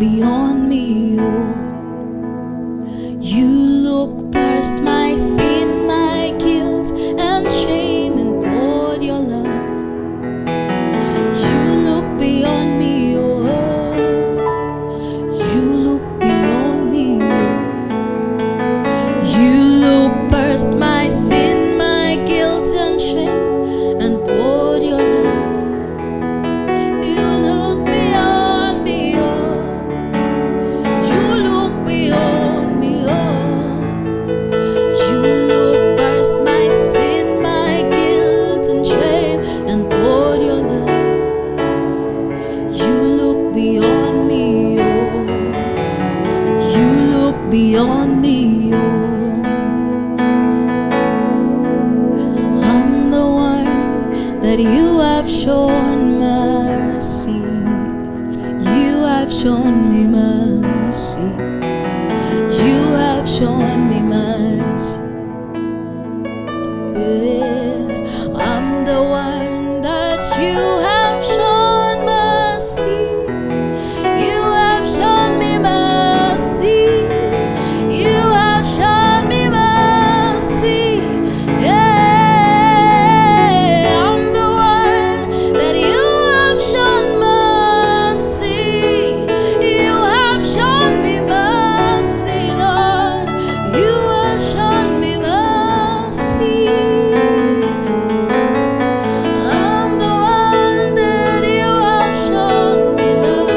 beyond me, oh. You look past my sin, my guilt and shame, and poured your love. You look beyond me, oh. You look beyond me, oh. You look past my sin, my guilt and shame, and poured your love. You look beyond me, oh. You look beyond me, oh. You look past my sin, my guilt and shame, and poured your love. You look beyond me, oh. You look beyond me, oh. I'm the one that you have shown mercy. You have shown me mercy. You have shown me mercy. Yeah. I'm the one that you have shown mercy. You have shown me mercy. You have shown me mercy. Yeah, I'm the one that you have shown mercy. You have shown me mercy, Lord. You have shown me mercy. I'm the one that you have shown me love.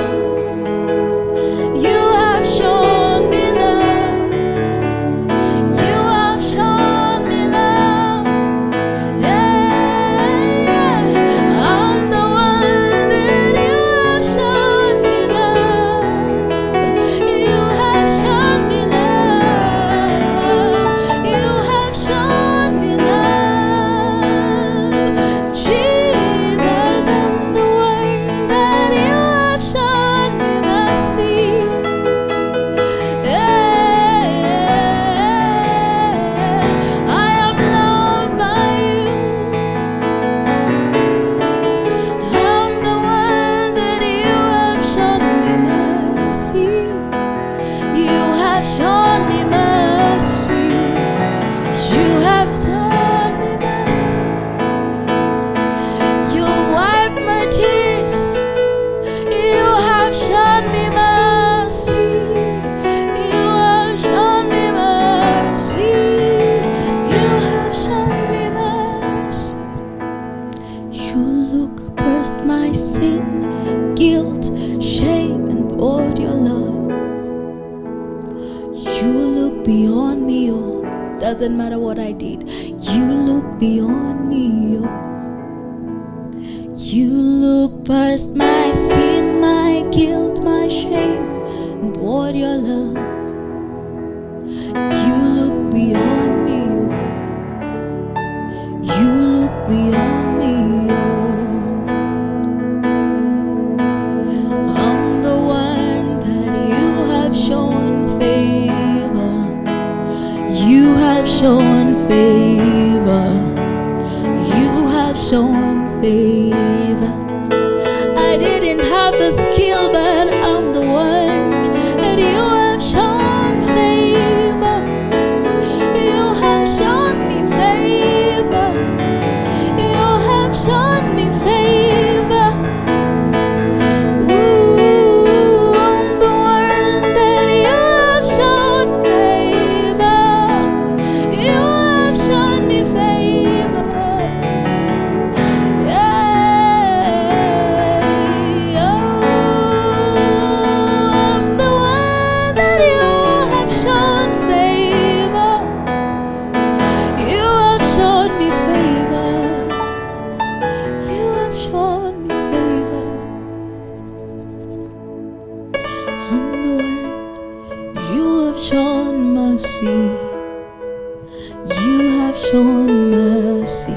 You have shown me love. You have shown me love. Yeah, I'm the one that you have shown me love. You have shown me love. You have shown me love. Jesus, I'm the one that you have shown me mercy. I am loved by you. I'm the one that you have shown me mercy. You have shown me mercy. You have shown me mercy. You wiped my tears. You have shown me mercy. You have shown me mercy. You have shown me mercy. You look past my sin, guilt, shame, and poured your love. You look beyond me, oh. Doesn't matter what I did. You look beyond me, oh. You look past my sin, my guilt, my shame, and poured your love. You look beyond me, oh. You look beyond me, oh. I'm the one that you have shown favor. You have shown favor. You have shown favor. I didn't have the skill, but I'm the one that you have shown favor. You have shown me favor. You have shown me favor. Ooh, I'm the one that you have shown favor. You have shown me favor. Yeah, oh, I'm the one that you have shown favor. You have shown me favor. You have shown me favor. I'm the one. You have shown mercy. You have shown mercy.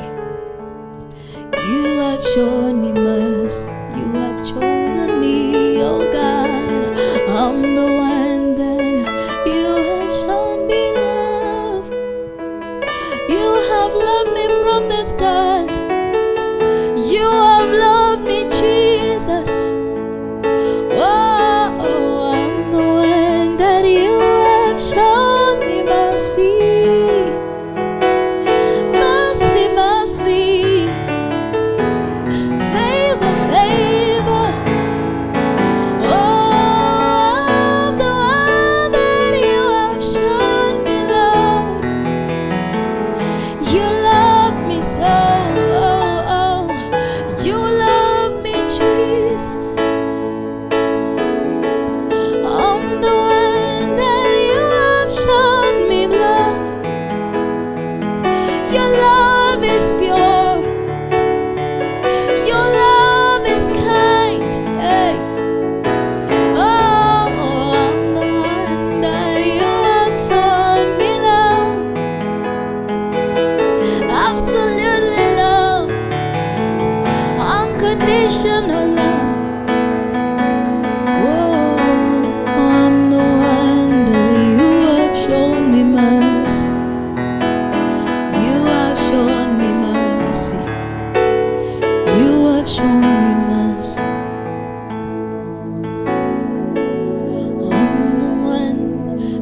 You have shown me mercy. You have chosen me, oh God. I'm the one that you have shown me love. You have loved me from the start. You have loved me, Jesus. Whoa,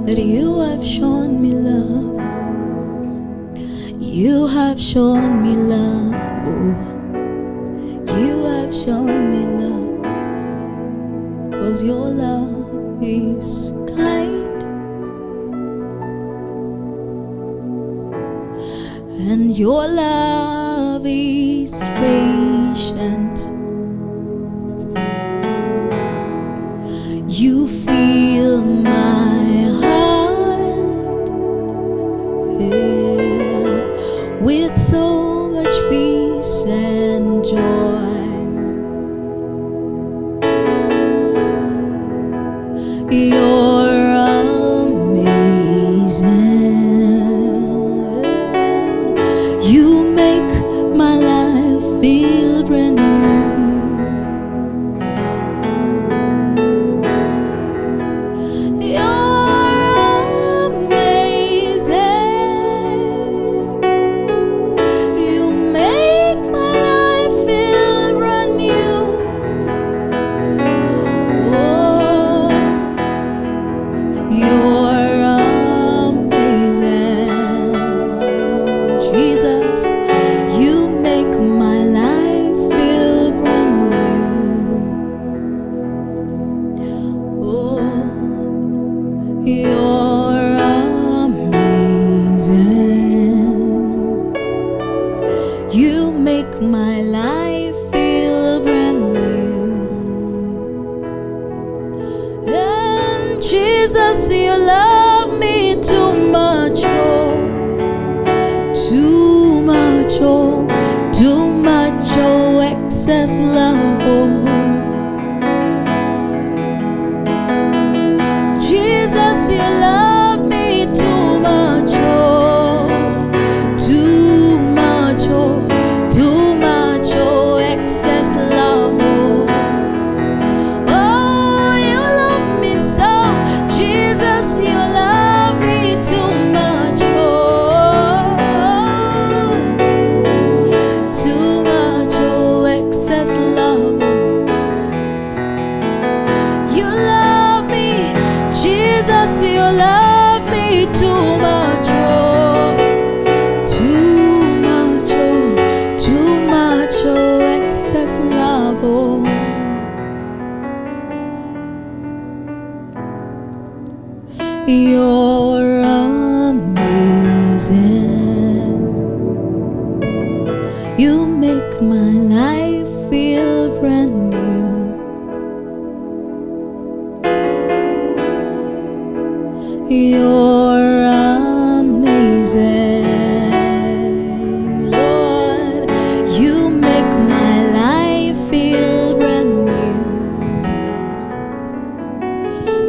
that you have shown me love. You have shown me love. Oh, you have shown me love. 'Cause your love is kind, and your love is patient. You fill my heart, yeah, with so much peace and joy. You're amazing. You make my life feel brand new. You make my life feel brand new. And Jesus, you love me too much, oh, too much, oh, too much, oh, excess love, oh. Jesus, you love me too much, oh, too much, oh, too much, oh, excess love, oh. Oh, you love me so, Jesus, you love me too much, oh, too much, oh, excess love, oh. You love me, Jesus, you love me too much, oh, too much, oh, too much, oh, excess love, oh. You're amazing. You make my life feel brand new. You're amazing, Lord. You make my life feel brand new.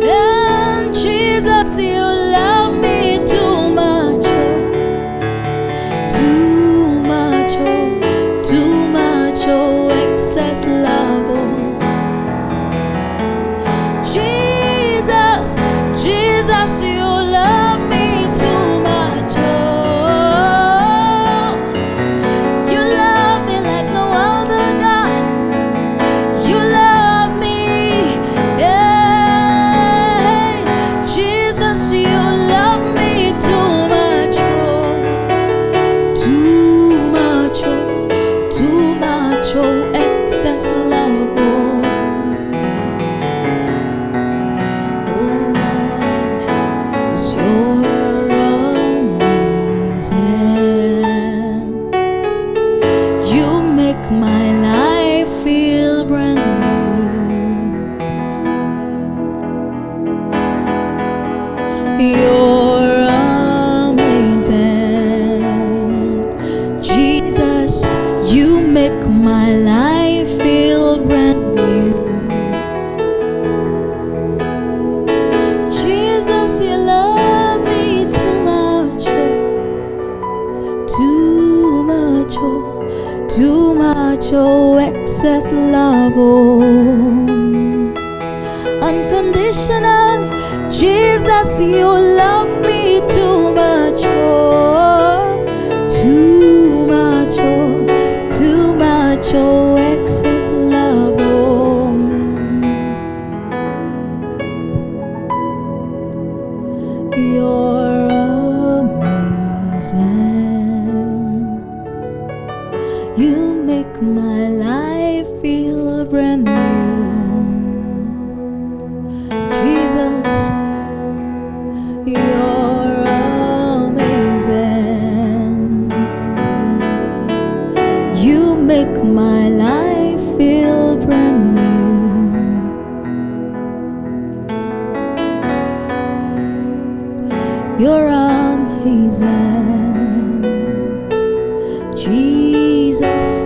And Jesus, you love me too much, oh, too much, oh, too much, oh, excess love, oh. Jesus, Jesus, you love me too much, oh. You love me like no other God. You love me, yeah. Jesus, you love me too much, oh, too much, oh, too much, oh, excess love, oh. You're amazing. You make my life feel brand new. You're amazing. Jesus, you make my life feel brand new. Jesus, you love me too much, oh, too much, oh, too much, oh, excess love, oh. Unconditional, Jesus, you love me too much, oh, too much, oh, too much, oh, excess love, oh. You're amazing, Jesus.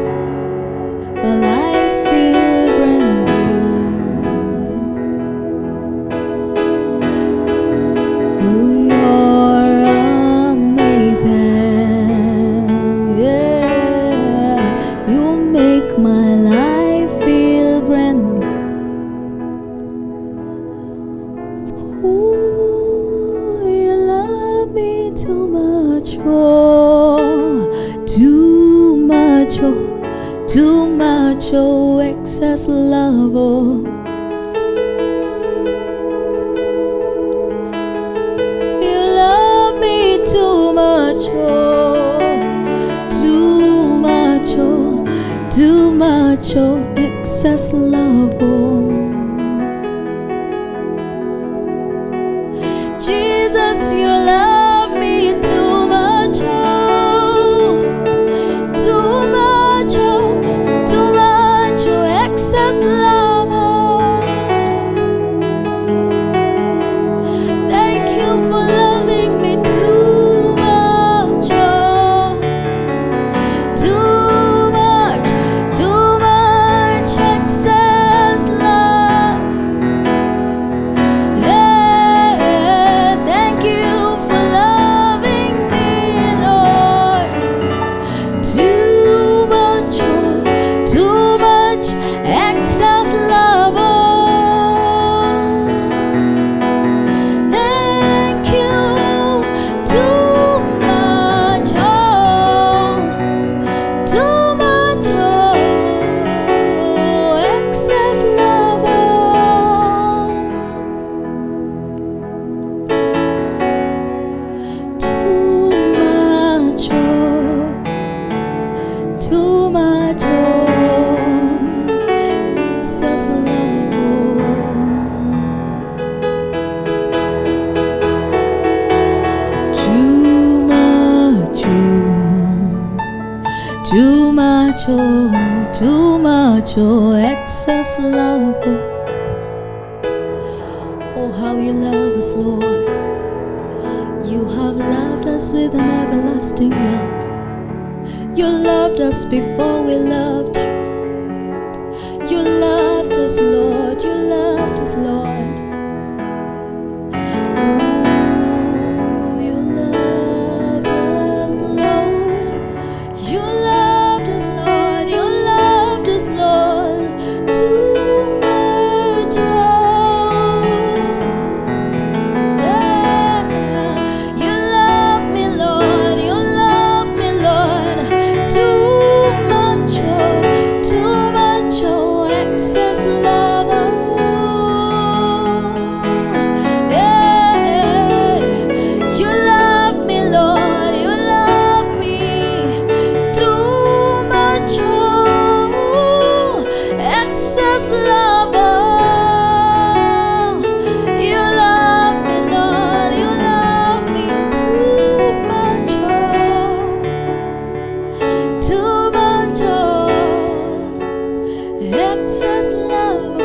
My life feel brand new. You're amazing, yeah. You make my life feel brand new. Ooh, you love me too much, oh, too much, oh, too much, oh, excess love, oh. You love me too much, oh, too much, oh, too much, oh, excess love, oh. Jesus, you love me too much, oh, too much, oh, too much, oh, excess love, oh. Thank you for loving me too much, oh, too much, excess love. Yeah, thank you for loving me, Lord. Too much, oh, too much, excess love, oh. Thank you, too much, oh, too much, oh, excess love, oh. Too much, oh, too much, oh, excess love, oh. Too much, oh, too much, oh, too much, oh, excess love, oh. Oh, how you love us, Lord. You have loved us with an everlasting love. You loved us before we loved you. You loved us, Lord. You loved us, Lord. Oh, you loved us, Lord. You loved us, Lord. You loved us, Lord. Too much, oh. Yeah, you love me, Lord. You love me, Lord. Too much, oh, excess love, oh. Yeah, you love me, Lord. You love me. Too much, oh, excess love, oh. You love me, Lord. You love me too much, oh, too much, oh, excess love, oh.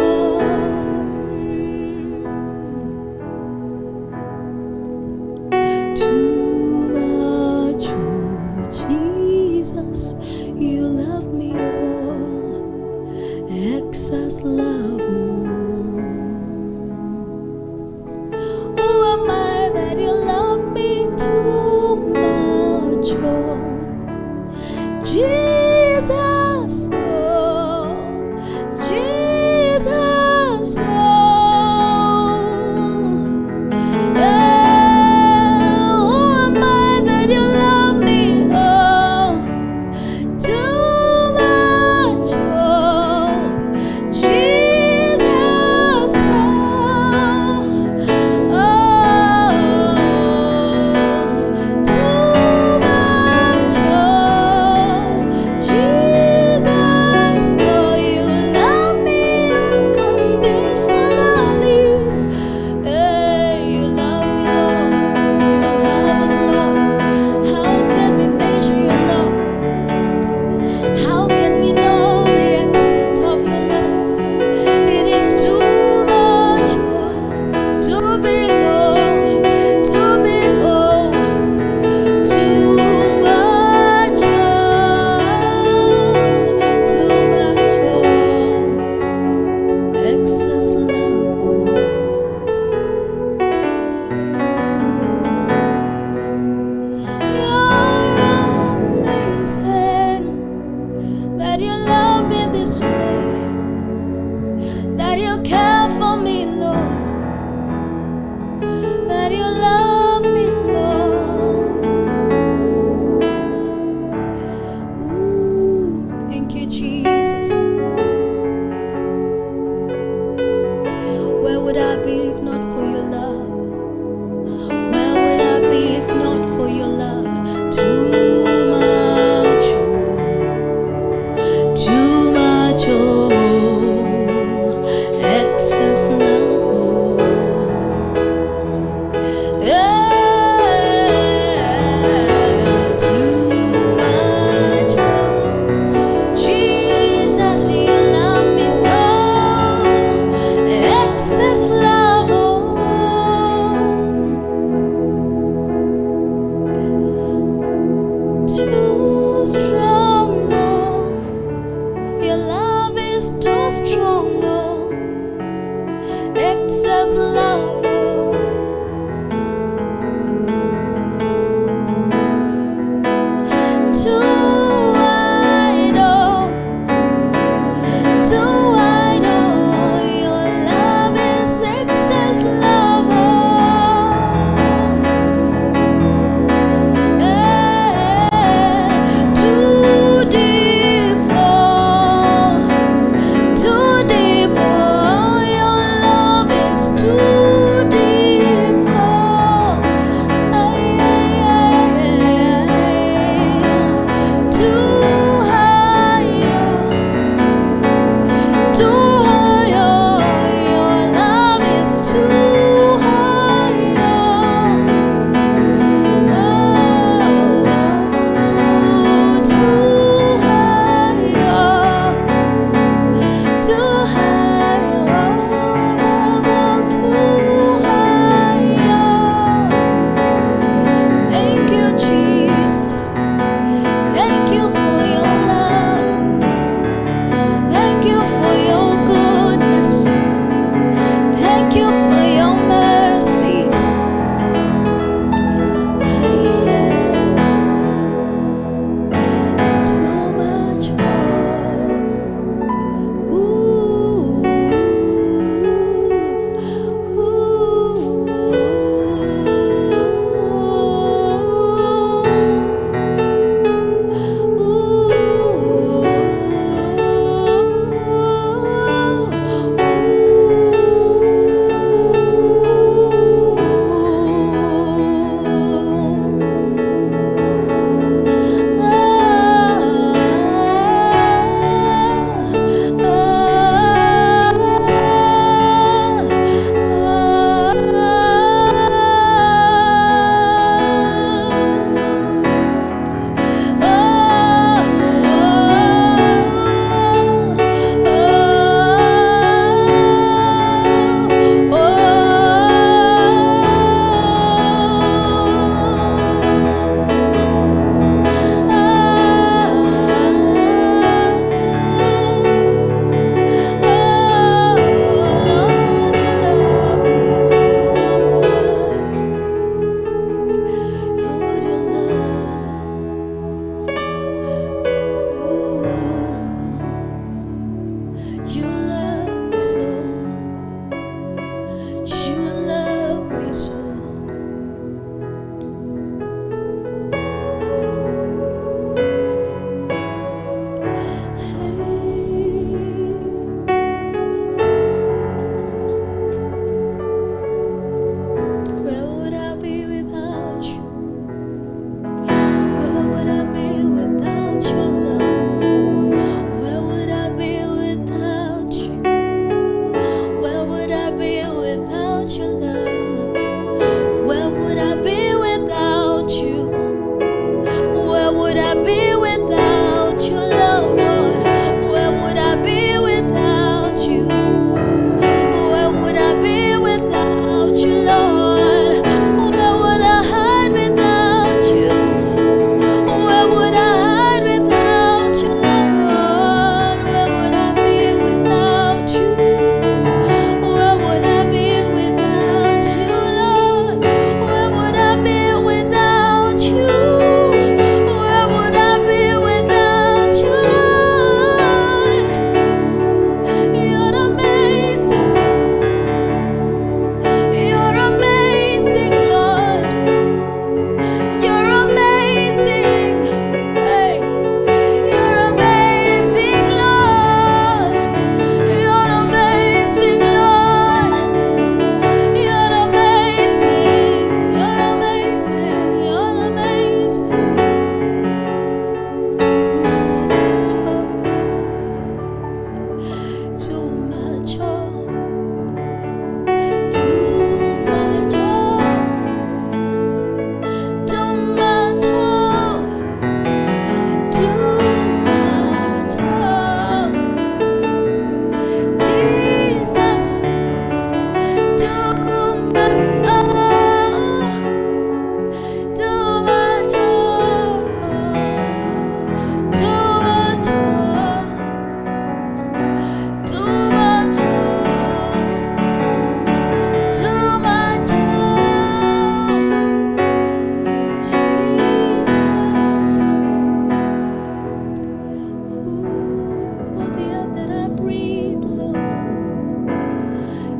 Too much, oh, Jesus, you love me, oh, excess love, oh. Who am I that you love me too much, oh, Jesus, oh, Jesus, oh. Yeah, who am I that you love me, oh, too much, oh, Jesus, oh, oh, too much, oh, love. Too much. Jesus, you love me so. Excess love. Too strong. Your love is too strong. Excess love. Too wide, too wide, your love is excess love. Too deep, too deep, your love is too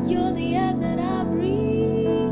You're the air that I breathe.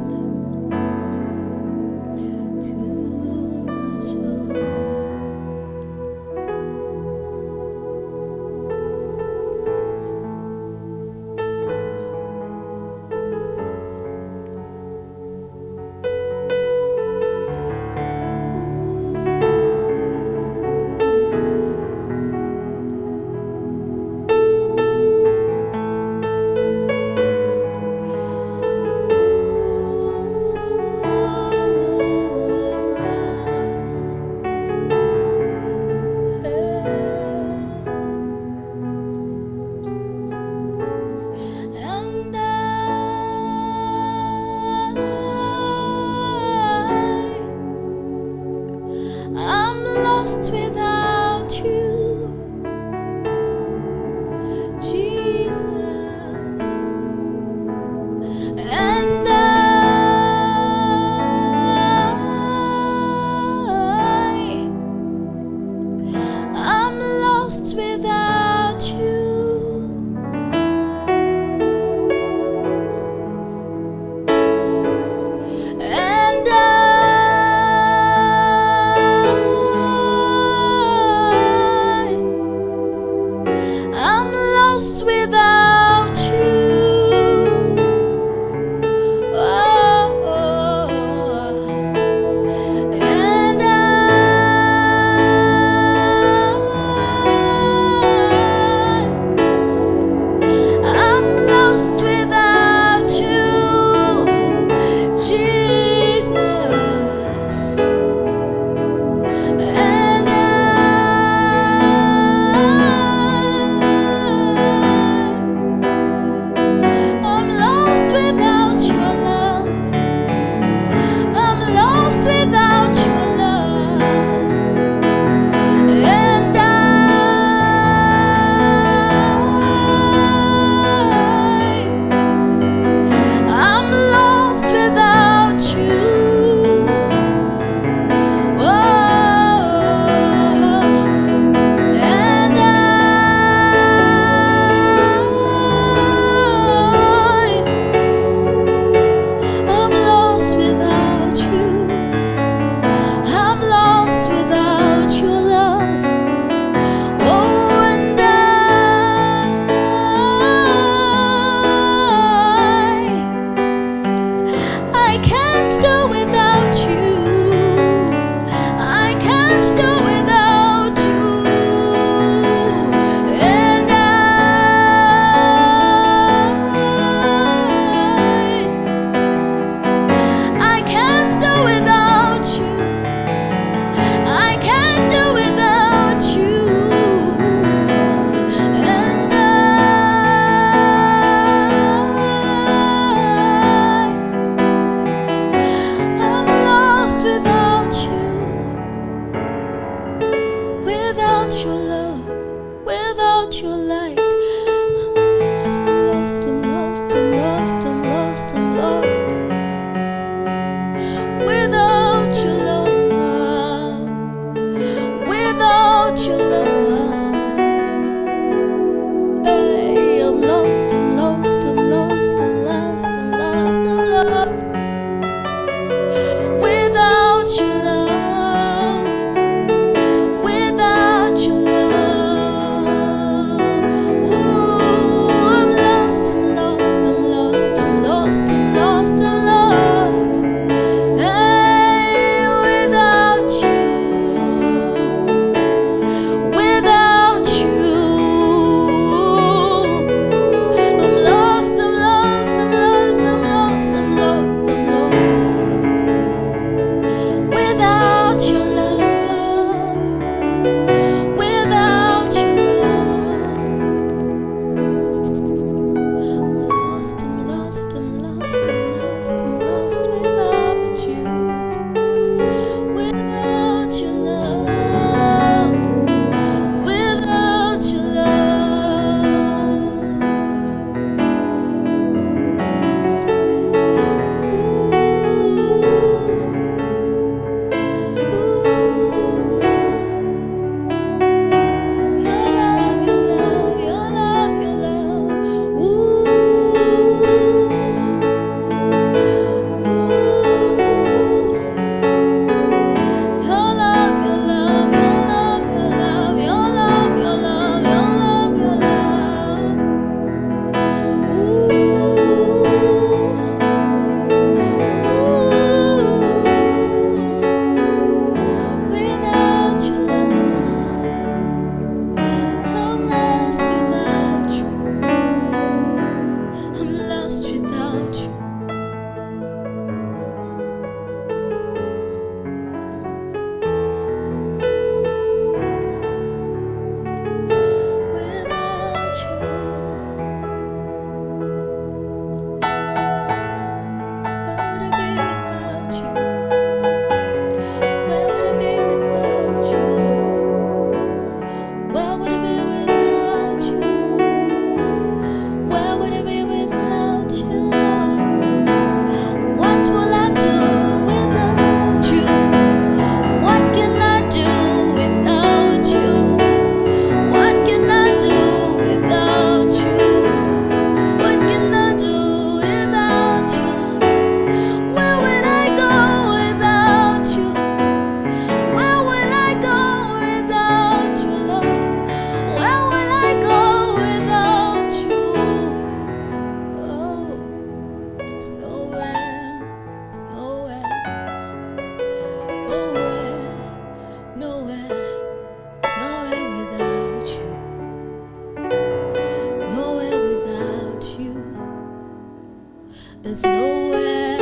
There's nowhere,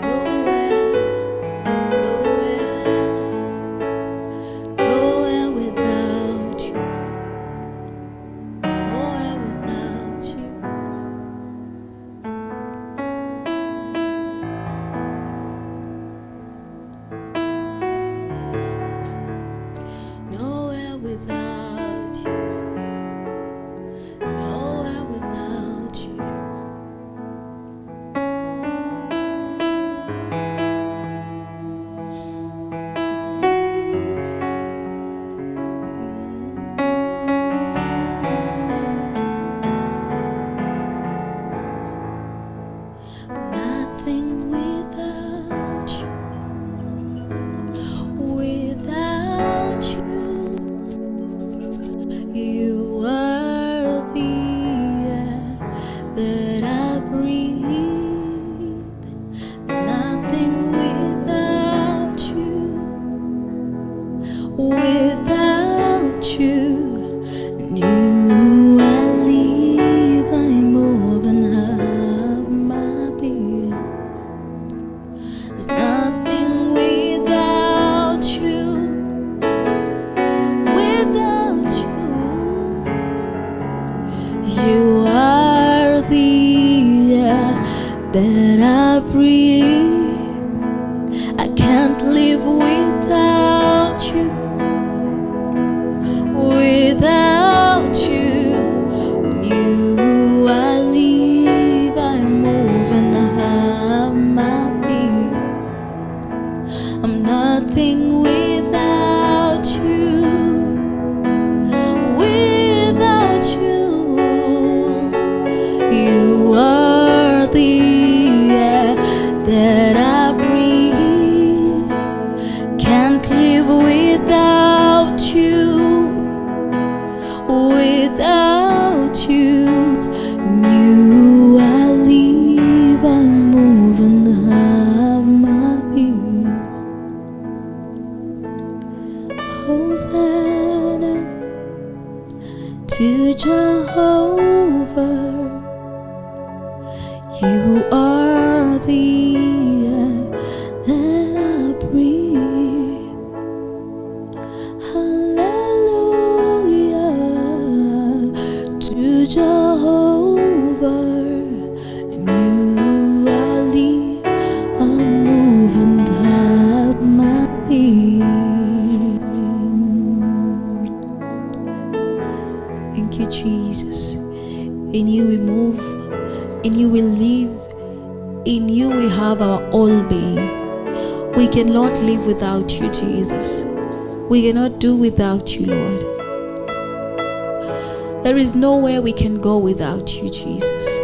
nowhere without you. Nowhere without you. Nowhere without you. Nowhere without you. Nothing without you. Without you. You are the air that I breathe. Nothing without you. Without you. You I live, I move and have my being. There's nothing without you. Without you. You are the air that I breathe. I can't live without you. Without you. You I live, I move and I have my being. I'm nothing without you. Without you. You are the air that I breathe. Can't live without you. Without you. You I live, I move and have my being. Hosanna to Jehovah. You are the air that I breathe. Hallelujah to Jehovah. And you I live, I move and have my being. Thank you, Jesus. In you we move, in you we live, in you we have our all being. We cannot live without you, Jesus. We cannot do without you, Lord. There is nowhere we can go without you, Jesus.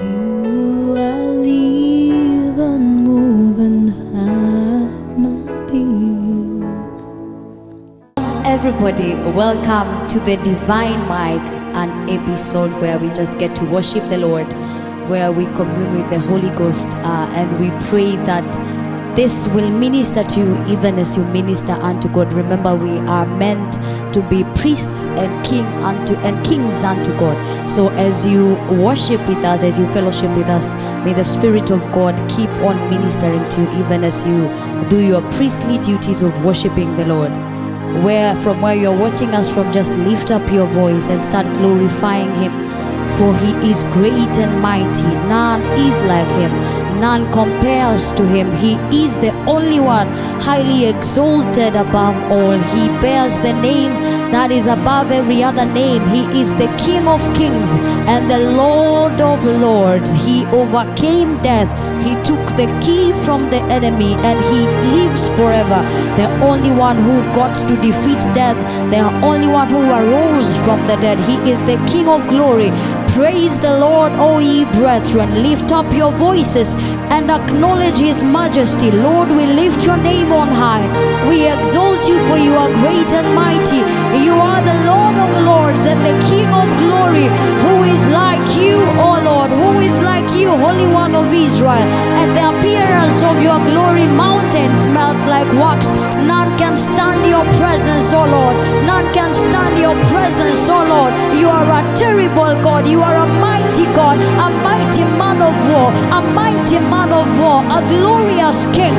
You I live and move and have my being. Everybody, welcome to the Divine Mic, an episode where we just get to worship the Lord, where we commune with the Holy Ghost, and we pray that this will minister to you even as you minister unto God. Remember, we are meant to be priests and kings unto God. So as you worship with us, as you fellowship with us, may the Spirit of God keep on ministering to you even as you do your priestly duties of worshiping the Lord. From where you're watching us from, just lift up your voice and start glorifying Him, for He is great and mighty. None is like Him. None compares to Him. He is the only one, highly exalted above all. He bears the name that is above every other name. He is the King of kings and the Lord of lords. He overcame death. He took the key from the enemy and He lives forever. The only one who got to defeat death, the only one who arose from the dead. He is the King of glory. Praise the Lord, O ye brethren. Lift up your voices and acknowledge His majesty. Lord, we lift your name on high. We exalt you, for you are great and mighty. You are the Lord of lords and the King of glory. Who is like you, O Lord? Who is like you, Holy One of Israel? At the appearance appearance of your glory, mountains melt like wax. None can stand your presence, O Lord. None can stand your presence, O Lord. You are a terrible God. You are a mighty God, a mighty man of war, a mighty man of war, a glorious King,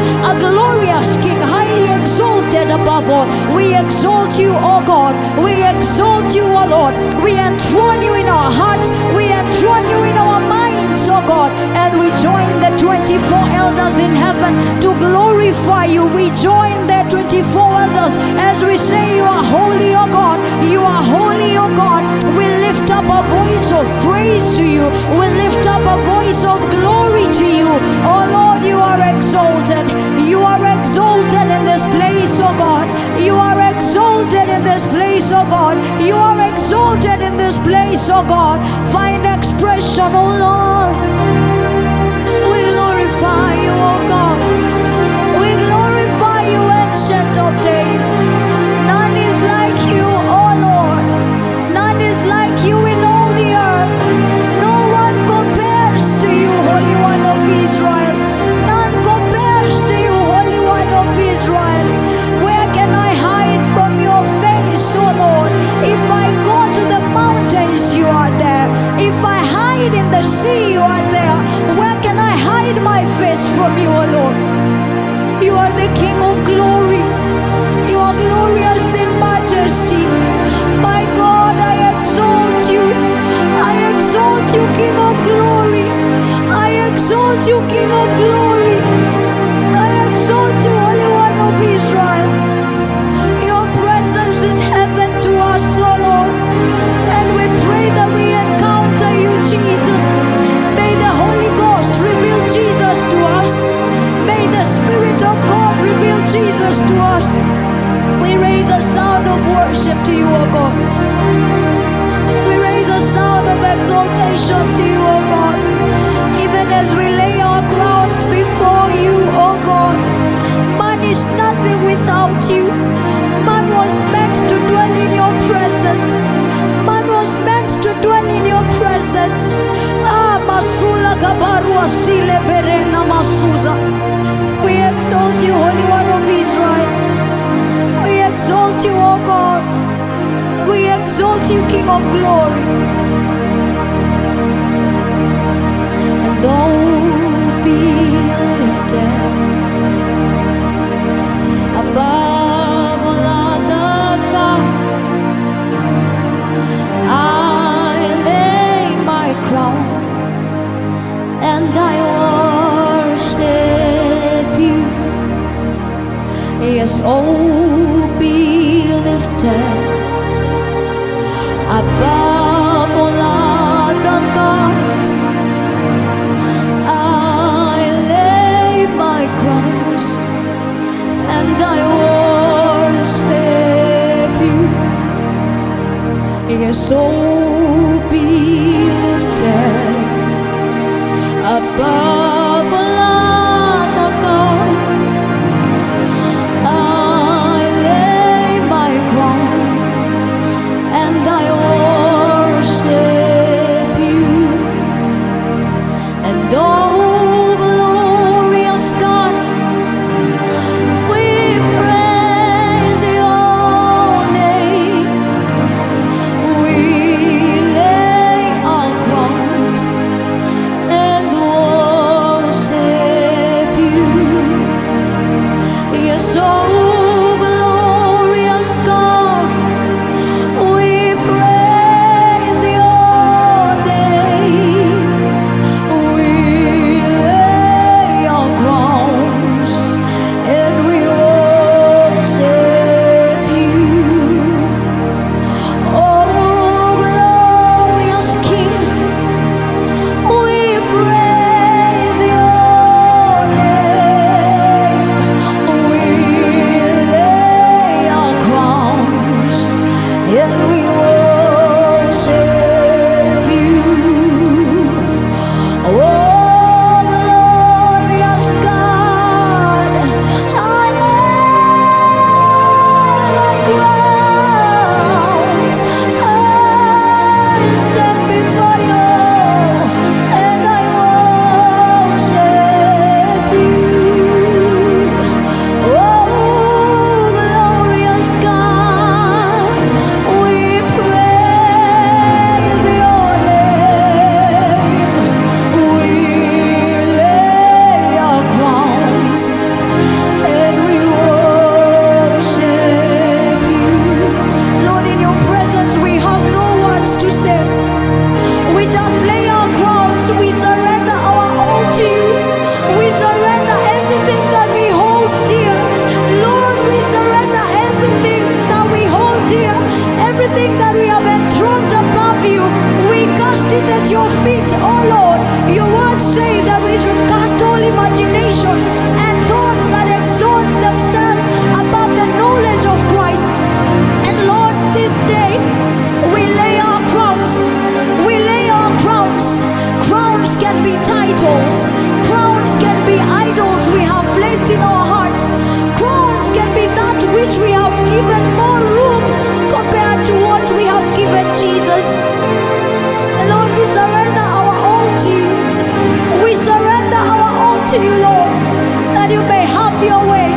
highly exalted above all. We exalt you, O God. We exalt you, O Lord. We enthrone you in our hearts. We enthrone you in our minds, O God. And we join the 24 elders in heaven to glorify you. We join the 24 elders as we say, you are holy, O God. You are holy, O God. We lift up a voice of praise to you. We lift up a voice of glory to you. Oh Lord, you are exalted. You are exalted in this place, oh God. You are exalted in this place, oh God. You are exalted in this place, oh God. Find expression, oh Lord. We glorify you, oh God. We glorify you, ancient of days. None is like you, oh Lord. None is like you in all the earth. No one compares to you, Holy One of Israel. None compares to you, Holy One of Israel. Where can I hide from your face, oh Lord? If I go to the mountains, you are there. If I hide in the sea, you are there. Where can I hide my face from you, oh Lord? You are the King of glory. You are glorious in majesty. My God, I exalt you. I exalt you, King of glory. I exalt you, King of glory. I exalt you, Holy One of Israel. Your presence is heaven to us, O Lord. And we pray that we encounter you, Jesus. May the Holy Ghost reveal Jesus to us. May the Spirit of God reveal Jesus to us. We raise a sound of worship to you, O God. We raise a sound of exaltation to you, O God. Even as we lay our crowns before you, O God. Man is nothing without you. Man was meant to dwell in your presence. Man was meant to dwell in your presence. Masula kabarua sile berena masuza. We exalt you, Holy One of Israel. We exalt you, O God. We exalt you, King of glory. And oh, be lifted above all other gods. I lay my crown and I worship you. Yes, oh, be lifted above all other gods. I lay my crowns and I worship you. Yes, oh, be lifted above all other gods. I lay my crown and I worship you. And oh, glorious God, we praise your name. We lay our crowns and worship oh Lord, your word says that we should cast all imaginations and thoughts that exalt themselves above the knowledge of Christ. And Lord, this day we lay our crowns. We lay our crowns. Crowns can be titles. Crowns can be idols we have placed in our hearts. Crowns can be that which we have given more room compared to what we have given Jesus. Lord, we surrender our all to you. We surrender our all to you, Lord, that you may have your way.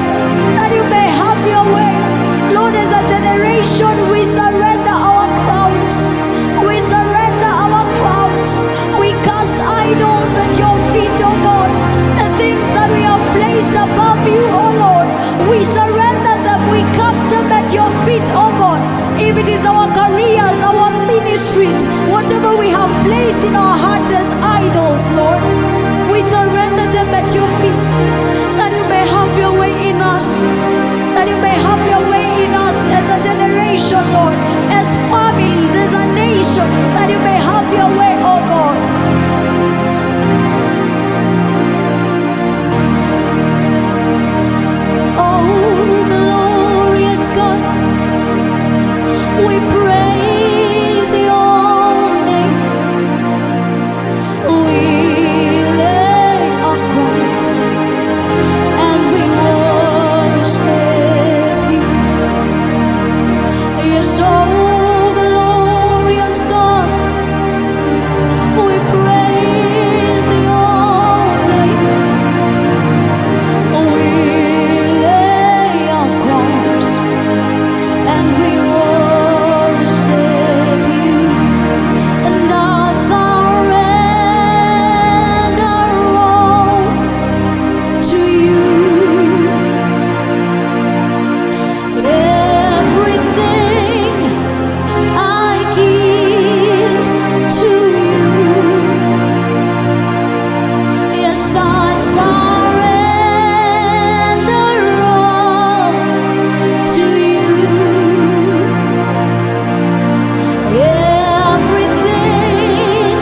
That you may have your way. Lord, as a generation, we surrender our crowns. We surrender our crowns. We cast idols at your feet, oh God. The things that we have placed above you, oh Lord, we surrender them. We cast them at your feet, oh God. If it is our careers, our ministries, whatever we have placed in our hearts as idols, Lord, we surrender them at your feet. That you may have your way in us. That you may have your way in us as a generation, Lord, as families, as a nation. That you may have your way, oh God. Oh, glorious God, we praise your name. We lay our crowns and we worship you. You're so glorious, God. We praise your name. We lay our crowns and we worship you. And I surrender all to you. Everything I give to you. Yes, I surrender all to you. Everything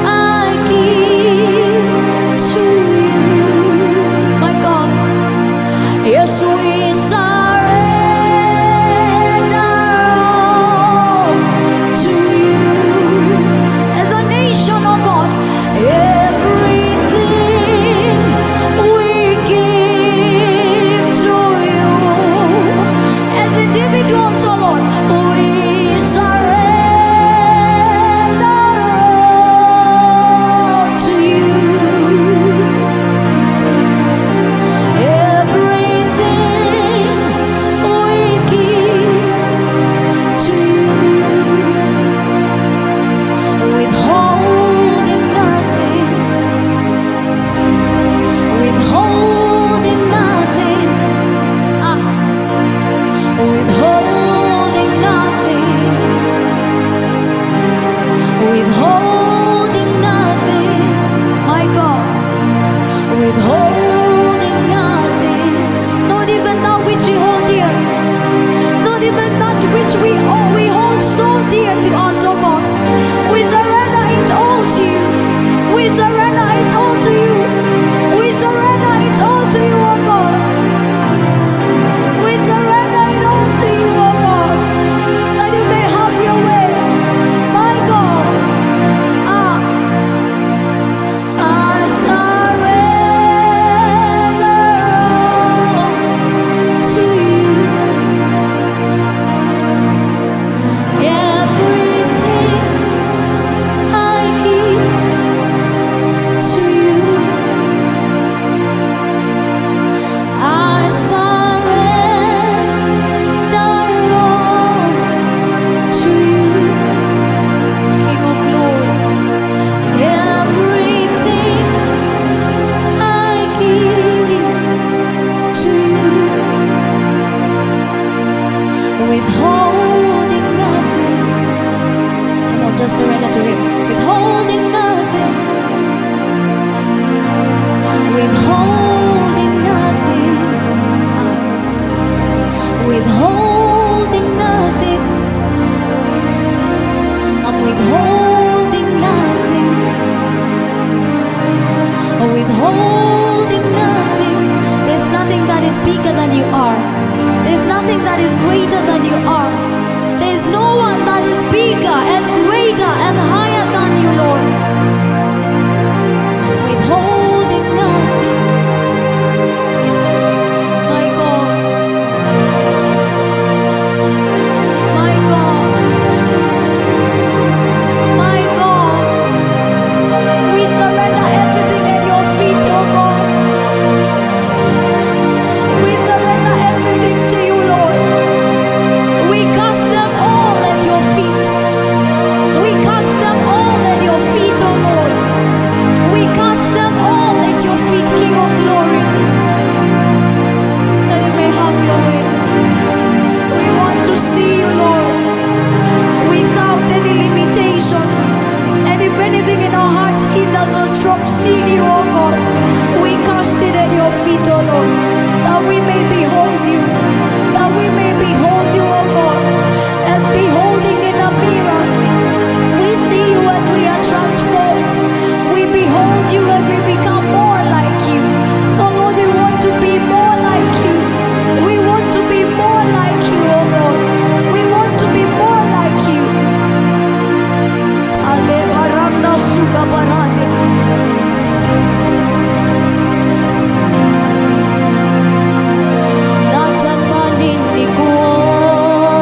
I give to you. My God. Yes, we surrender all to you. As a nation, oh God, everything we give to you. As individuals, oh Lord, we surrender all to you. Everything we give to you, withholding nothing, withholding nothing, withholding nothing, withholding nothing, my God. Withholding nothing, not even that which we hold dear, not even that which we hold so dear to us, oh God. We surrender it all to you. We surrender it all to you. We surrender it all to you, oh God. We surrender it all to you, oh God, that you may have your way, my God. I surrender all to you. Everything you are. There's nothing that is greater than you are. There's no one that is bigger and greater and higher than you, Lord. Withholding nothing, my God, my God, my God. We surrender everything at your feet, oh God. We surrender everything to you, Lord. We cast them all at your feet. We cast them all at your feet, oh Lord. We cast them all at your feet, King of glory, that you may have your way. We want to see you, Lord, without any limitation. And if anything in our hearts hinders us from seeing you, oh God, we cast it at your feet, oh Lord, that we may behold you, that we may behold you, oh God, as beholding in a mirror. We see you and we are transformed. We behold you and we become more like you. So Lord, we want to be more like you. We want to be more like you, oh God. We want to be more like you. Ale baranda suga barande. Natamani nikuone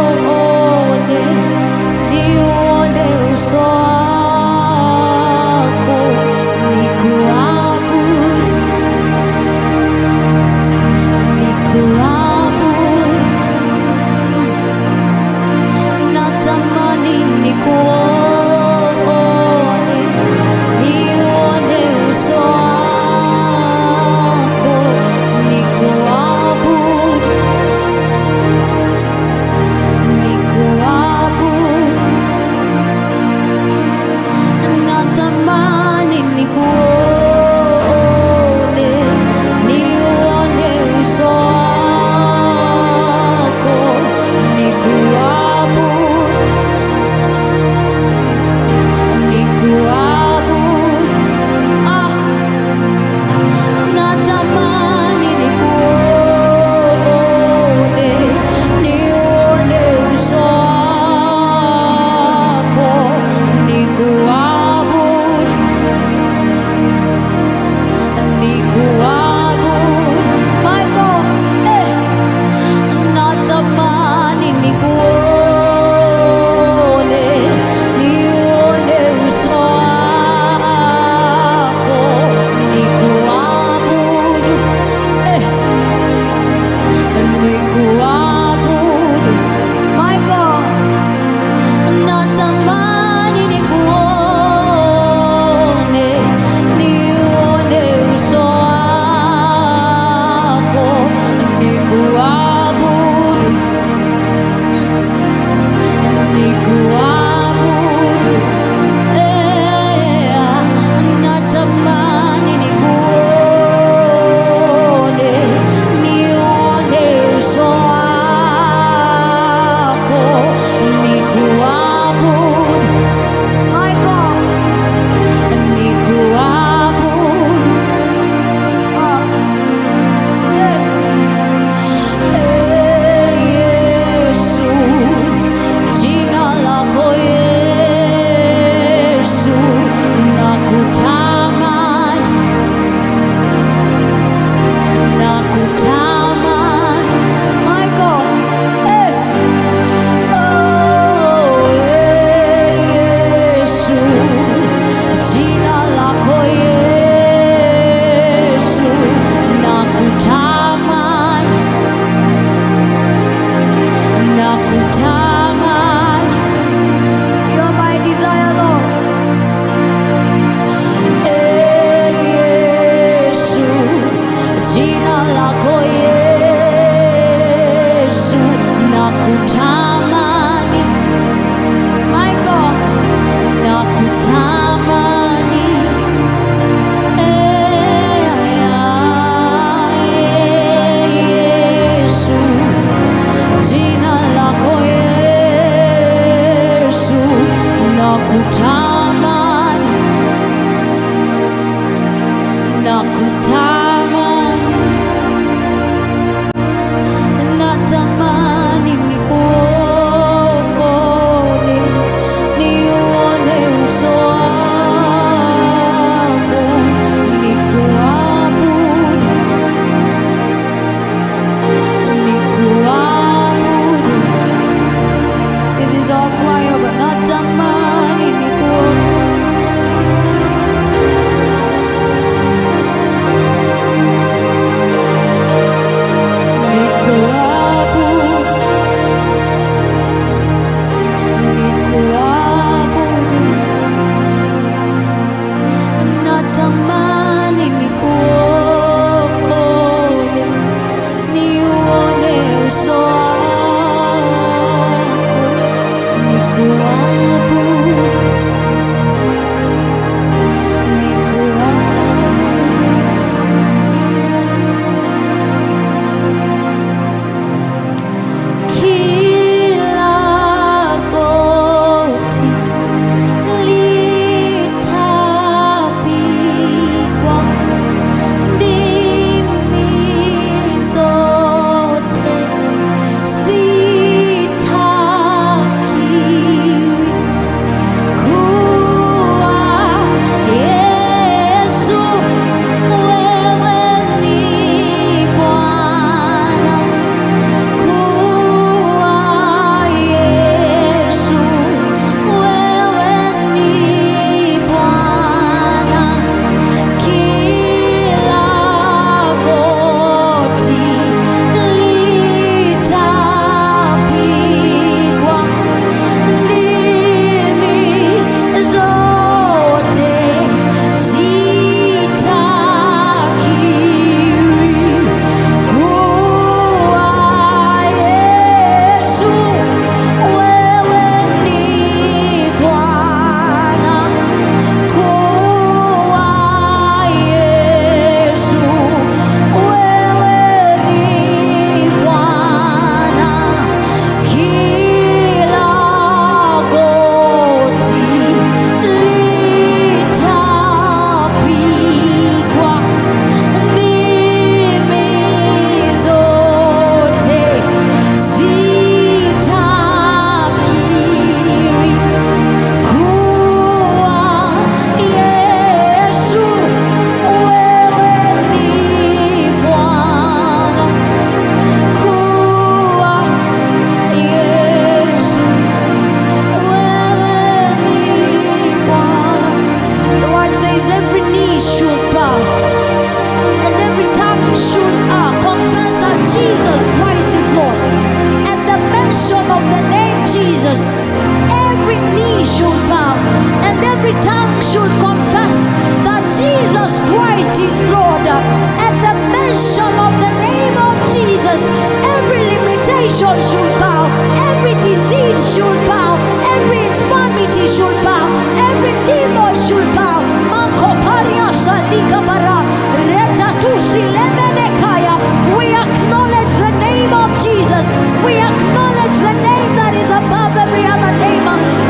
demon should bow, every disease should bow, every infirmity should bow, every demon should bow. Makoparia salika bara, reta tusi lemenekaya. We acknowledge the name of Jesus. We acknowledge the name that is above every other name.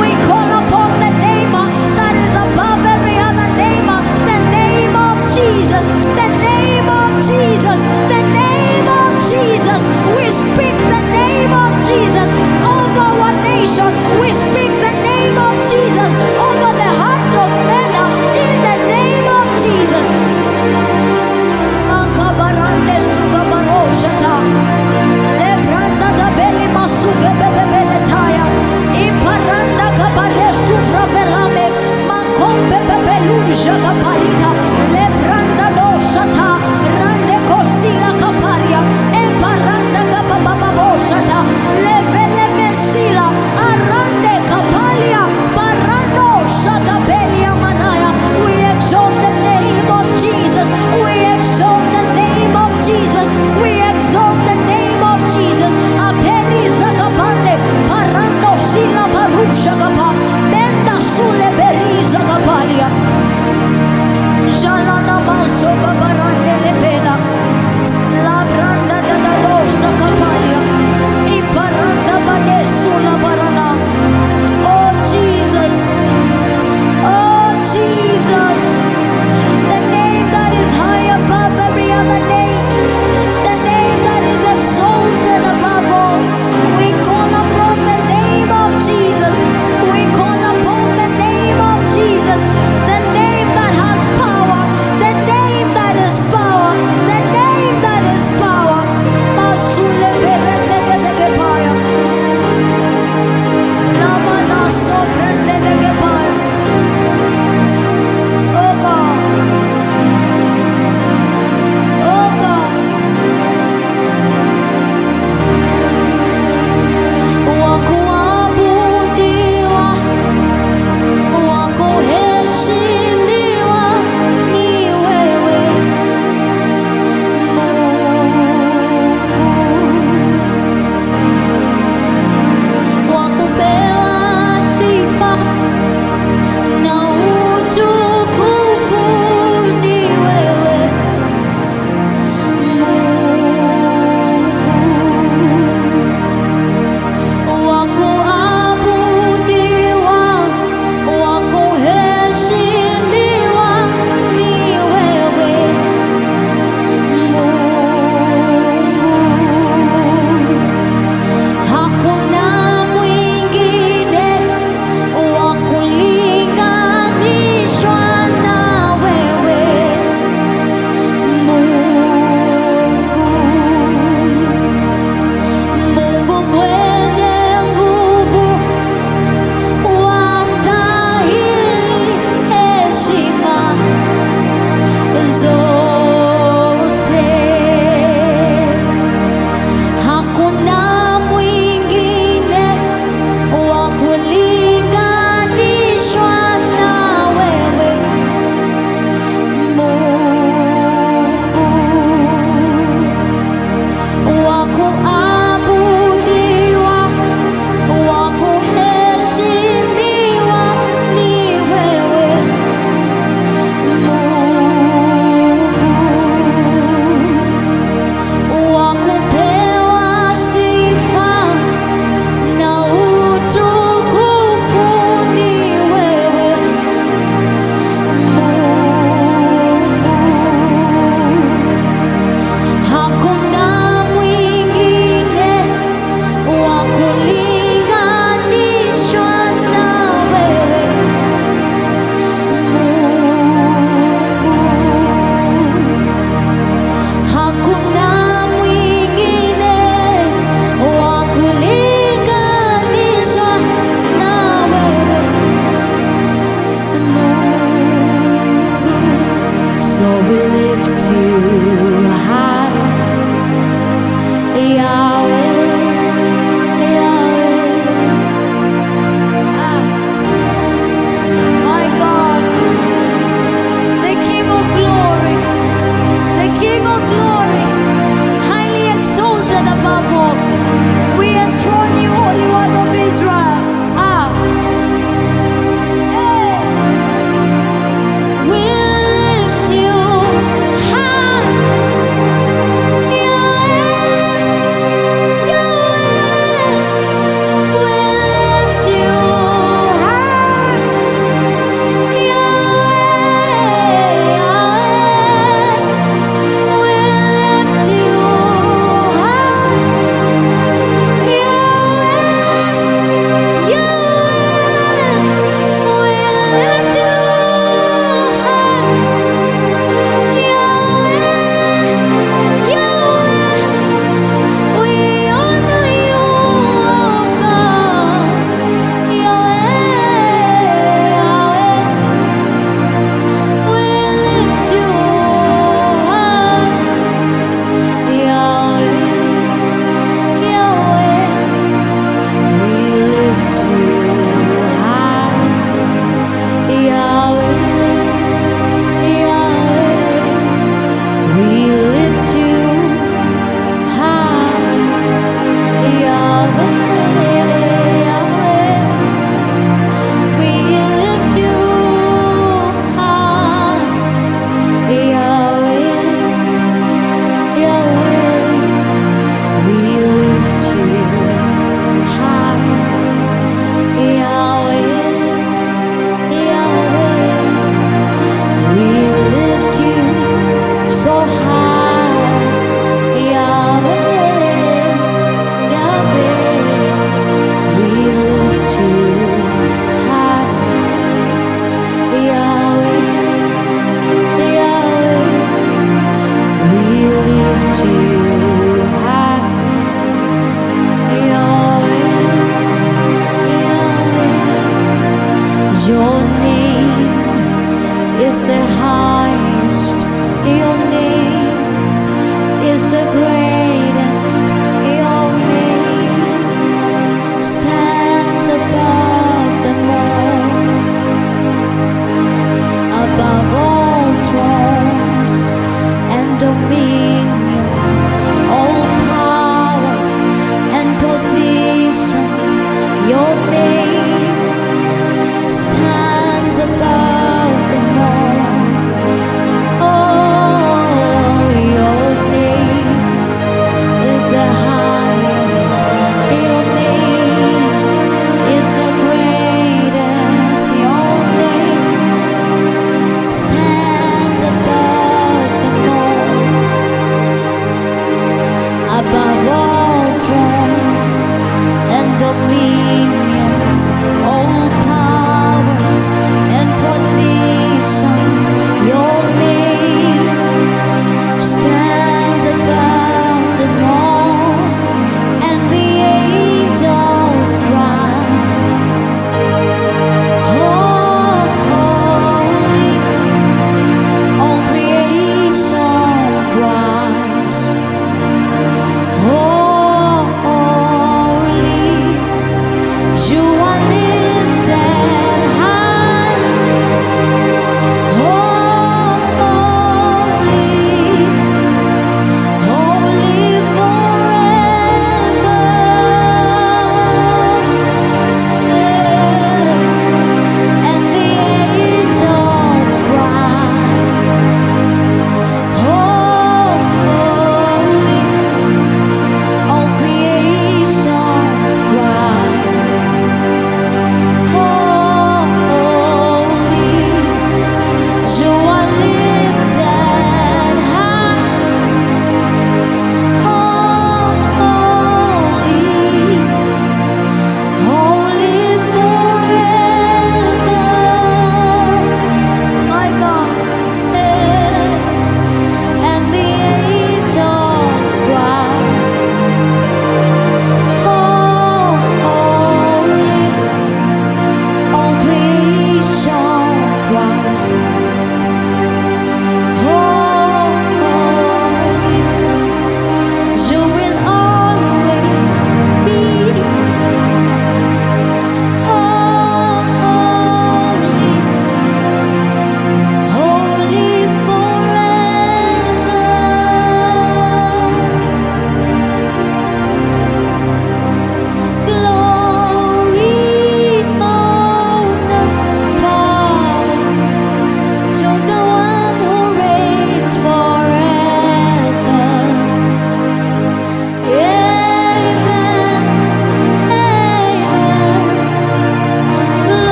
We call upon the name that is above every other name. The name of Jesus. The name of Jesus. The name of Jesus. We speak the name of Jesus over our nation. We speak the name of Jesus over the hearts of men. In the name of Jesus. Makabarande sugabaroshata. Lebranda da beli masuge bebebele taya. Imparanda kabaresu fravelame. Makombe bebeluja kaparita. Lebranda doshata. Rande kosila kaparia. Emparanda kababababosata. Levele mesila. Arande kapalia. Parando shakabelia manaya. We exalt the name of Jesus. We exalt the name of Jesus. We exalt the name of Jesus. Aperiza kapande. Parando sila barusha kapa. Menda sule beriza kapalia. Jalana maso babarande lebela. La branda da da dosa kapalia. Iparanda badesu la barana. Oh Jesus. Oh Jesus. The name that is high above every other name. The name that is exalted above all. We call upon the name of Jesus. We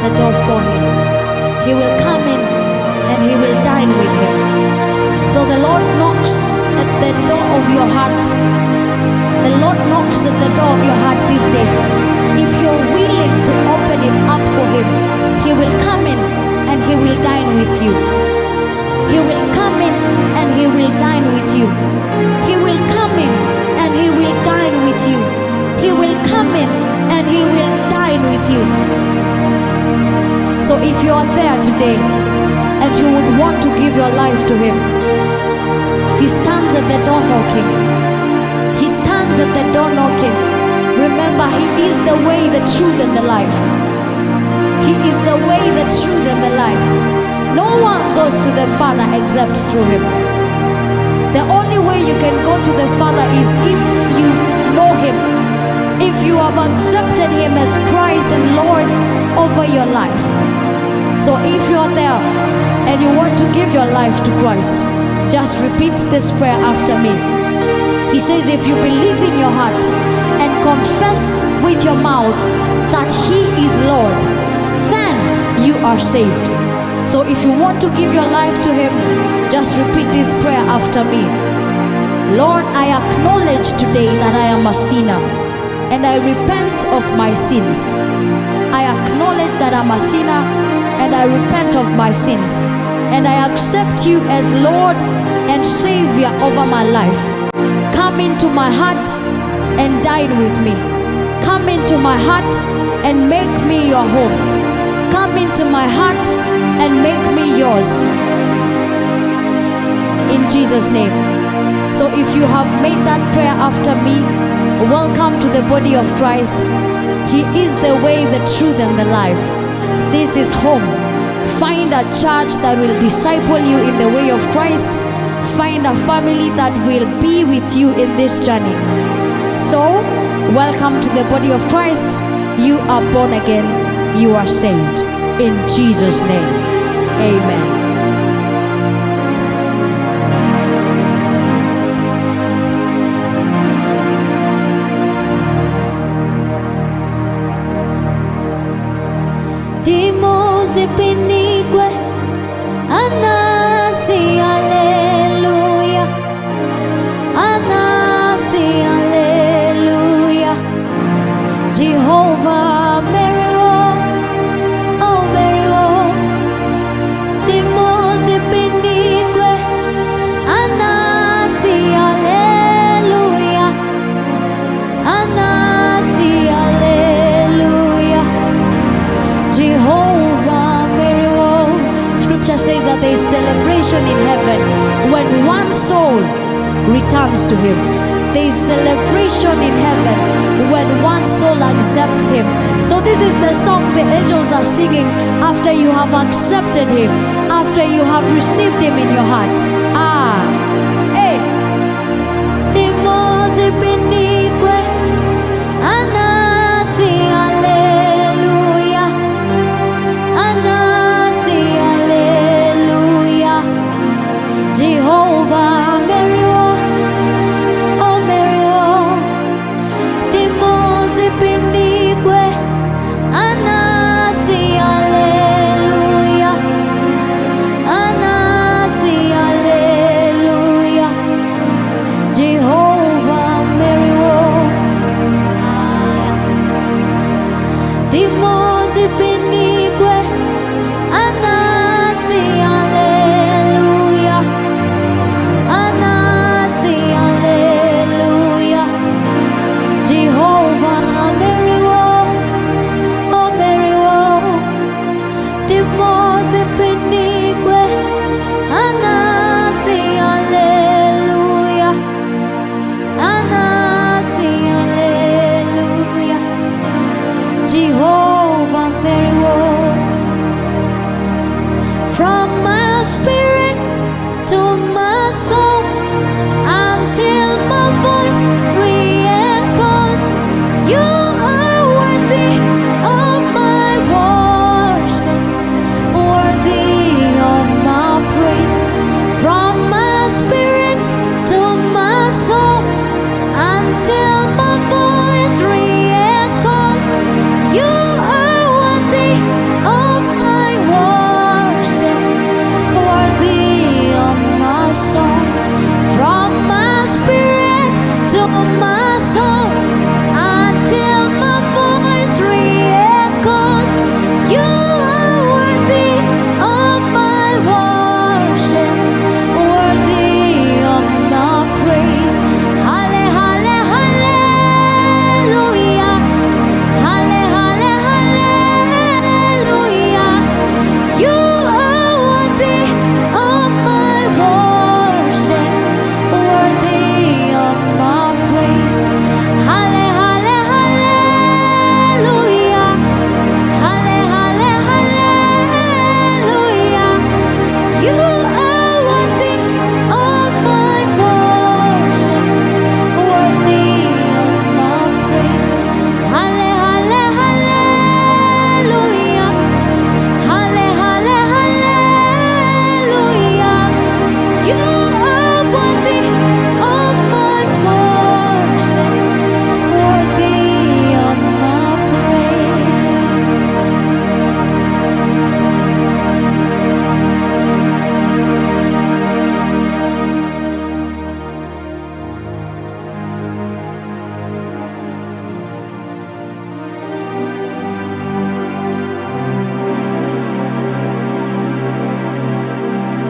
the door for him. He will come in and he will dine with him. So the Lord knocks at the door of your heart. The Lord knocks at the door of your heart this day. If you're willing to open it up for him, he will come in and he will dine with you. He will come in and he will dine with you. He will come in and he will dine with you. He will come in and he will dine with you. So if you are there today and you would want to give your life to him, he stands at the door knocking. He stands at the door knocking. Remember, he is the way, the truth, and the life. He is the way, the truth, and the life. No one goes to the Father except through him. The only way you can go to the Father is if you know him, if you have accepted him as Christ and Lord over your life. So if you are there and you want to give your life to Christ, just repeat this prayer after me. He says, if you believe in your heart and confess with your mouth that he is Lord, then you are saved. So if you want to give your life to him, just repeat this prayer after me. Lord, I acknowledge today that I am a sinner and I repent of my sins. I acknowledge that I'm a sinner and I repent of my sins. And I accept you as Lord and Savior over my life. Come into my heart and dine with me. Come into my heart and make me your home. Come into my heart and make me yours. In Jesus' name. So if you have made that prayer after me, welcome to the body of Christ. He is the way, the truth, and the life. This is home. Find a church that will disciple you in the way of Christ. Find a family that will be with you in this journey. So, welcome to the body of Christ. You are born again. You are saved. In Jesus' name, amen. Zipinigwe anasi haleluya, anasi haleluya. Jehovah Meriwo, oh Meriwo. Dimo zipinigwe anasi haleluya, anasi haleluya. Jehovah says that there is celebration in heaven when one soul returns to him. There is celebration in heaven when one soul accepts him. So this is the song the angels are singing after you have accepted him, after you have received him in your heart.